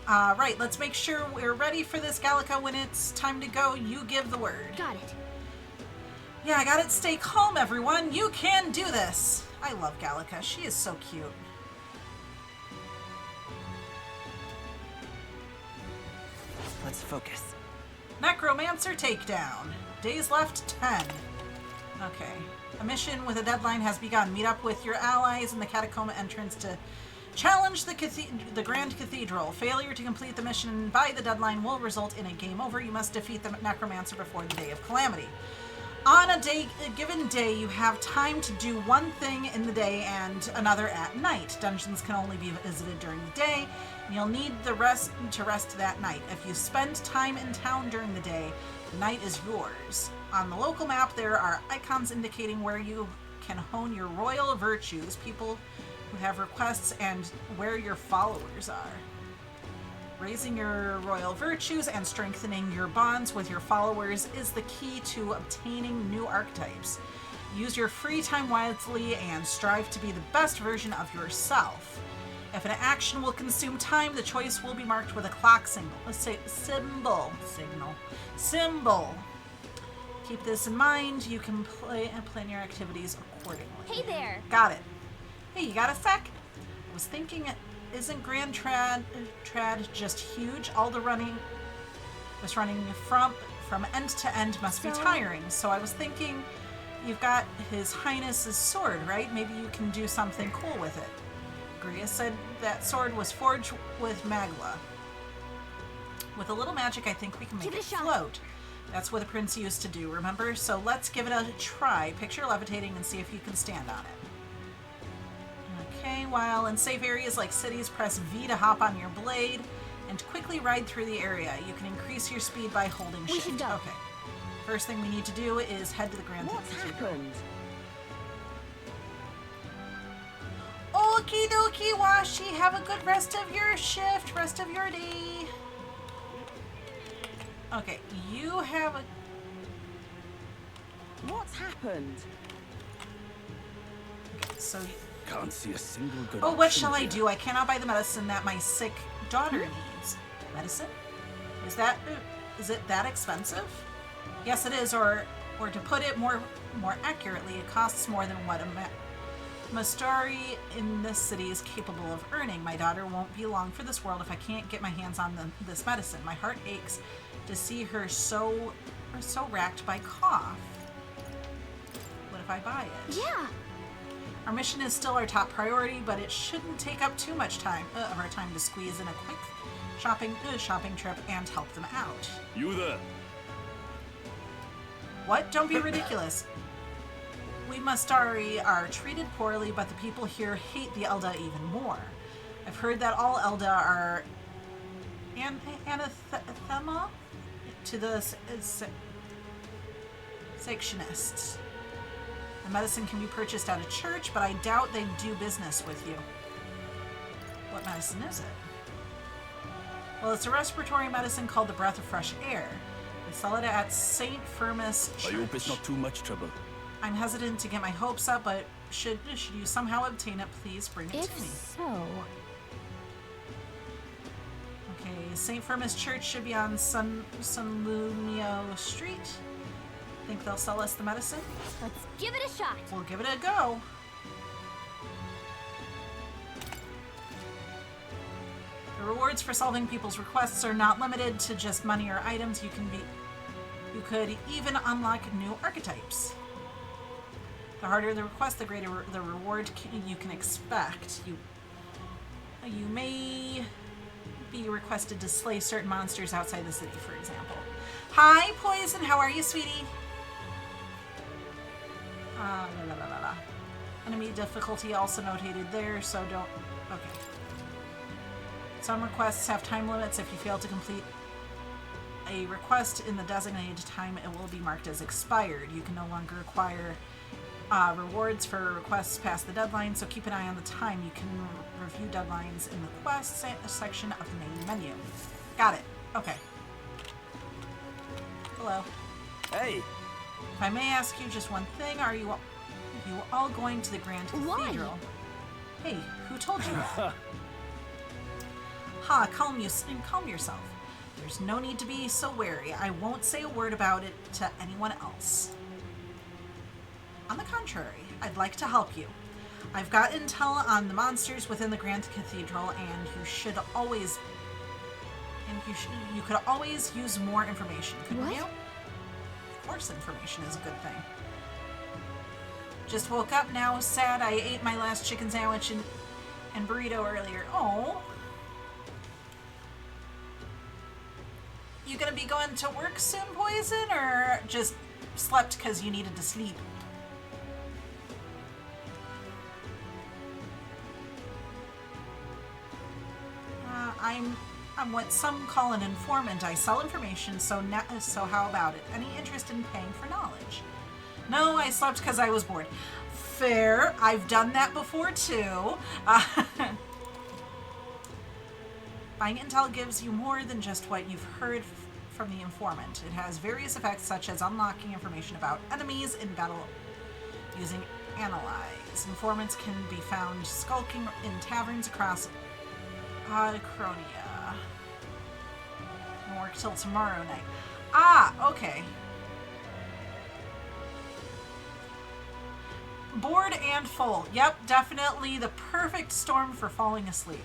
Right, let's make sure we're ready for this, Gallica. When it's time to go, you give the word. Got it. Yeah, I got it. Stay calm, everyone. You can do this. I love Gallica. She is so cute. Let's focus. Necromancer takedown. Days left 10. Okay. A mission with a deadline has begun. Meet up with your allies in the catacomb entrance to challenge the Grand Cathedral. Failure to complete the mission by the deadline will result in a game over. You must defeat the Necromancer before the Day of Calamity. On a given day, you have time to do one thing in the day and another at night. Dungeons can only be visited during the day. You'll need the rest to rest that night. If you spend time in town during the day, the night is yours. On the local map, there are icons indicating where you can hone your royal virtues, people who have requests, and where your followers are. Raising your royal virtues and strengthening your bonds with your followers is the key to obtaining new archetypes. Use your free time wisely and strive to be the best version of yourself. If an action will consume time, the choice will be marked with a clock symbol. Keep this in mind. You can plan your activities accordingly. Hey there. Got it. Hey, you got a sec? I was thinking, isn't Grand Trad just huge? All the running from end to end must be tiring. So I was thinking, you've got His Highness's sword, right? Maybe you can do something cool with it. Gria said that sword was forged with magla. With a little magic, I think we can make it float. That's what the prince used to do, remember? So let's give it a try. Picture levitating and see if you can stand on it. Okay, while in safe areas like cities, press V to hop on your blade and quickly ride through the area. You can increase your speed by holding shift. We should go. Okay. First thing we need to do is head to the Grand Cathedral. Okie dokie, Washi. Have a good rest of your shift, rest of your day. Okay, you have a... What's happened? Okay, so... Can't see a single good Oh, what option shall I here. do? I cannot buy the medicine that my sick daughter needs. Medicine? Is it that expensive? Yes, it is, or to put it more accurately, it costs more than what a Mastari in this city is capable of earning. My daughter won't be long for this world if I can't get my hands on this medicine. My heart aches to see her so racked by cough. What if I buy it? Yeah. Our mission is still our top priority, but it shouldn't take up too much time of our time to squeeze in a quick shopping trip and help them out. You there? What? Don't be ridiculous. We Mastari are treated poorly, but the people here hate the Elda even more. I've heard that all Elda are anathema to the sectionists. The medicine can be purchased at a church, but I doubt they do business with you. What medicine is it? Well, it's a respiratory medicine called the Breath of Fresh Air. They sell it at St. Firmus Church. I hope it's not too much trouble. I'm hesitant to get my hopes up, but should you somehow obtain it, please bring it to me. If so... Okay, St. Firmus Church should be on San Lunio Street. Think they'll sell us the medicine? Let's give it a shot. We'll give it a go. rewards for solving people's requests are not limited to just money or items. You could even unlock new archetypes. The harder the request, the greater the reward you can expect. You may be requested to slay certain monsters outside the city, for example. Hi, Poison. How are you, sweetie? Enemy difficulty also notated there, so don't... Okay. Some requests have time limits. If you fail to complete a request in the designated time, it will be marked as expired. You can no longer acquire rewards for requests past the deadline, so keep an eye on the time. You can review deadlines in the quest section of the main menu. Got it. Okay. Hello. Hey! If I may ask you just one thing, are you all going to the Grand Cathedral? Hey, who told you that? Calm yourself. There's no need to be so wary. I won't say a word about it to anyone else. On the contrary, I'd like to help you. I've got intel on the monsters within the Grand Cathedral, and you could always use more information, couldn't you? Of course, information is a good thing. Just woke up now, sad. I ate my last chicken sandwich and burrito earlier. Oh. You gonna be going to work soon, Poison, or just slept because you needed to sleep? I'm what some call an informant. I sell information, so how about it? Any interest in paying for knowledge? No, I slept because I was bored. Fair. I've done that before, too. Buying intel gives you more than just what you've heard from the informant. It has various effects, such as unlocking information about enemies in battle using Analyze. Informants can be found skulking in taverns across Cronia. Won't work till tomorrow night. Okay. Bored and full. Yep, definitely the perfect storm for falling asleep.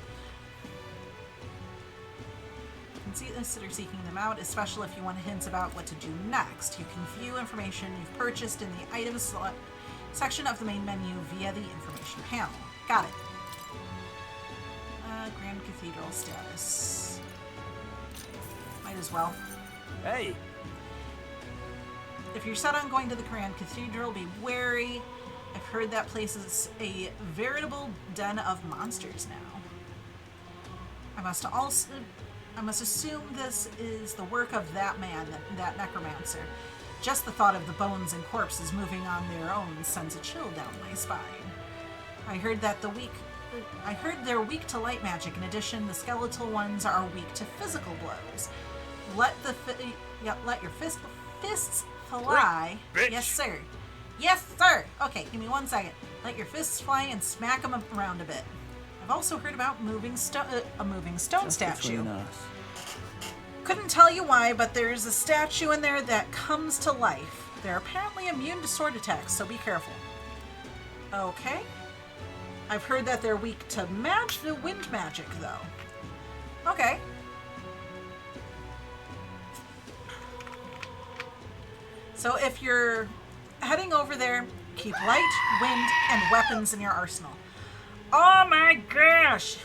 Consider seeking them out, especially if you want hints about what to do next. You can view information you've purchased in the items section of the main menu via the information panel. Got it. Grand Cathedral status. Might as well. Hey! If you're set on going to the Grand Cathedral, be wary. I've heard that place is a veritable den of monsters now. I must assume this is the work of that man, that necromancer. Just the thought of the bones and corpses moving on their own sends a chill down my spine. I heard they're weak to light magic. In addition, the skeletal ones are weak to physical blows. Let your fists fly. Bitch. Yes, sir. Yes, sir. Okay, give me 1 second. Let your fists fly and smack them around a bit. I've also heard about a moving stone statue. Couldn't tell you why, but there's a statue in there that comes to life. They're apparently immune to sword attacks, so be careful. Okay. I've heard that they're weak to wind magic, though. Okay. So if you're heading over there, keep light, wind, and weapons in your arsenal. Oh my gosh!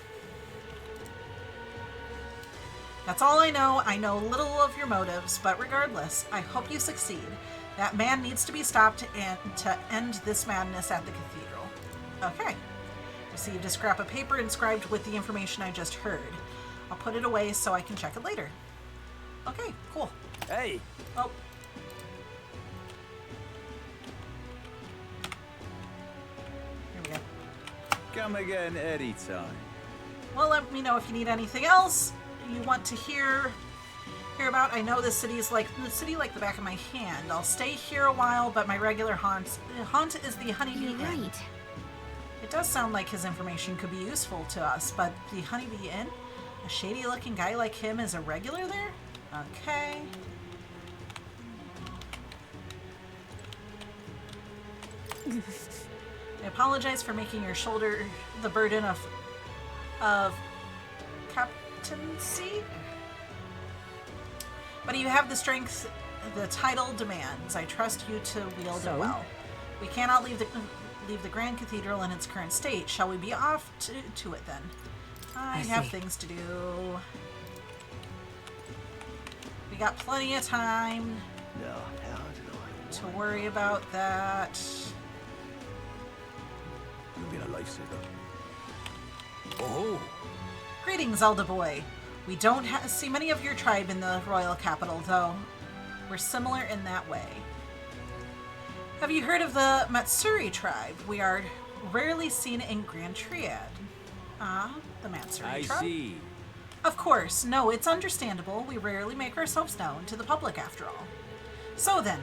That's all I know. I know little of your motives, but regardless, I hope you succeed. That man needs to be stopped to end this madness at the cathedral. Okay. Received a scrap of paper inscribed with the information I just heard. I'll put it away so I can check it later. Okay, cool. Hey! Oh. Here we go. Come again anytime. Well, let me know if you need anything else you want to hear about. I know this city like the back of my hand. I'll stay here a while, but my regular haunt is the Honeybee Inn. It does sound like his information could be useful to us, but the Honeybee Inn? A shady-looking guy like him is a regular there? Okay. I apologize for making your shoulder the burden of competency. But you have the strength the title demands. I trust you to wield it well. We cannot leave the Grand Cathedral in its current state. Shall we be off to it then? I have things to do. We got plenty of time to worry about that. You've been a lifesaver. Oh! Greetings, Zelda boy. We don't see many of your tribe in the royal capital, though. We're similar in that way. Have you heard of the Matsuri tribe? We are rarely seen in Grand Triad. The Matsuri tribe? I see. Of course. No, it's understandable. We rarely make ourselves known to the public, after all. So then,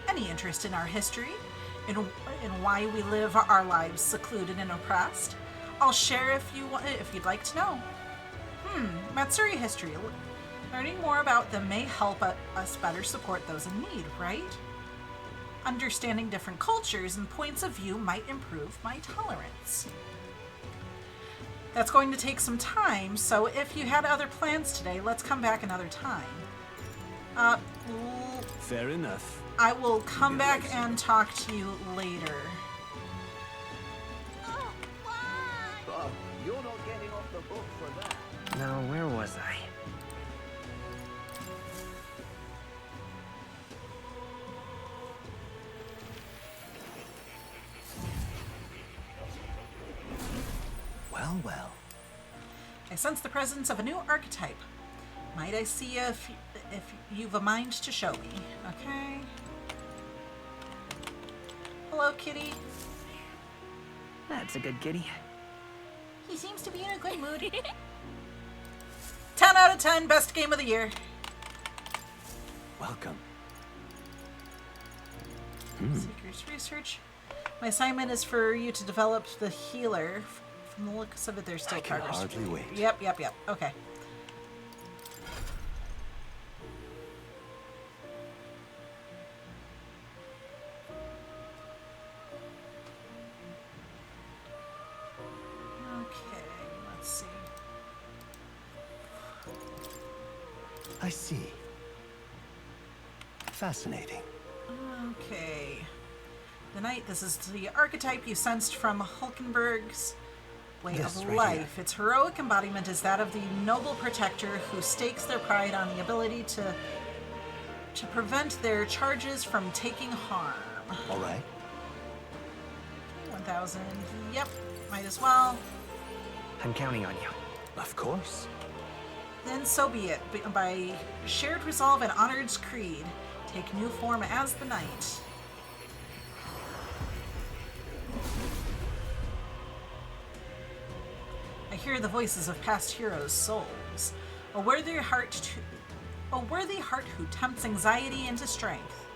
any interest in our history? In why we live our lives secluded and oppressed? I'll share if you'd like to know. Matsuri history. Learning more about them may help us better support those in need, right? Understanding different cultures and points of view might improve my tolerance. That's going to take some time, so if you had other plans today, let's come back another time. Fair enough. I will come back and talk to you later. Oh, you're not getting off the hook for that. Now, where was I? Well. I sense the presence of a new archetype. Might I see if you've a mind to show me? Okay. Hello, kitty. That's a good kitty. He seems to be in a good mood. 10 out of 10, best game of the year. Welcome. Seekers research. My assignment is for you to develop the healer. From the looks of it, there's still progress. I can hardly wait. Yep. Okay. Let's see. I see. Fascinating. Okay. The knight, this is the archetype you sensed from Hulkenberg's way of life. Its heroic embodiment is that of the noble protector who stakes their pride on the ability to prevent their charges from taking harm. All right. 1,000. Yep, might as well. I'm counting on you. Of course. Then so be it. By shared resolve and honored creed, take new form as the knight. I hear the voices of past heroes' souls. A worthy heart who tempts anxiety into strength.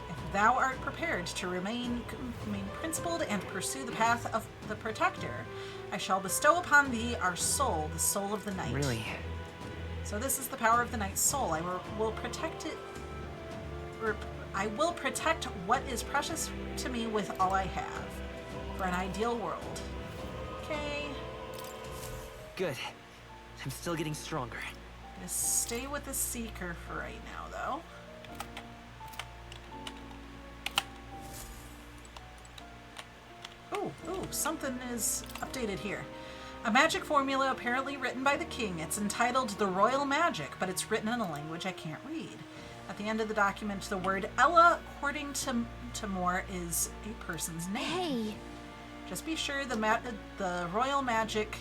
If thou art prepared to remain principled and pursue the path of the protector, I shall bestow upon thee our soul, the soul of the knight. Really? So this is the power of the knight's soul. I will protect it. I will protect what is precious to me with all I have, for an ideal world. Okay. Good. I'm still getting stronger. Gonna stay with the Seeker for right now, though. Ooh, something is updated here. A magic formula apparently written by the king. It's entitled The Royal Magic, but it's written in a language I can't read. At the end of the document, the word Ella, according to Moore, is a person's name. Hey! Just be sure the Royal Magic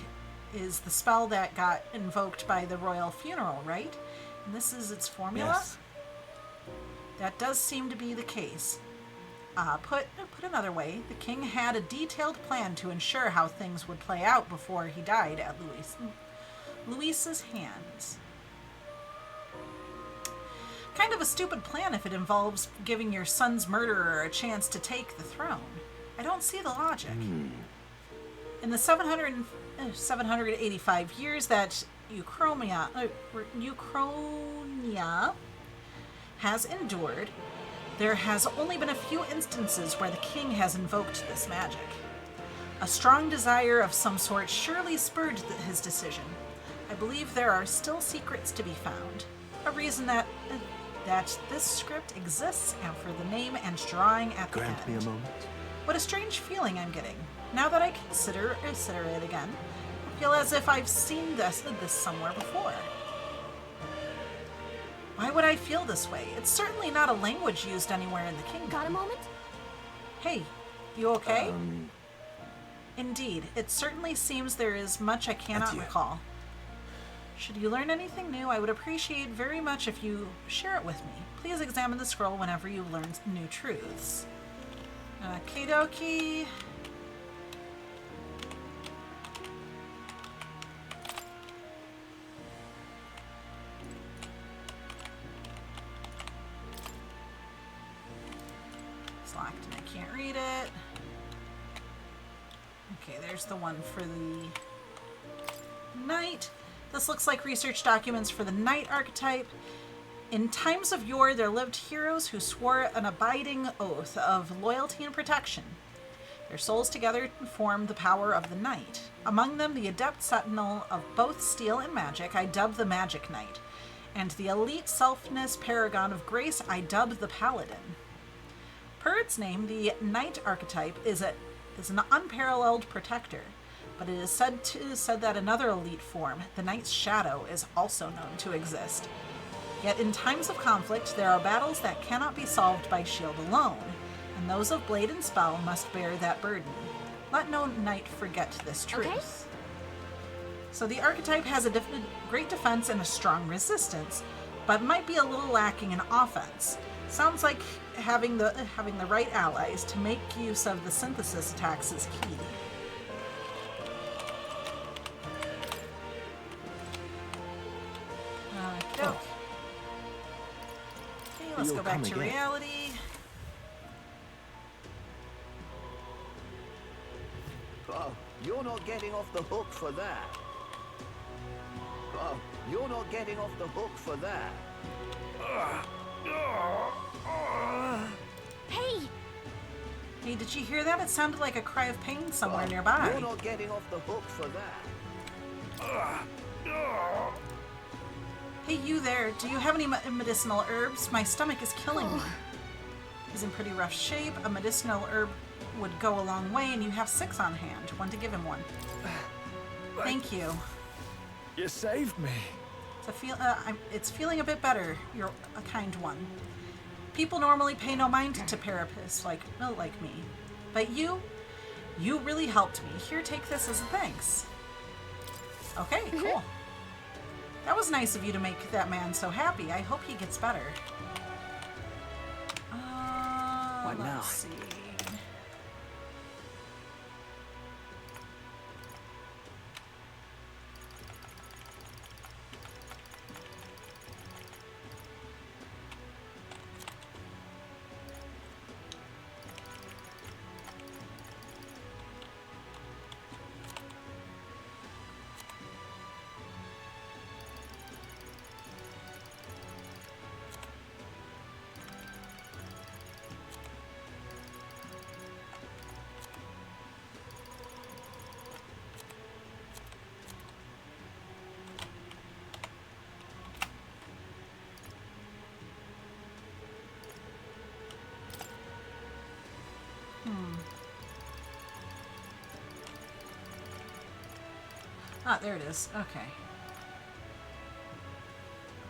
is the spell that got invoked by the royal funeral, right? And this is its formula? Yes. That does seem to be the case. Put another way, the king had a detailed plan to ensure how things would play out before he died at Luis's hands. Kind of a stupid plan if it involves giving your son's murderer a chance to take the throne. I don't see the logic. In the 785 years that Uchronia has endured, there has only been a few instances where the king has invoked this magic. A strong desire of some sort surely spurred his decision. I believe there are still secrets to be found. A reason that this script exists, and for the name and drawing at the end. Grant me a moment. What a strange feeling I'm getting. Now that I consider it again, I feel as if I've seen this somewhere before. Why would I feel this way? It's certainly not a language used anywhere in the kingdom. Got a moment? Hey, you okay? Indeed, it certainly seems there is much I cannot recall. Should you learn anything new, I would appreciate very much if you share it with me. Please examine the scroll whenever you learn new truths. Okie dokie. It's locked and I can't read it. Okay, there's the one for the knight. This looks like research documents for the knight archetype. In times of yore, there lived heroes who swore an abiding oath of loyalty and protection. Their souls together formed the power of the knight. Among them, the adept sentinel of both steel and magic, I dubbed the Magic Knight. And the elite selfness paragon of grace, I dubbed the Paladin. Per its name, the knight archetype is an unparalleled protector. But it is said that another elite form, the Knight's Shadow, is also known to exist. Yet in times of conflict, there are battles that cannot be solved by shield alone, and those of blade and spell must bear that burden. Let no knight forget this truth. Okay. So the archetype has a great defense and a strong resistance, but might be a little lacking in offense. Sounds like having the right allies to make use of the synthesis attacks is key. Okay, let's go back to reality. Oh, you're not getting off the hook for that. Oh, you're not getting off the hook for that. Hey! Hey, did you hear that? It sounded like a cry of pain somewhere nearby. You're not getting off the hook for that. Hey, you there. Do you have any medicinal herbs? My stomach is killing me. He's in pretty rough shape. A medicinal herb would go a long way, and you have 6 on hand. One to give him one. Thank you. You saved me. It's feeling a bit better. You're a kind one. People normally pay no mind to therapists like me. But you really helped me. Here, take this as a thanks. Okay, cool. That was nice of you to make that man so happy. I hope he gets better. What now? Let's see. Ah, there it is. Okay.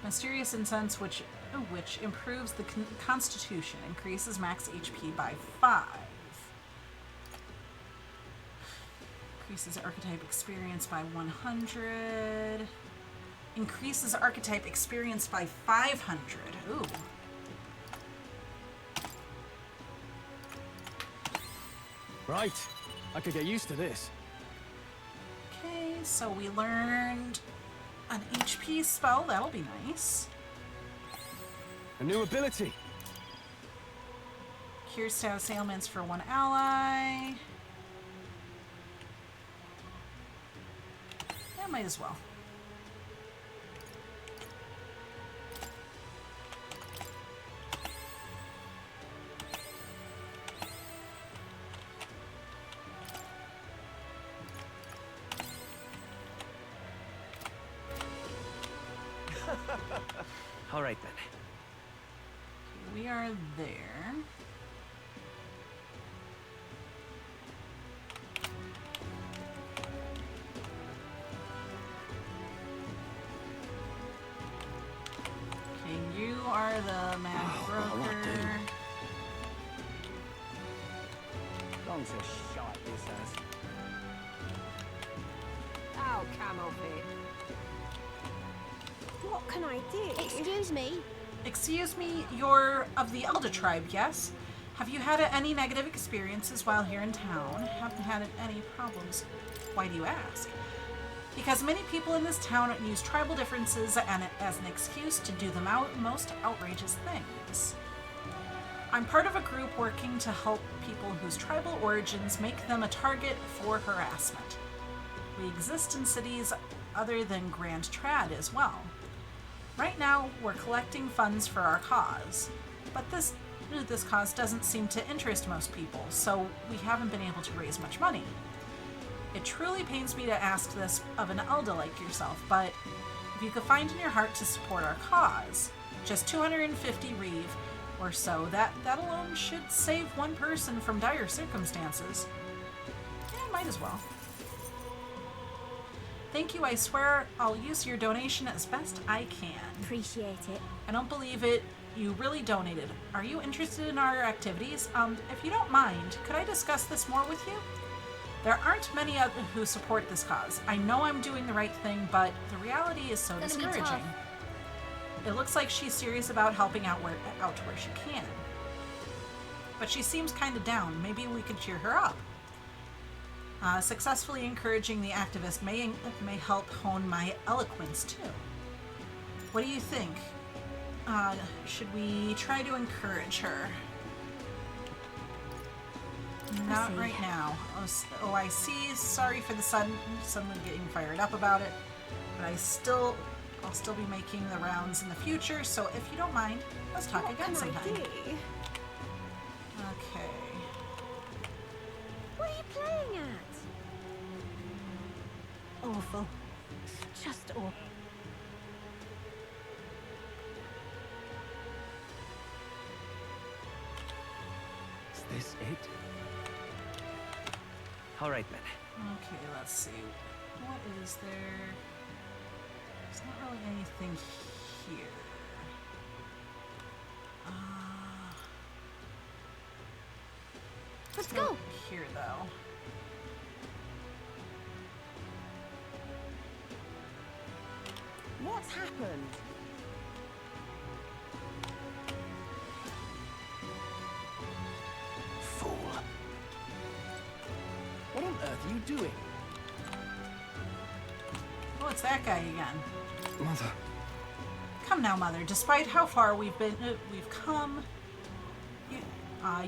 Mysterious incense, which improves the constitution, increases max HP by 5. Increases archetype experience by 100. Increases archetype experience by 500. Ooh. Right. I could get used to this. Okay, so we learned an HP spell. That'll be nice. A new ability. Cure status ailments for 1 ally. Yeah, might as well. All right then. We are there. Okay, you are the mag broker. Long to shot this ass. Oh, camel fit. What can I do? Excuse me. Excuse me, you're of the Elder tribe, yes? Have you had any negative experiences while here in town? Haven't had any problems. Why do you ask? Because many people in this town use tribal differences as an excuse to do the most outrageous things. I'm part of a group working to help people whose tribal origins make them a target for harassment. We exist in cities other than Grand Trad as well. Right now, we're collecting funds for our cause, but this cause doesn't seem to interest most people, so we haven't been able to raise much money. It truly pains me to ask this of an elder like yourself, but if you could find in your heart to support our cause, just 250 reeve or so, that alone should save one person from dire circumstances. Yeah, might as well. Thank you, I swear I'll use your donation as best I can. Appreciate it. I don't believe it. You really donated. Are you interested in our activities? If you don't mind, could I discuss this more with you? There aren't many who support this cause. I know I'm doing the right thing, but the reality is so discouraging. It looks like she's serious about helping out where she can. But she seems kind of down. Maybe we could cheer her up. Successfully encouraging the activist may help hone my eloquence too. What do you think? Should we try to encourage her? Not right now. Oh, I see. Sorry for the suddenly getting fired up about it, but I'll still be making the rounds in the future. So if you don't mind, let's talk again sometime. Okay. What are you playing at? Awful. Just awful. Is this it? All right then. Okay, let's see. What is there? There's not really anything here. Let's go. Here, though. What's happened? Fool. What on earth are you doing? Oh, it's that guy again. Mother. Come now, Mother. Despite how far we've come,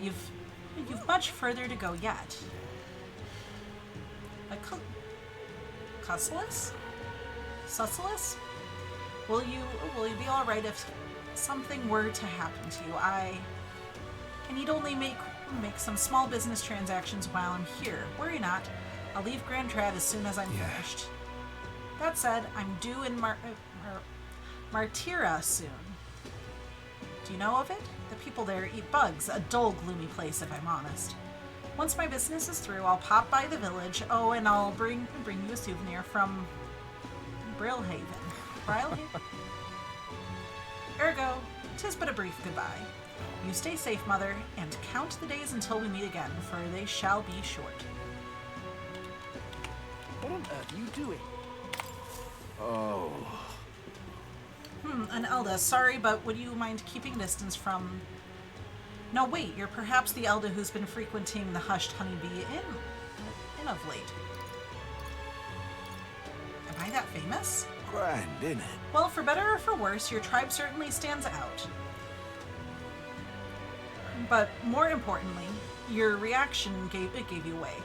you've much further to go yet. Cussless? Susselis? Will you be all right if something were to happen to you? I need only make some small business transactions while I'm here. Worry not. I'll leave Grand Trad as soon as I'm finished. That said, I'm due in Martira soon. Do you know of it? The people there eat bugs. A dull, gloomy place, if I'm honest. Once my business is through, I'll pop by the village. Oh, and I'll bring you a souvenir from Brilhaven. Ergo, 'tis but a brief goodbye. You stay safe, Mother, and count the days until we meet again, for they shall be short. What on earth are you doing? Oh. An Elda. Sorry, but would you mind keeping distance from... No, wait, you're perhaps the Elda who's been frequenting the hushed honeybee in of late. Am I that famous? Grand, innit? Well, for better or for worse, your tribe certainly stands out. But more importantly, your reaction gave you away.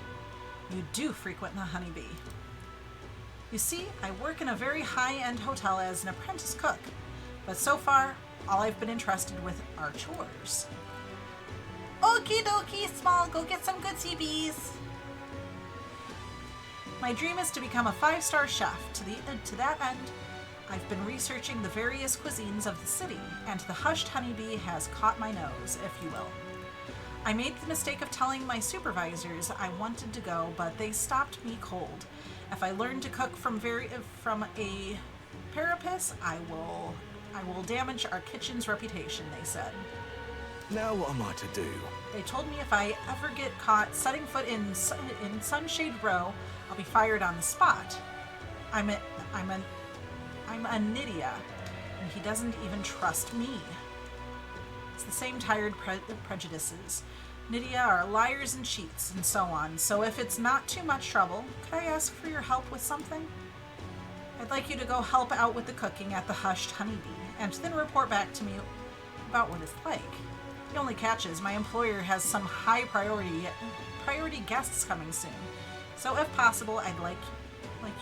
You do frequent the honeybee. You see, I work in a very high-end hotel as an apprentice cook, but so far, all I've been entrusted with are chores. Okie dokie, Small, go get some good CBs. My dream is to become a 5-star chef. To that end, I've been researching the various cuisines of the city, and the hushed honeybee has caught my nose, if you will. I made the mistake of telling my supervisors I wanted to go, but they stopped me cold. If I learn to cook from a parapus, I will damage our kitchen's reputation, they said. Now what am I to do? They told me if I ever get caught setting foot in Sunshade Row, I'll be fired on the spot. I'm a Nydia, and he doesn't even trust me. It's the same tired prejudices. Nydia are liars and cheats, and so on. So if it's not too much trouble, could I ask for your help with something? I'd like you to go help out with the cooking at the Hushed Honeybee, and then report back to me about what it's like. The only catch is my employer has some high priority guests coming soon. So if possible, I'd like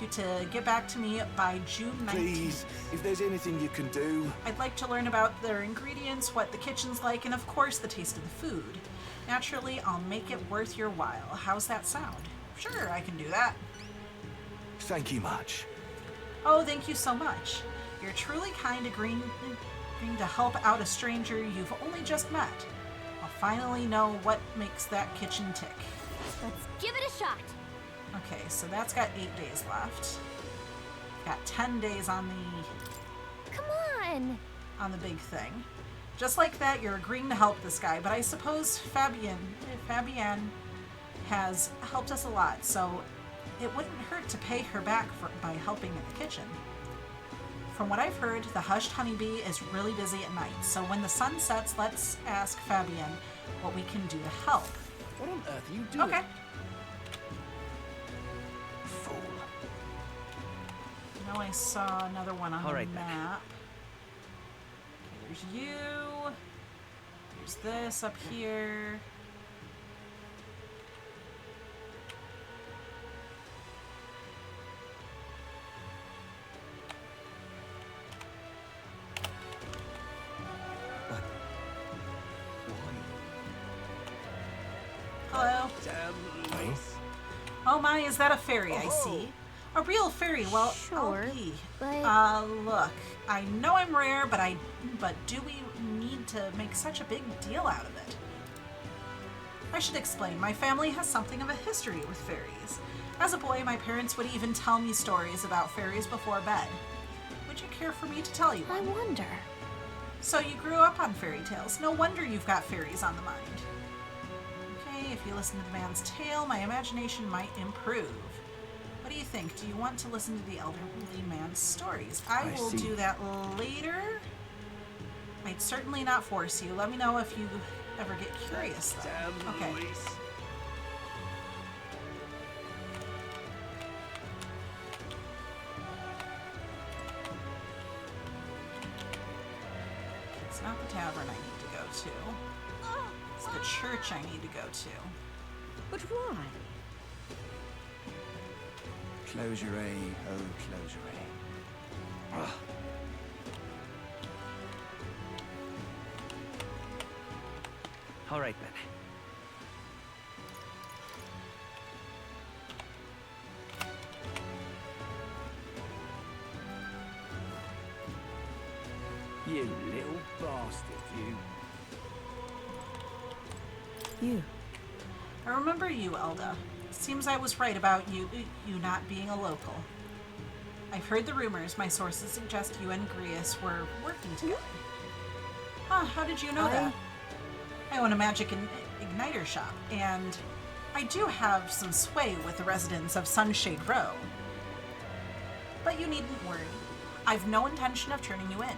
you to get back to me by June 19th. Please, if there's anything you can do. I'd like to learn about their ingredients, what the kitchen's like, and of course the taste of the food. Naturally, I'll make it worth your while. How's that sound? Sure, I can do that. Thank you much. Oh, thank you so much. You're truly kind, agreeing to help out a stranger you've only just met. I'll finally know what makes that kitchen tick. Let's give it a shot. Okay, so that's got 8 days left. Got 10 days on the... Come on! On the big thing. Just like that, you're agreeing to help this guy, but I suppose Fabienne has helped us a lot, so it wouldn't hurt to pay her back by helping in the kitchen. From what I've heard, the Hushed Honeybee is really busy at night, so when the sun sets, let's ask Fabienne what we can do to help. What on earth are you doing? Okay. Fool. Now I saw another one on the map. Okay, there's you. There's this up here. Hello. Oh my, is that a fairy I see? A real fairy? Well, sure, but... look, I know I'm rare, but do we need to make such a big deal out of it? I should explain, my family has something of a history with fairies. As a boy, my parents would even tell me stories about fairies before bed. Would you care for me to tell you one? I wonder. So you grew up on fairy tales. No wonder you've got fairies on the mind. Okay, if you listen to the man's tale, my imagination might improve. What do you think? Do you want to listen to the elderly man's stories? I will do that later. I'd certainly not force you. Let me know if you ever get curious, though. Okay. It's not the tavern I need to go to. It's the church I need to go to. But why? Closure, oh closure. Ugh. All right, then. You little bastard, you. You. I remember you, Elda. Seems I was right about you not being a local. I've heard the rumors. My sources suggest you and Grius were working together. Huh, how did you know that? I own a magic igniter shop, and I do have some sway with the residents of Sunshade Row. But you needn't worry. I've no intention of turning you in.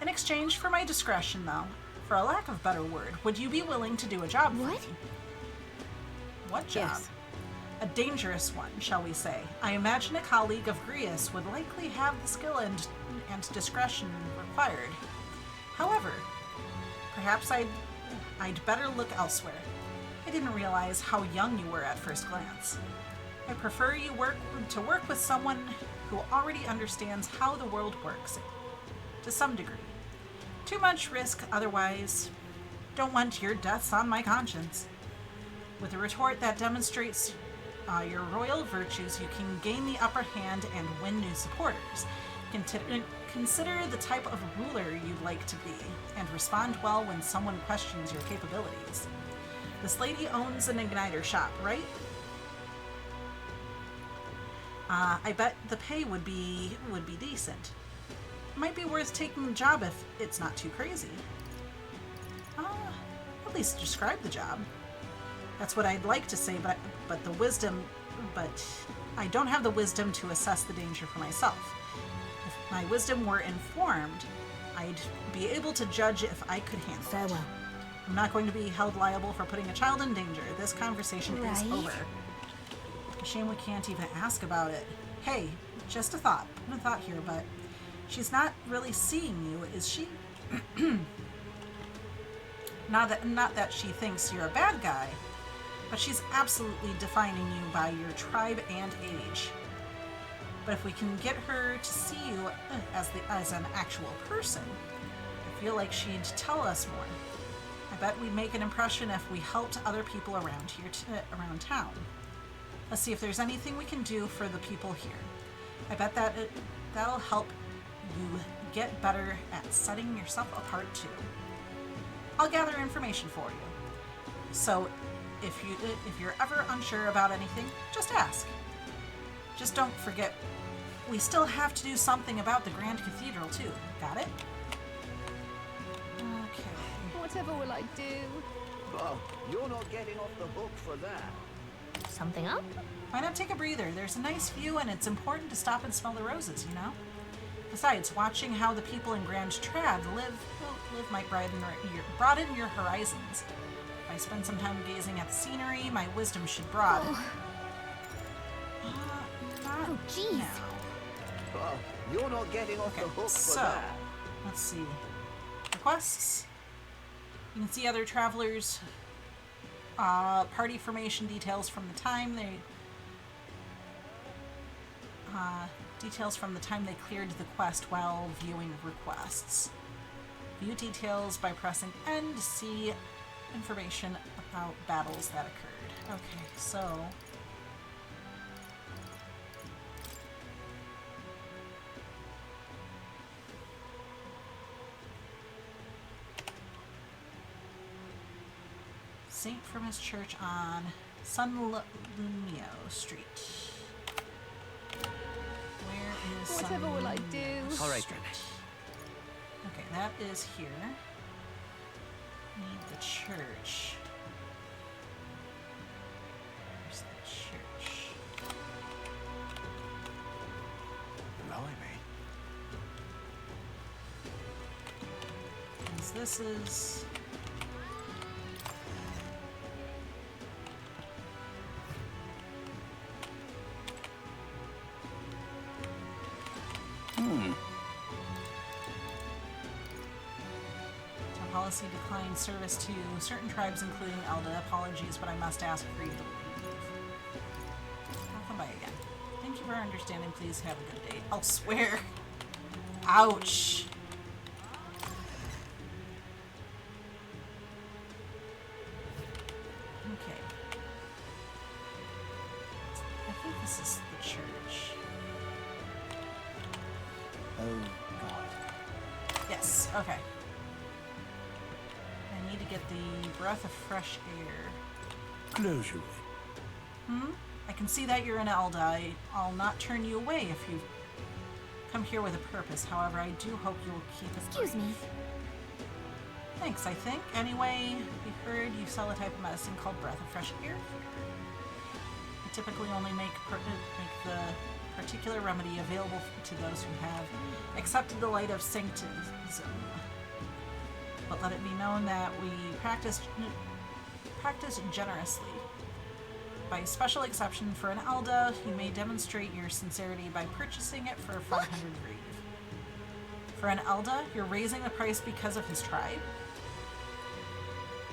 In exchange for my discretion, though, for a lack of better word, would you be willing to do a job for me? What job? Yes. A dangerous one, shall we say. I imagine a colleague of Grius would likely have the skill and discretion required. However, perhaps I'd better look elsewhere. I didn't realize how young you were at first glance. I prefer you to work with someone who already understands how the world works, to some degree. Too much risk otherwise. Don't want your deaths on my conscience. With a retort that demonstrates your royal virtues, you can gain the upper hand and win new supporters. Consider the type of ruler you'd like to be, and respond well when someone questions your capabilities. This lady owns an igniter shop, right? I bet the pay would be decent. Might be worth taking the job if it's not too crazy. At least describe the job. That's what I'd like to say, but I don't have the wisdom to assess the danger for myself. If my wisdom were informed, I'd be able to judge if I could handle it. Farewell. I'm not going to be held liable for putting a child in danger. This conversation is over. A shame we can't even ask about it. Hey, just a thought. Put a thought here, but she's not really seeing you, is she? Not that she thinks you're a bad guy, but she's absolutely defining you by your tribe and age. But if we can get her to see you as an actual person, I feel like she'd tell us more. I bet we'd make an impression if we helped other people around here, around town. Let's see if there's anything we can do for the people here. I bet that'll help you get better at setting yourself apart too. I'll gather information for you. So if you're ever unsure about anything, just ask. Just don't forget, we still have to do something about the Grand Cathedral too. Got it? Okay. Whatever will I do? Oh, you're not getting off the hook for that. Something up? Why not take a breather? There's a nice view and it's important to stop and smell the roses, you know? Besides, watching how the people in Grand Trad live might broaden your horizons. If I spend some time gazing at the scenery, my wisdom should broaden. Not jeez. now. Oh, you're not getting off the hook for So, that. let's see. Requests. You can see other travelers' party formation details from the time they cleared the quest while viewing requests. View details by pressing N to see information about battles that occurred. Okay, so St. Firmus Church on San Lunio Street. Where is Whatever San will I do? Lunio All right, Street? Okay, that is here. Need the church. Where's the church? Blimey. Because this is... Policy declined service to certain tribes, including Elda. Apologies, but I must ask for you to leave. I'll come by again. Thank you for understanding. Please have a good day. I'll swear. Ouch. Okay. I think this is the church. Oh, God. Yes, okay. I need to get the breath of fresh air. Close your way. I can see that you're an Elda. I'll not turn you away if you've come here with a purpose. However, I do hope you will keep it Excuse me. Thanks, I think. Anyway, we heard you sell a type of medicine called breath of fresh air here. We typically only make the particular remedy available to those who have accepted the light of sanctism. But let it be known that we practice generously. By special exception for an Elda, you may demonstrate your sincerity by purchasing it for 500 grieve. For an Elda, you're raising the price because of his tribe?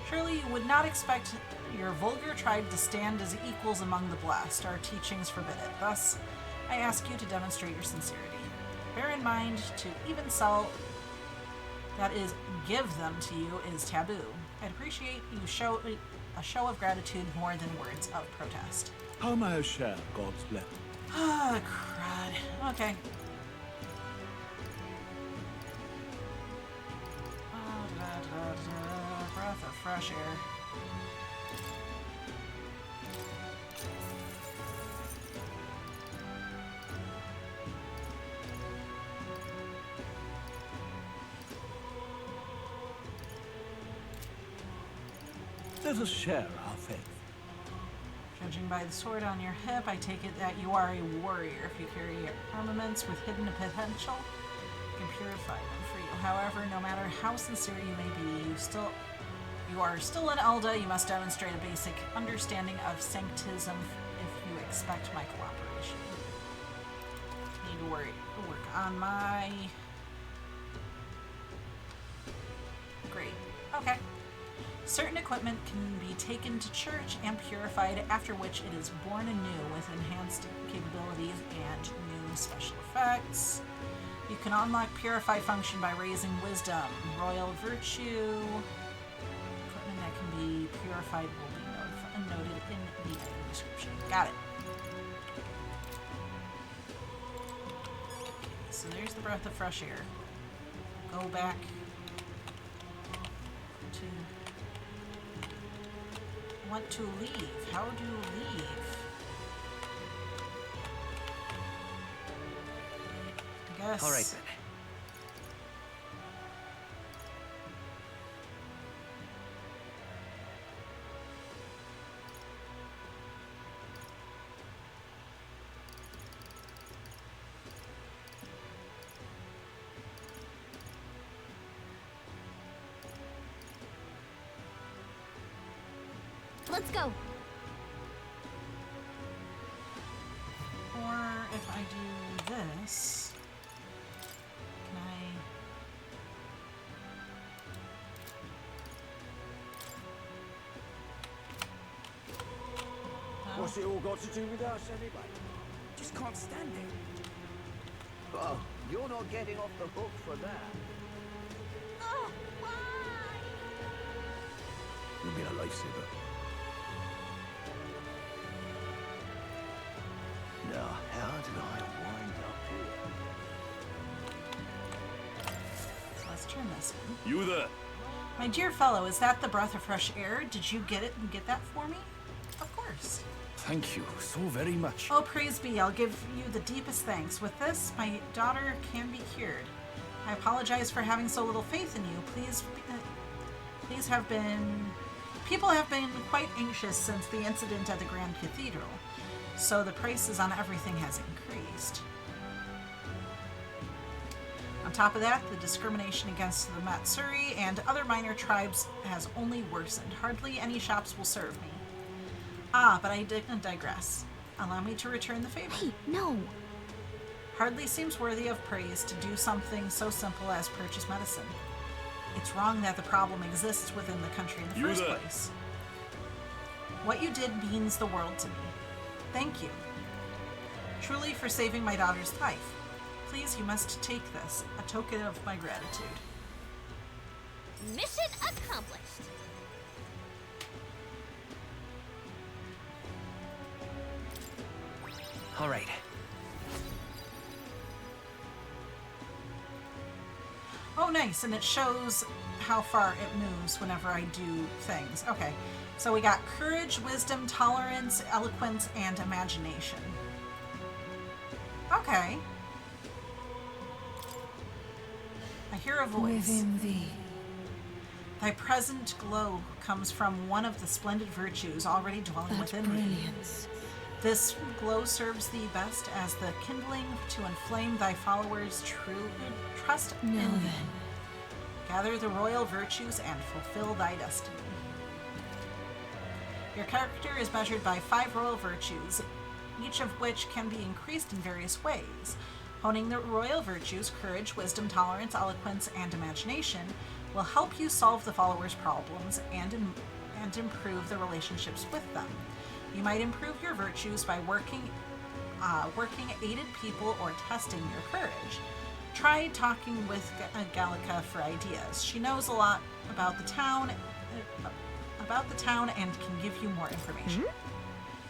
Surely you would not expect your vulgar tribe to stand as equals among the blessed. Our teachings forbid it. Thus, I ask you to demonstrate your sincerity. Bear in mind, to even sell, that is, give them to you, is taboo. I'd appreciate you show a show of gratitude more than words of protest. How may I share God's blessing? Ah, crud. Okay. Breath of fresh air. Let us share our faith. Judging by the sword on your hip, I take it that you are a warrior. If you carry armaments with hidden potential, you can purify them for you. However, no matter how sincere you may be, you are still an Elda. You must demonstrate a basic understanding of sanctism if you expect my cooperation. Need to work on my... Great. Okay. Certain equipment can be taken to church and purified, after which it is born anew with enhanced capabilities and new special effects. You can unlock Purify function by raising Wisdom. Royal Virtue. Equipment that can be purified will be noted in the item description. Got it. Okay, so there's the Breath of Fresh Air. Go back to... Want to leave. How do you leave? I guess. All right then. Let's go. Or if I do this, can I... No? What's it all got to do with us anyway? Just can't stand it. Oh, you're not getting off the hook for that. Oh, why? You've been a lifesaver. Now, how did I wind up here? So let's turn this in. You there? My dear fellow, is that the Breath of Fresh Air? Did you get it and get that for me? Of course. Thank you so very much. Oh, praise be. I'll give you the deepest thanks. With this, my daughter can be cured. I apologize for having so little faith in you. Please have been... People have been quite anxious since the incident at the Grand Cathedral, so the prices on everything has increased. On top of that, the discrimination against the Matsuri and other minor tribes has only worsened. Hardly any shops will serve me. Ah, but I digress. Allow me to return the favor. Hey, no. Hardly seems worthy of praise to do something so simple as purchase medicine. It's wrong that the problem exists within the country in the first place. What you did means the world to me. Thank you. Truly for saving my daughter's life. Please, you must take this, a token of my gratitude. Mission accomplished. All right. Oh, nice, and it shows how far it moves whenever I do things. Okay, so we got courage, wisdom, tolerance, eloquence, and imagination. Okay. I hear a voice. Within thee. Thy present glow comes from one of the splendid virtues already dwelling That within brilliance. thee. This glow serves thee best as the kindling to inflame thy followers' true trust in Now thee. then. Gather the royal virtues and fulfill thy destiny. Your character is measured by 5 royal virtues, each of which can be increased in various ways. Honing the royal virtues, courage, wisdom, tolerance, eloquence, and imagination, will help you solve the followers' problems and improve the relationships with them. You might improve your virtues by working aided people or testing your courage. Try talking with Gallica for ideas. She knows a lot about the town and can give you more information.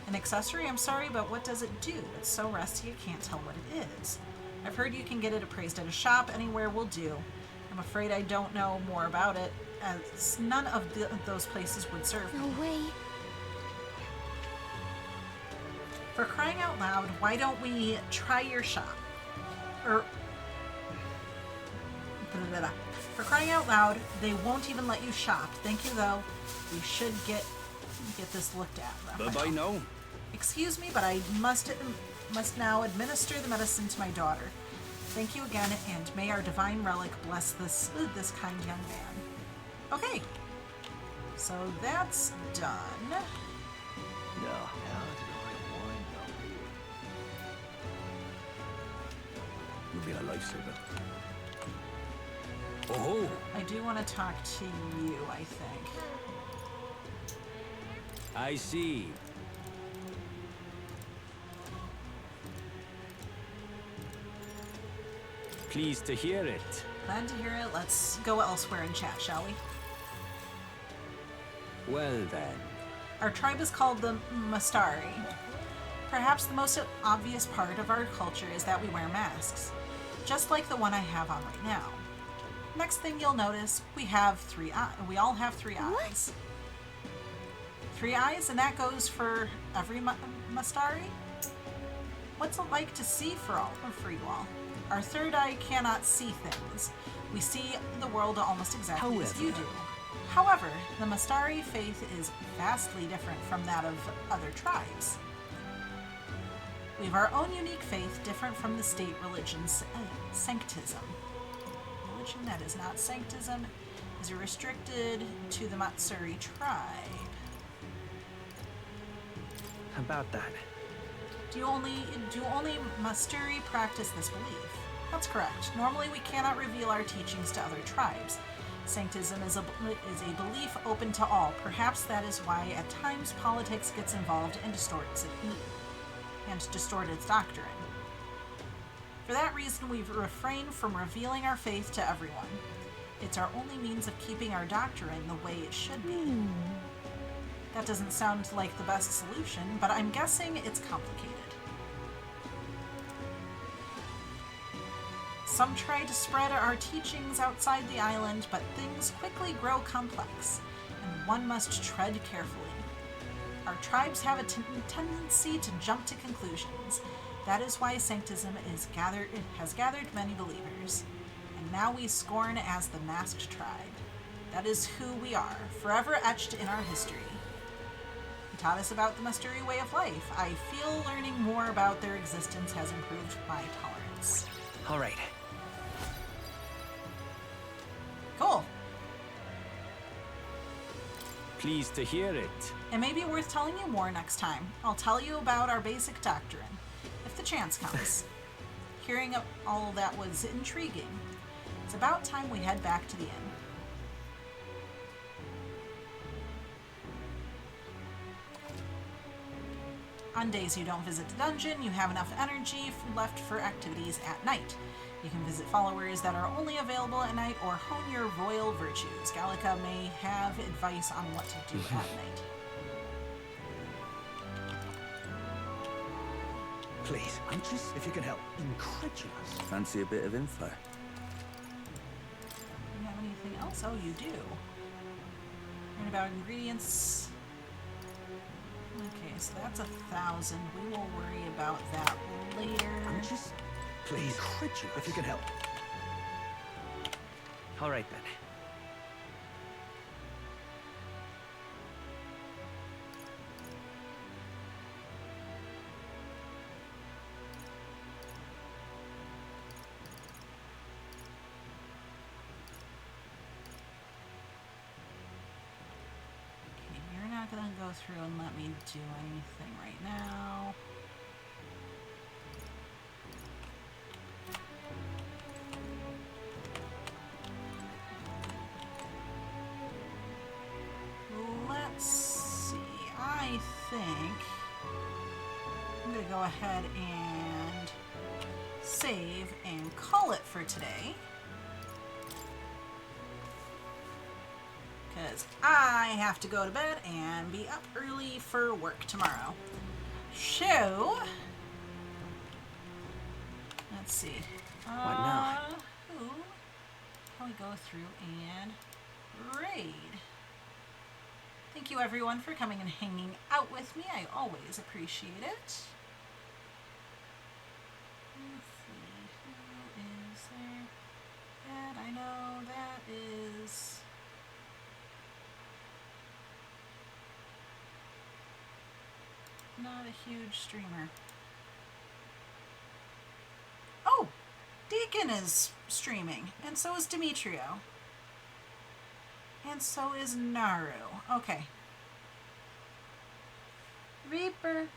An accessory? I'm sorry, but what does it do? It's so rusty I can't tell what it is. I've heard you can get it appraised at a shop. Anywhere will do. I'm afraid I don't know more about it. as none of those places would serve me. No way. For crying out loud, why don't we try your shop? For crying out loud, they won't even let you shop. Thank you, though. We should get this looked at. Bye-bye now. Excuse me, but I must now administer the medicine to my daughter. Thank you again, and may our divine relic bless this kind young man. Okay, so that's done. No, how did I wind up here? You'll be a lifesaver. Oh! I do want to talk to you, I think. I see. Pleased to hear it. Glad to hear it. Let's go elsewhere in chat, shall we? Well then. Our tribe is called the Mastari. Perhaps the most obvious part of our culture is that we wear masks, just like the one I have on right now. Next thing you'll notice, we have 3 eyes. We all have 3 eyes. 3 eyes, and that goes for every Mastari? What's it like to see for you all? Our third eye cannot see things. We see the world almost exactly as you do. However, the Mastari faith is vastly different from that of other tribes. We have our own unique faith, different from the state religion's sanctism. Religion that is not sanctism is restricted to the Matsuri tribe. How about that? Do only Masturi practice this belief? That's correct. Normally we cannot reveal our teachings to other tribes. Sanctism is a belief open to all. Perhaps that is why at times politics gets involved and distorts its doctrine. For that reason, we've refrained from revealing our faith to everyone. It's our only means of keeping our doctrine the way it should be. That doesn't sound like the best solution, but I'm guessing it's complicated. Some try to spread our teachings outside the island, but things quickly grow complex, and one must tread carefully. Our tribes have a tendency to jump to conclusions. That is why Sanctism has gathered many believers, and now we scorn as the masked tribe. That is who we are, forever etched in our history. He taught us about the Masturi way of life. I feel learning more about their existence has improved my tolerance. All right. Cool. Pleased to hear it. It may be worth telling you more next time. I'll tell you about our basic doctrine, if the chance comes. Hearing all that was intriguing. It's about time we head back to the inn. On days you don't visit the dungeon, you have enough energy left for activities at night. You can visit followers that are only available at night or hone your royal virtues. Gallica may have advice on what to do at night. Please, anxious if you can help. Incredulous. Fancy a bit of info? Do you have anything else? Oh, you do. Learn about ingredients. Okay, so that's 1,000. We will worry about that later. Anxious? Please, incredulous if you can help. All right then. Gonna go through and let me do anything right now. Let's see. I think I'm gonna go ahead and save and call it for today. Because I have to go to bed and be up early for work tomorrow. So, let's see. What now? Can we go through and raid. Thank you everyone for coming and hanging out with me. I always appreciate it. Let's see, who is there? That I know, that is... not a huge streamer. Oh! Deacon is streaming, and so is Demetrio. And so is Naru. Okay. Reaper.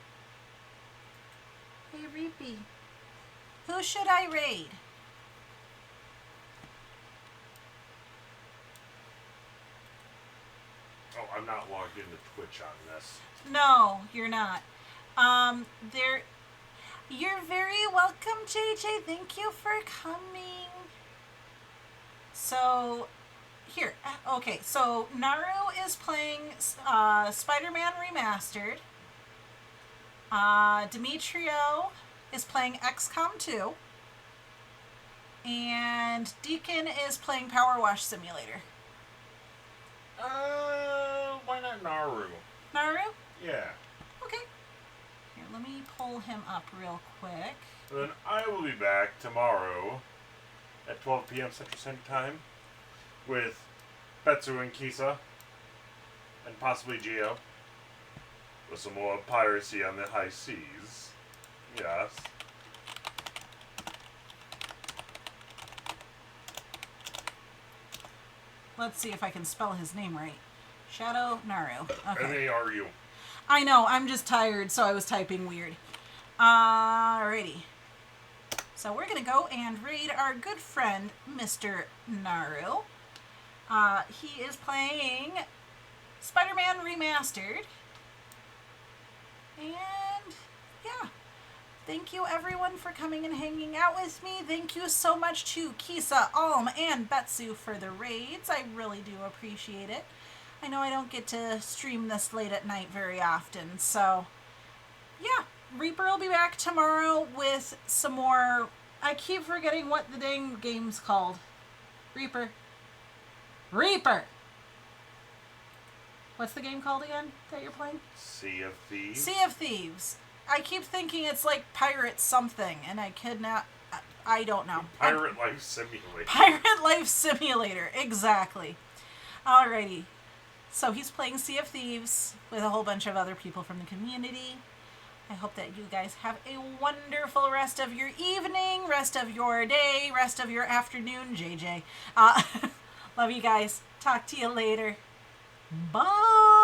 Hey, Reapy. Who should I raid? Oh, I'm not logged into Twitch on this. No, you're not. You're very welcome, JJ. Thank you for coming. So, here. Okay, so Naru is playing Spider-Man Remastered. Demetrio is playing XCOM 2. And Deacon is playing Power Wash Simulator. Why not Naru? Naru? Yeah. Okay. Here, let me pull him up real quick. Then I will be back tomorrow at 12 p.m. Central Standard Time with Betsu and Kisa and possibly Geo with some more piracy on the high seas. Yes. Let's see if I can spell his name right. Shadow Naru. Okay. N-A-R-U. I know, I'm just tired, so I was typing weird. Alrighty. So we're gonna go and raid our good friend, Mr. Naru. He is playing Spider-Man Remastered. And, yeah. Thank you everyone for coming and hanging out with me. Thank you so much to Kisa, Alm, and Betsu for the raids. I really do appreciate it. I know I don't get to stream this late at night very often, so yeah. Reaper will be back tomorrow with some more... I keep forgetting what the dang game's called. Reaper. Reaper! What's the game called again that you're playing? Sea of Thieves. Sea of Thieves. I keep thinking it's like Pirate something, and I could not... I don't know. Pirate Life Simulator. Pirate Life Simulator, exactly. Alrighty. So he's playing Sea of Thieves with a whole bunch of other people from the community. I hope that you guys have a wonderful rest of your evening, rest of your day, rest of your afternoon, JJ. Love you guys. Talk to you later. Bye!